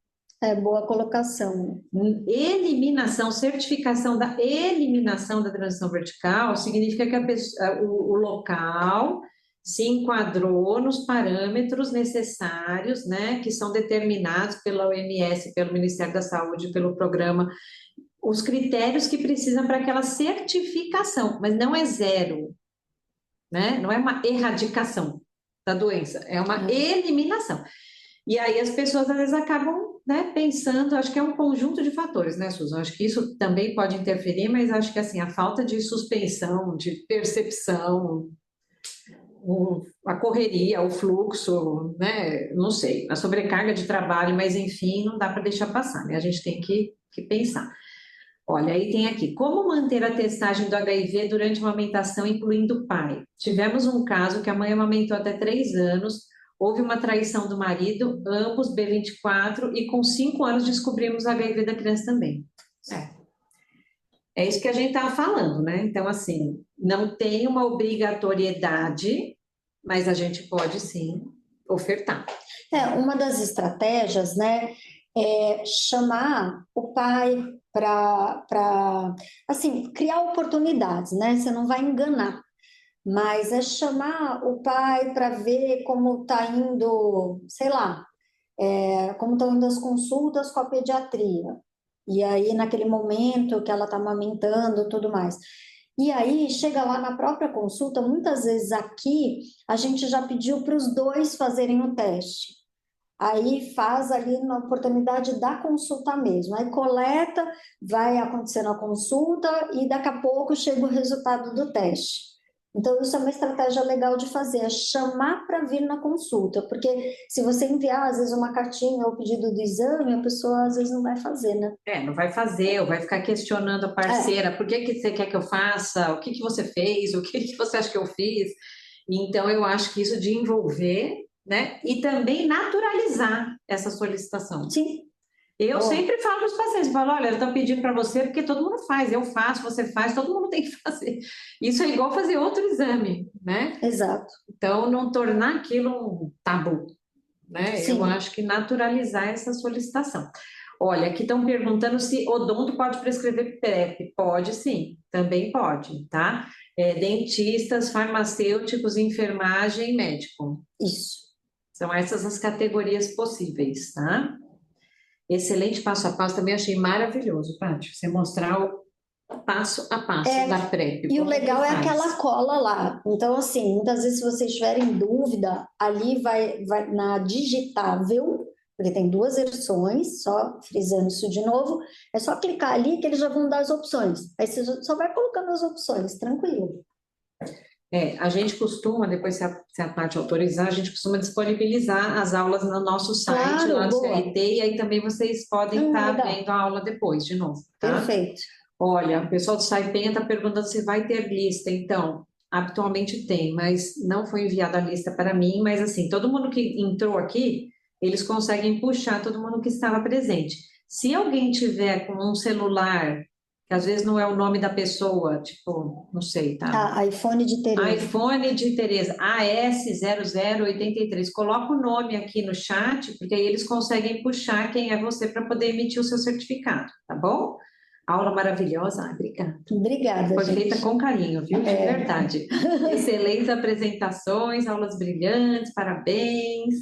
Speaker 3: boa colocação.
Speaker 1: Eliminação, certificação da eliminação da transmissão vertical significa que o local se enquadrou nos parâmetros necessários, né, que são determinados pela OMS, pelo Ministério da Saúde, pelo programa, os critérios que precisam para aquela certificação, mas não é zero, né? Não é uma erradicação da doença, é uma eliminação. E aí as pessoas às vezes acabam, né, pensando, acho que é um conjunto de fatores, né, Susan? Acho que isso também pode interferir, mas acho que assim, a falta de suspensão, de percepção, a correria, o fluxo, né, não sei, a sobrecarga de trabalho, mas enfim, não dá para deixar passar, né? A gente tem que pensar. Olha, aí tem aqui, como manter a testagem do HIV durante uma amamentação, incluindo o pai? Tivemos um caso que a mãe amamentou até 3 anos, houve uma traição do marido, ambos B24, e com 5 anos descobrimos HIV da criança também. É isso que a gente estava falando, né? Então, assim, não tem uma obrigatoriedade, mas a gente pode sim ofertar.
Speaker 3: Uma das estratégias, né, é chamar o pai assim, criar oportunidades, né? Você não vai enganar, mas é chamar o pai para ver como está indo, sei lá, como estão indo as consultas com a pediatria. E aí, naquele momento que ela está amamentando e tudo mais. E aí, chega lá na própria consulta, muitas vezes aqui, a gente já pediu para os dois fazerem o teste. Aí faz ali na oportunidade da consulta mesmo. Aí coleta, vai acontecendo a consulta e daqui a pouco chega o resultado do teste. Então, isso é uma estratégia legal de fazer, é chamar para vir na consulta, porque se você enviar, às vezes, uma cartinha ou pedido do exame, a pessoa às vezes não vai fazer, né?
Speaker 1: Não vai fazer, ou vai ficar questionando a
Speaker 3: É,
Speaker 1: parceira, por que que você quer que eu faça? O que que você fez? O que que você acha que eu fiz? Então, eu acho que isso de envolver, né? E também naturalizar essa solicitação.
Speaker 3: sim,
Speaker 1: Eu
Speaker 3: boa,
Speaker 1: sempre falo para os pacientes, falo, olha, eu estou pedindo para você porque todo mundo faz, eu faço, você faz, todo mundo tem que fazer. Isso é igual fazer outro exame, né?
Speaker 3: exato,
Speaker 1: Então, não tornar aquilo um tabu, né? Eu
Speaker 3: sim.
Speaker 1: acho que naturalizar essa solicitação. Olha, aqui estão perguntando se odonto pode prescrever PrEP. Pode sim, também pode, tá? Dentistas, farmacêuticos, enfermagem, médico.
Speaker 3: Isso.
Speaker 1: São essas as categorias possíveis, tá? Excelente passo a passo, também achei maravilhoso, Paty, você mostrar o passo a passo da PrEP,
Speaker 3: E o
Speaker 1: como que
Speaker 3: legal é aquela
Speaker 1: faz.
Speaker 3: cola lá. Então, assim, muitas vezes, se vocês tiverem dúvida, ali vai na digitável, porque tem duas versões, só frisando isso de novo, é só clicar ali que eles já vão dar as opções. Aí você só vai colocando as opções, tranquilo.
Speaker 1: A gente costuma, depois se a Paty autorizar, a gente costuma disponibilizar as aulas no nosso site, lá
Speaker 3: Claro,
Speaker 1: do
Speaker 3: boa.
Speaker 1: CRT, e aí também vocês podem estar
Speaker 3: Legal.
Speaker 1: vendo a aula depois, de novo, tá?
Speaker 3: Perfeito.
Speaker 1: Olha, o pessoal do Saipenha está perguntando se vai ter lista. Então, habitualmente tem, mas não foi enviada a lista para mim. Mas, assim, todo mundo que entrou aqui, eles conseguem puxar todo mundo que estava presente. Se alguém tiver com um celular, que às vezes não é o nome da pessoa, tipo, não sei, tá?
Speaker 3: iPhone de Tereza.
Speaker 1: iPhone de Tereza, AS0083. Coloca o nome aqui no chat, porque aí eles conseguem puxar quem é você para poder emitir o seu certificado, tá bom? Aula maravilhosa, obrigada.
Speaker 3: Obrigada,
Speaker 1: Foi feita
Speaker 3: gente.
Speaker 1: com carinho, viu? De verdade. Excelentes apresentações, aulas brilhantes, parabéns.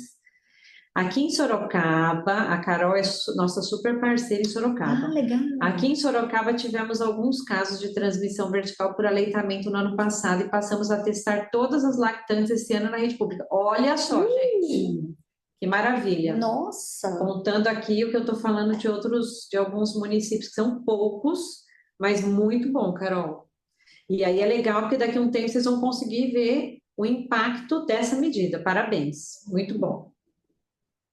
Speaker 1: Aqui em Sorocaba, a Carol é nossa super parceira em
Speaker 3: Ah,
Speaker 1: Sorocaba.
Speaker 3: legal.
Speaker 1: Aqui em Sorocaba tivemos alguns casos de transmissão vertical por aleitamento no ano passado e passamos a testar todas as lactantes esse ano na rede pública. Olha só, gente, que maravilha.
Speaker 3: Nossa.
Speaker 1: Contando aqui o que eu estou falando de alguns municípios que são poucos, mas muito bom, Carol. E aí é legal porque daqui a um tempo vocês vão conseguir ver o impacto dessa medida. Parabéns, muito bom.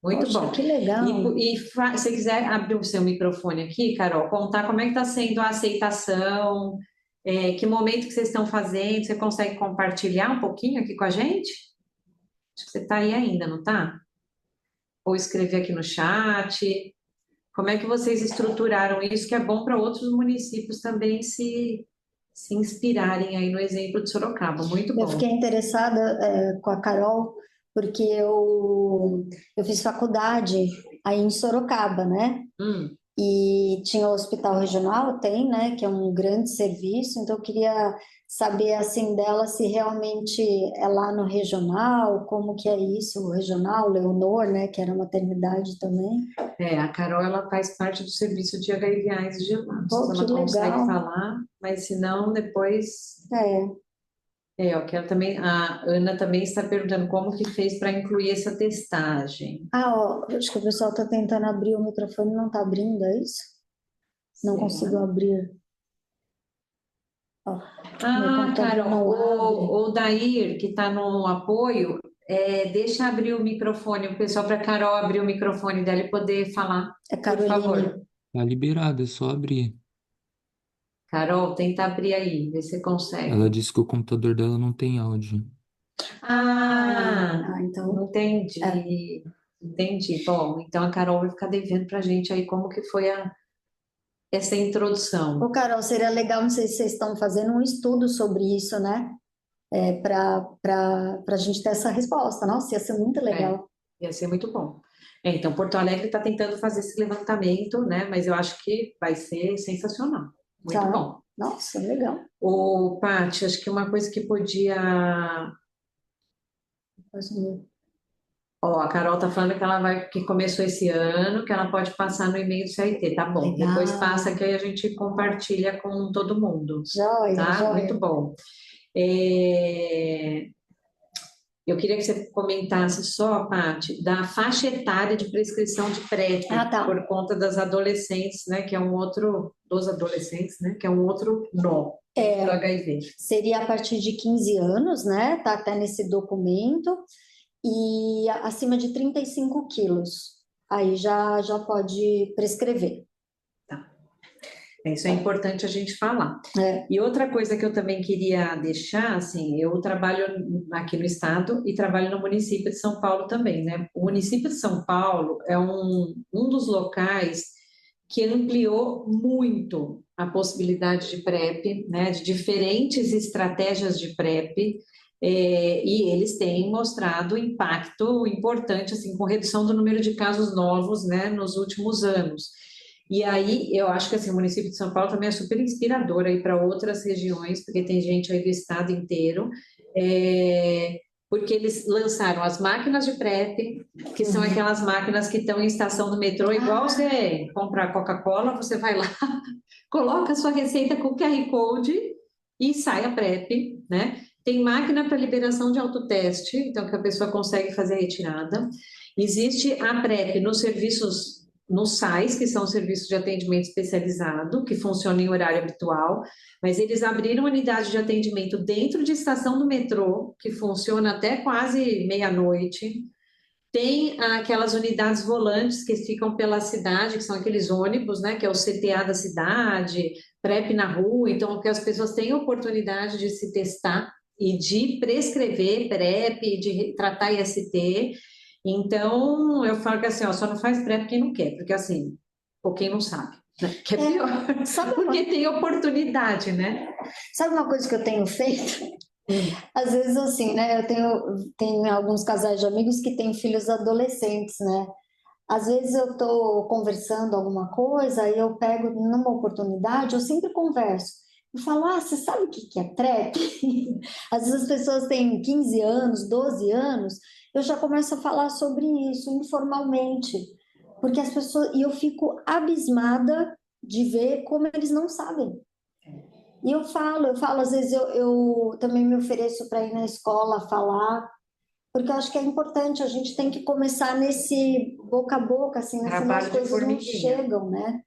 Speaker 1: Muito
Speaker 3: Poxa,
Speaker 1: bom.
Speaker 3: que legal.
Speaker 1: Se você quiser abrir o seu microfone aqui, Carol, contar como é que está sendo a aceitação, que momento que vocês estão fazendo, você consegue compartilhar um pouquinho aqui com a gente? Acho que você está aí ainda, não está? Ou escrever aqui no chat. Como é que vocês estruturaram isso, que é bom para outros municípios também se inspirarem aí no exemplo de Sorocaba. Muito
Speaker 3: Eu fiquei
Speaker 1: bom.
Speaker 3: interessada, com a Carol, porque eu fiz faculdade aí em Sorocaba, né?
Speaker 1: Hum.
Speaker 3: E tinha o hospital regional, tem, né? Que é um grande serviço, então eu queria saber, assim, dela se realmente é lá no regional, como que é isso, o regional, Leonor, né? Que era maternidade também.
Speaker 1: A Carol, ela faz parte do serviço de HIV/AIDS de lá. Não sei se
Speaker 3: Pô, que
Speaker 1: ela consegue
Speaker 3: legal.
Speaker 1: falar, mas se não, depois.
Speaker 3: É.
Speaker 1: Eu quero também. A Ana também está perguntando como que fez para incluir essa testagem.
Speaker 3: Ó, acho que o pessoal está tentando abrir o microfone, não está abrindo, é isso? Não
Speaker 1: Será?
Speaker 3: consigo abrir. Ó, meu
Speaker 1: Ah,
Speaker 3: computador
Speaker 1: Carol,
Speaker 3: não abre.
Speaker 1: o Dair, que está no apoio, deixa abrir o microfone, o pessoal para a Carol abrir o microfone dela e poder falar,
Speaker 3: É
Speaker 1: por
Speaker 3: Caroline.
Speaker 1: favor.
Speaker 4: Tá liberado, é só abrir.
Speaker 1: Carol, tenta abrir aí, vê se
Speaker 4: Ela
Speaker 1: consegue.
Speaker 4: disse que o computador dela não tem áudio.
Speaker 3: Então, é,
Speaker 1: Entendi. Entendi. Bom, então a Carol vai ficar devendo para a gente aí como que foi essa introdução.
Speaker 3: Ô, Carol, seria legal, não sei se vocês estão fazendo um estudo sobre isso, né? Para a gente ter essa resposta. Nossa, ia ser muito legal.
Speaker 1: Ia ser muito bom. Então, Porto Alegre está tentando fazer esse levantamento, né? Mas eu acho que vai ser sensacional. Muito
Speaker 3: Tá.
Speaker 1: bom.
Speaker 3: Nossa, legal.
Speaker 1: Ô, Paty, acho que uma coisa que podia... Ó, a Carol tá falando que ela vai, que começou esse ano, que ela pode passar no e-mail do CRT, tá bom.
Speaker 3: Legal.
Speaker 1: Depois passa que aí a gente compartilha com todo mundo,
Speaker 3: Joia,
Speaker 1: tá?
Speaker 3: joia.
Speaker 1: Muito bom. Eu queria que você comentasse só, Paty, da faixa etária de prescrição de PrEP,
Speaker 3: Tá.
Speaker 1: por conta das adolescentes, né? Que é um outro, dos adolescentes, né? Que é um outro nó do HIV.
Speaker 3: Seria a partir de 15 anos, né? Tá até nesse documento. E acima de 35 quilos. Aí já pode prescrever.
Speaker 1: Isso é importante a gente falar. E outra coisa que eu também queria deixar, assim, eu trabalho aqui no estado e trabalho no município de São Paulo também, né? O município de São Paulo é um dos locais que ampliou muito a possibilidade de PrEP, né? De diferentes estratégias de PrEP, e eles têm mostrado impacto importante, assim, com redução do número de casos novos, né? Nos últimos anos. E aí, eu acho que assim, o município de São Paulo também é super inspirador aí para outras regiões, porque tem gente aí do estado inteiro, porque eles lançaram as máquinas de PrEP, que são aquelas máquinas que estão em estação do metrô, igual você comprar Coca-Cola, você vai lá, coloca a sua receita com QR Code e sai a PrEP, né? Tem máquina para liberação de autoteste, então que a pessoa consegue fazer a retirada. Existe a PrEP nos serviços, nos SAIs, que são serviços de atendimento especializado, que funcionam em horário habitual, mas eles abriram unidade de atendimento dentro de estação do metrô, que funciona até quase meia-noite. Tem aquelas unidades volantes que ficam pela cidade, que são aqueles ônibus, né, que é o CTA da cidade, PrEP na rua, então que as pessoas têm oportunidade de se testar e de prescrever PrEP, de tratar IST. Então, eu falo que assim, ó, só não faz PrEP quem não quer, porque assim, ou quem não sabe, né? Que é pior, porque tem oportunidade, né?
Speaker 3: Sabe uma coisa que eu tenho feito? Às vezes, assim, né? Eu tenho alguns casais de amigos que têm filhos adolescentes, né? Às vezes eu estou conversando alguma coisa e eu pego numa oportunidade, eu sempre converso. Eu falo, você sabe o que é PrEP? Às vezes as pessoas têm 15 anos, 12 anos, eu já começo a falar sobre isso informalmente, porque as pessoas, e eu fico abismada de ver como eles não sabem. E eu falo, às vezes eu também me ofereço para ir na escola falar, porque eu acho que é importante, a gente tem que começar nesse boca a boca, assim, senão as coisas não chegam, né?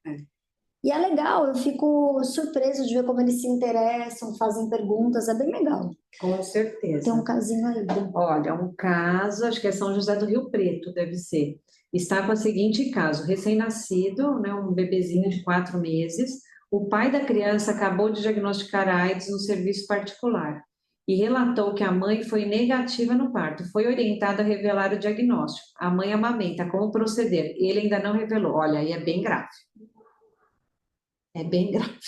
Speaker 3: E é legal, eu fico surpresa de ver como eles se interessam, fazem perguntas, é bem legal.
Speaker 1: Com certeza.
Speaker 3: Tem um casinho aí.
Speaker 1: Olha, um caso, acho que é São José do Rio Preto, deve ser. Está com o seguinte caso, recém-nascido, né, um bebezinho de 4 meses, o pai da criança acabou de diagnosticar AIDS no serviço particular e relatou que a mãe foi negativa no parto, foi orientada a revelar o diagnóstico. A mãe amamenta, como proceder? Ele ainda não revelou. Olha, aí é bem grave. É bem grave.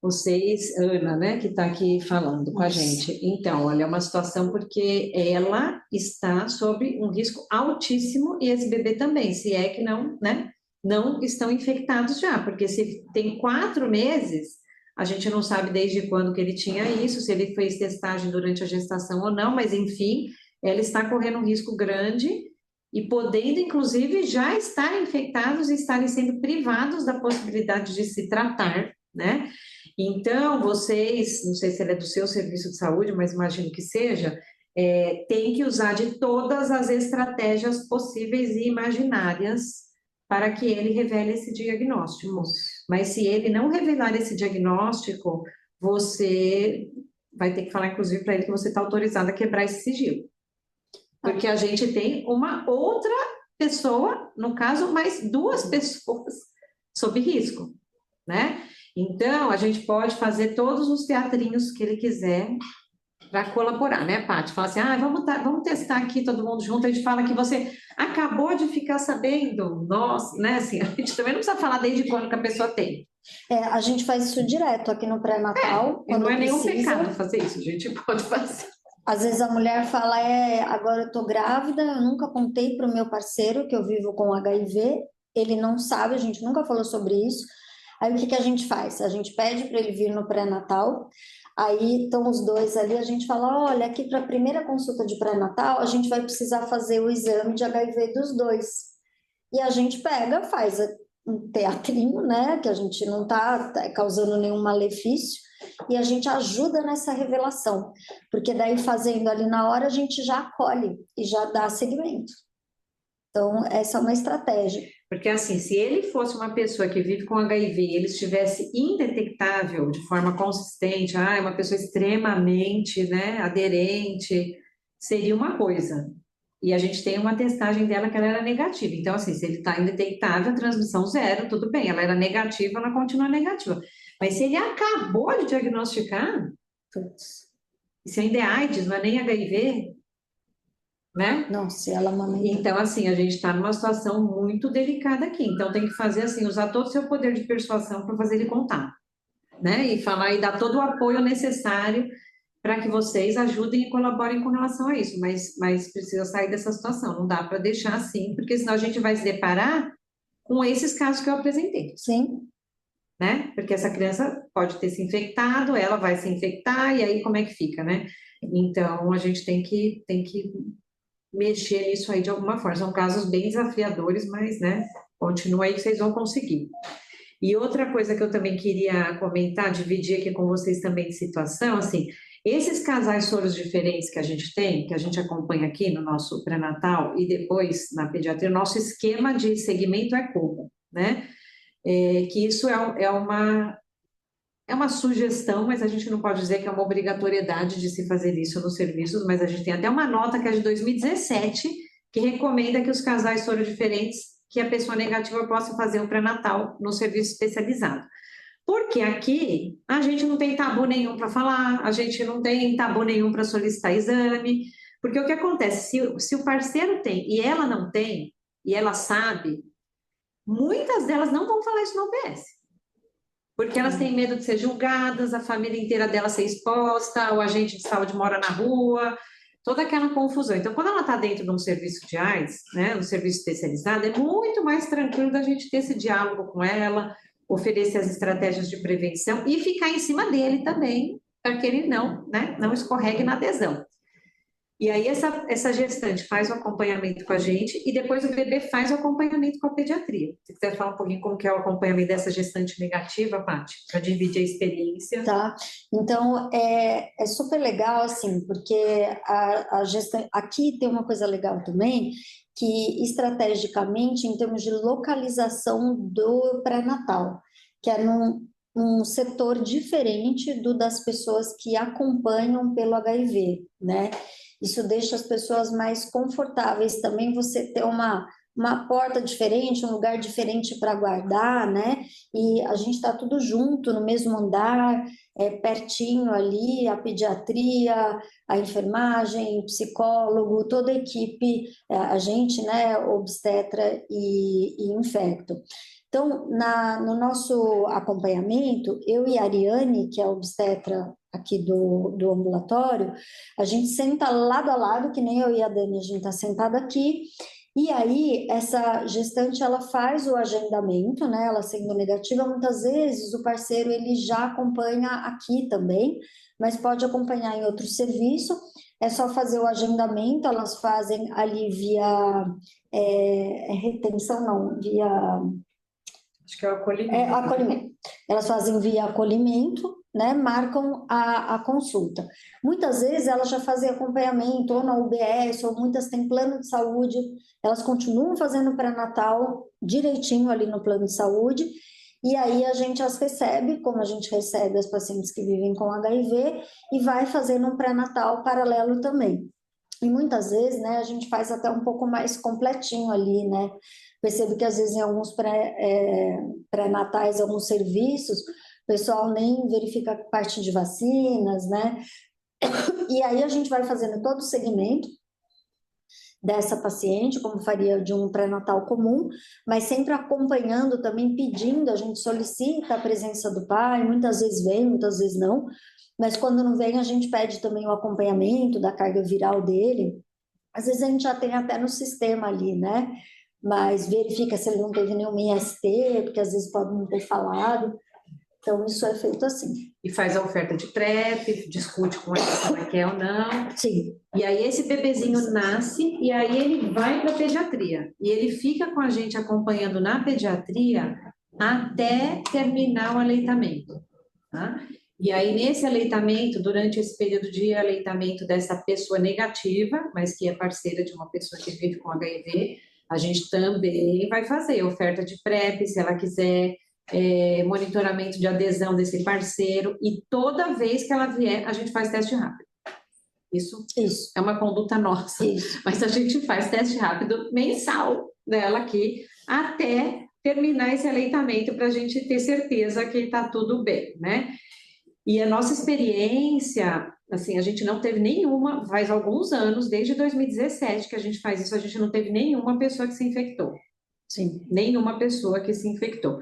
Speaker 1: Vocês, Ana, né, que está aqui falando com a gente. Então, olha, é uma situação porque ela está sob um risco altíssimo e esse bebê também, se é que não, né, não estão infectados já, porque se tem 4 meses, a gente não sabe desde quando que ele tinha isso, se ele fez testagem durante a gestação ou não, mas enfim, ela está correndo um risco grande e podendo, inclusive, já estar infectados e estarem sendo privados da possibilidade de se tratar, né? Então, vocês, não sei se ele é do seu serviço de saúde, mas imagino que seja, tem que usar de todas as estratégias possíveis e imaginárias para que ele revele esse diagnóstico. Mas se ele não revelar esse diagnóstico, você vai ter que falar, inclusive, para ele que você está autorizada a quebrar esse sigilo. Porque a gente tem uma outra pessoa, no caso, mais 2 pessoas sob risco, né? Então, a gente pode fazer todos os teatrinhos que ele quiser, para colaborar, né, Paty? Fala assim, vamos testar aqui todo mundo junto. A gente fala que você acabou de ficar sabendo, nós, né, assim, a gente também não precisa falar desde quando que a pessoa tem.
Speaker 3: A gente faz isso direto aqui no pré-natal,
Speaker 1: E não
Speaker 3: quando
Speaker 1: é nenhum
Speaker 3: precisa.
Speaker 1: pecado fazer isso, a gente pode fazer.
Speaker 3: Às vezes a mulher fala, agora eu tô grávida, eu nunca contei para o meu parceiro que eu vivo com HIV, ele não sabe, a gente nunca falou sobre isso. Aí o que que a gente faz? A gente pede para ele vir no pré-natal, aí estão os dois ali, a gente fala, olha, aqui para a primeira consulta de pré-natal, a gente vai precisar fazer o exame de HIV dos dois. E a gente pega, faz um teatrinho, né, que a gente não está causando nenhum malefício, e a gente ajuda nessa revelação, porque daí fazendo ali na hora a gente já acolhe e já dá seguimento. Então, essa é uma estratégia.
Speaker 1: Porque assim, se ele fosse uma pessoa que vive com HIV e ele estivesse indetectável de forma consistente, é uma pessoa extremamente, né, aderente, seria uma coisa. E a gente tem uma testagem dela que ela era negativa. Então, assim, se ele está indetectável, transmissão zero, tudo bem. Ela era negativa, ela continua negativa. Mas se ele acabou de diagnosticar,
Speaker 3: Putz,
Speaker 1: e se ainda é AIDS, não é nem HIV, né?
Speaker 3: não, se ela amamenta.
Speaker 1: Então, assim, a gente está numa situação muito delicada aqui. Então, tem que fazer assim, usar todo o seu poder de persuasão para fazer ele contar, né? E falar e dar todo o apoio necessário para que vocês ajudem e colaborem com relação a isso. Mas precisa sair dessa situação. Não dá para deixar assim, porque senão a gente vai se deparar com esses casos que eu apresentei,
Speaker 3: Sim,
Speaker 1: né? Porque essa criança pode ter se infectado, ela vai se infectar, e aí como é que fica, né? Então, a gente tem que mexer nisso aí de alguma forma. São casos bem desafiadores, mas, né, continua aí que vocês vão conseguir. E outra coisa que eu também queria comentar, dividir aqui com vocês também de situação, assim, esses casais soros diferentes que a gente tem, que a gente acompanha aqui no nosso pré-natal e depois na pediatria, o nosso esquema de segmento é como, né? Que isso é uma sugestão, mas a gente não pode dizer que é uma obrigatoriedade de se fazer isso nos serviços, mas a gente tem até uma nota que é de 2017, que recomenda que os casais soro diferentes, que a pessoa negativa possa fazer um pré-natal no serviço especializado. Porque aqui a gente não tem tabu nenhum para falar, a gente não tem tabu nenhum para solicitar exame, porque o que acontece, se o parceiro tem e ela não tem, e ela sabe, muitas delas não vão falar isso no OBS. Porque elas têm medo de ser julgadas, a família inteira dela ser exposta, o agente de saúde mora na rua, toda aquela confusão. Então, quando ela está dentro de um serviço de AIDS, né, um serviço especializado, é muito mais tranquilo da gente ter esse diálogo com ela, oferecer as estratégias de prevenção e ficar em cima dele também, para que ele não, né, não escorregue na adesão. E aí essa gestante faz o acompanhamento com a gente e depois o bebê faz o acompanhamento com a pediatria. Se quiser falar um pouquinho como que é o acompanhamento dessa gestante negativa, Paty, para dividir a experiência.
Speaker 3: tá. Então, é super legal, assim, porque a gestante... Aqui tem uma coisa legal também, que estrategicamente, em termos de localização do pré-natal, que é num setor diferente do das pessoas que acompanham pelo HIV, né? Isso deixa as pessoas mais confortáveis também, você ter uma porta diferente, um lugar diferente para guardar, né? E a gente está tudo junto no mesmo andar, pertinho ali, a pediatria, a enfermagem, o psicólogo, toda a equipe, a gente, né, obstetra e infecto. Então, no nosso acompanhamento, eu e a Ariane, que é a obstetra aqui do ambulatório, a gente senta lado a lado, que nem eu e a Dani, a gente está sentada aqui, e aí essa gestante, ela faz o agendamento, né, ela sendo negativa, muitas vezes o parceiro, ele já acompanha aqui também, mas pode acompanhar em outro serviço, é só fazer o agendamento, elas fazem ali via retenção, não, via...
Speaker 1: Acho que é o acolhimento.
Speaker 3: Acolhimento. Elas fazem via acolhimento, né? Marcam a consulta. Muitas vezes elas já fazem acompanhamento ou na UBS, ou muitas têm plano de saúde, elas continuam fazendo pré-natal direitinho ali no plano de saúde, e aí a gente as recebe, como a gente recebe as pacientes que vivem com HIV, e vai fazendo um pré-natal paralelo também. E muitas vezes, né, a gente faz até um pouco mais completinho ali, né? Percebo que às vezes em alguns pré-natais, alguns serviços, o pessoal nem verifica a parte de vacinas, né? E aí a gente vai fazendo todo o segmento dessa paciente, como faria de um pré-natal comum, mas sempre acompanhando também, pedindo, a gente solicita a presença do pai, muitas vezes vem, muitas vezes não, mas quando não vem a gente pede também o acompanhamento da carga viral dele. Às vezes a gente já tem até no sistema ali, né? Mas verifica se ele não teve nenhum IST, porque às vezes pode não ter falado. Então, isso é feito assim.
Speaker 1: E faz a oferta de PrEP, discute com ela se ela quer ou não.
Speaker 3: Sim,
Speaker 1: E aí esse bebezinho nasce e aí ele vai para a pediatria. E ele fica com a gente acompanhando na pediatria até terminar o aleitamento, tá? E aí nesse aleitamento, durante esse período de aleitamento dessa pessoa negativa, mas que é parceira de uma pessoa que vive com HIV, a gente também vai fazer oferta de PrEP, se ela quiser, monitoramento de adesão desse parceiro, e toda vez que ela vier, a gente faz teste rápido. Isso
Speaker 3: isso,
Speaker 1: é uma conduta nossa,
Speaker 3: isso.
Speaker 1: mas a gente faz teste rápido mensal dela aqui, até terminar esse aleitamento, para a gente ter certeza que está tudo bem, né? E a nossa experiência, assim, a gente não teve nenhuma, faz alguns anos, desde 2017 que a gente faz isso, a gente não teve nenhuma pessoa que se infectou.
Speaker 3: Sim,
Speaker 1: Nenhuma pessoa que se infectou.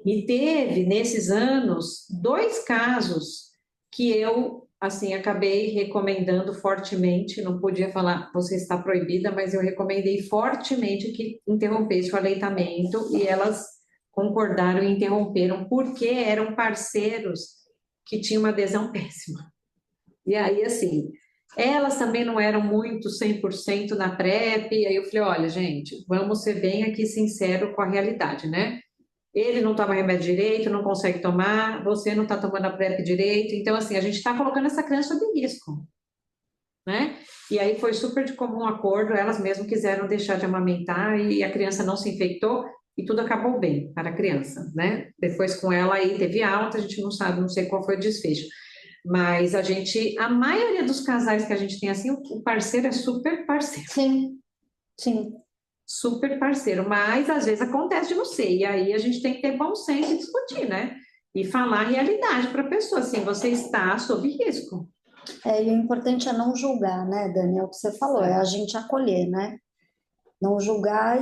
Speaker 1: E teve, nesses anos, 2 casos que eu, assim, acabei recomendando fortemente, não podia falar, você está proibida, mas eu recomendei fortemente que interrompesse o aleitamento, e elas concordaram e interromperam, porque eram parceiros que tinham uma adesão péssima. E aí, assim, elas também não eram muito 100% na PrEP, e aí eu falei, olha, gente, vamos ser bem aqui sincero com a realidade, né? Ele não toma remédio direito, não consegue tomar, você não está tomando a PrEP direito, então, assim, a gente está colocando essa criança sob risco, né? E aí foi super de comum acordo, elas mesmas quiseram deixar de amamentar e a criança não se infectou e tudo acabou bem para a criança, né? Depois com ela aí teve alta, a gente não sabe, não sei qual foi o desfecho. Mas a maioria dos casais que a gente tem assim, o parceiro é super parceiro.
Speaker 3: sim, sim.
Speaker 1: Super parceiro, mas às vezes acontece de não ser, e aí a gente tem que ter bom senso e discutir, né? E falar a realidade para a pessoa, assim, você está sob risco.
Speaker 3: E o importante é não julgar, né, Dani? É o que você falou, é a gente acolher, né? Não julgar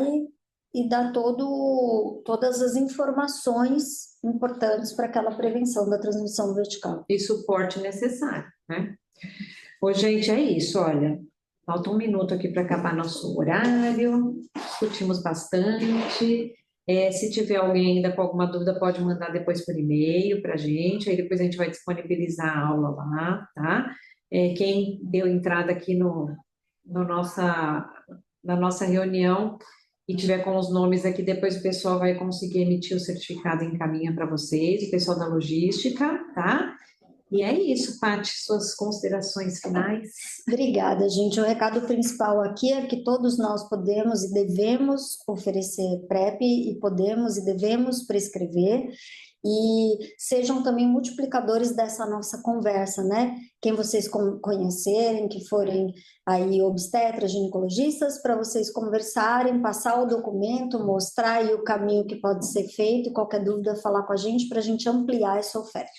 Speaker 3: e dar todas as informações importantes para aquela prevenção da transmissão vertical.
Speaker 1: E suporte necessário, né? Ô, gente, é isso, olha. Falta 1 minuto aqui para acabar nosso horário. Discutimos bastante. Se tiver alguém ainda com alguma dúvida, pode mandar depois por e-mail para a gente. Aí depois a gente vai disponibilizar a aula lá, tá? Quem deu entrada aqui na nossa reunião e tiver com os nomes aqui, depois o pessoal vai conseguir emitir o certificado e encaminha para vocês, o pessoal da logística, tá? E é isso, Paty, suas considerações finais.
Speaker 3: Obrigada, gente. O recado principal aqui é que todos nós podemos e devemos oferecer PrEP e podemos e devemos prescrever, e sejam também multiplicadores dessa nossa conversa, né? Quem vocês conhecerem, que forem aí obstetras, ginecologistas, para vocês conversarem, passar o documento, mostrar aí o caminho que pode ser feito, e qualquer dúvida falar com a gente para a gente ampliar essa oferta.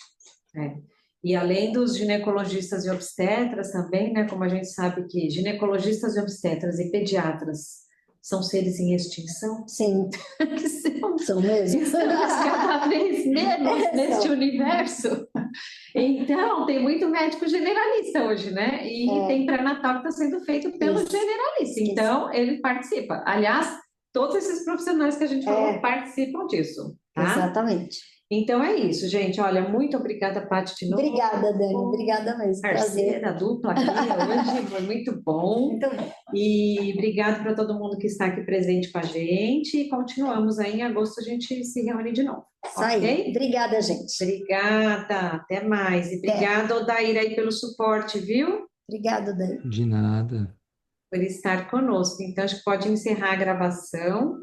Speaker 1: E além dos ginecologistas e obstetras também, né, como a gente sabe que ginecologistas e obstetras e pediatras são seres em extinção.
Speaker 3: Sim,
Speaker 1: são
Speaker 3: mesmo.
Speaker 1: Cada vez menos neste universo. Então, tem muito médico generalista hoje, né? E tem pré-natal que está sendo feito pelo generalista. Então, ele participa. Aliás, todos esses profissionais que a gente falou participam disso, tá?
Speaker 3: Exatamente.
Speaker 1: Então é isso, gente. Olha, muito obrigada, Paty, de novo.
Speaker 3: Obrigada, Dani. Obrigada mesmo.
Speaker 1: Parceira, dupla aqui hoje, foi muito bom.
Speaker 3: Muito bom.
Speaker 1: E obrigado para todo mundo que está aqui presente com a gente. E continuamos aí, em agosto a gente se reúne de novo.
Speaker 3: Isso aí. Obrigada, gente.
Speaker 1: Obrigada, até mais. E obrigada, Odair, aí pelo suporte, viu?
Speaker 3: Obrigada, Dani.
Speaker 4: De nada.
Speaker 1: Por estar conosco. Então, acho que pode encerrar a gravação.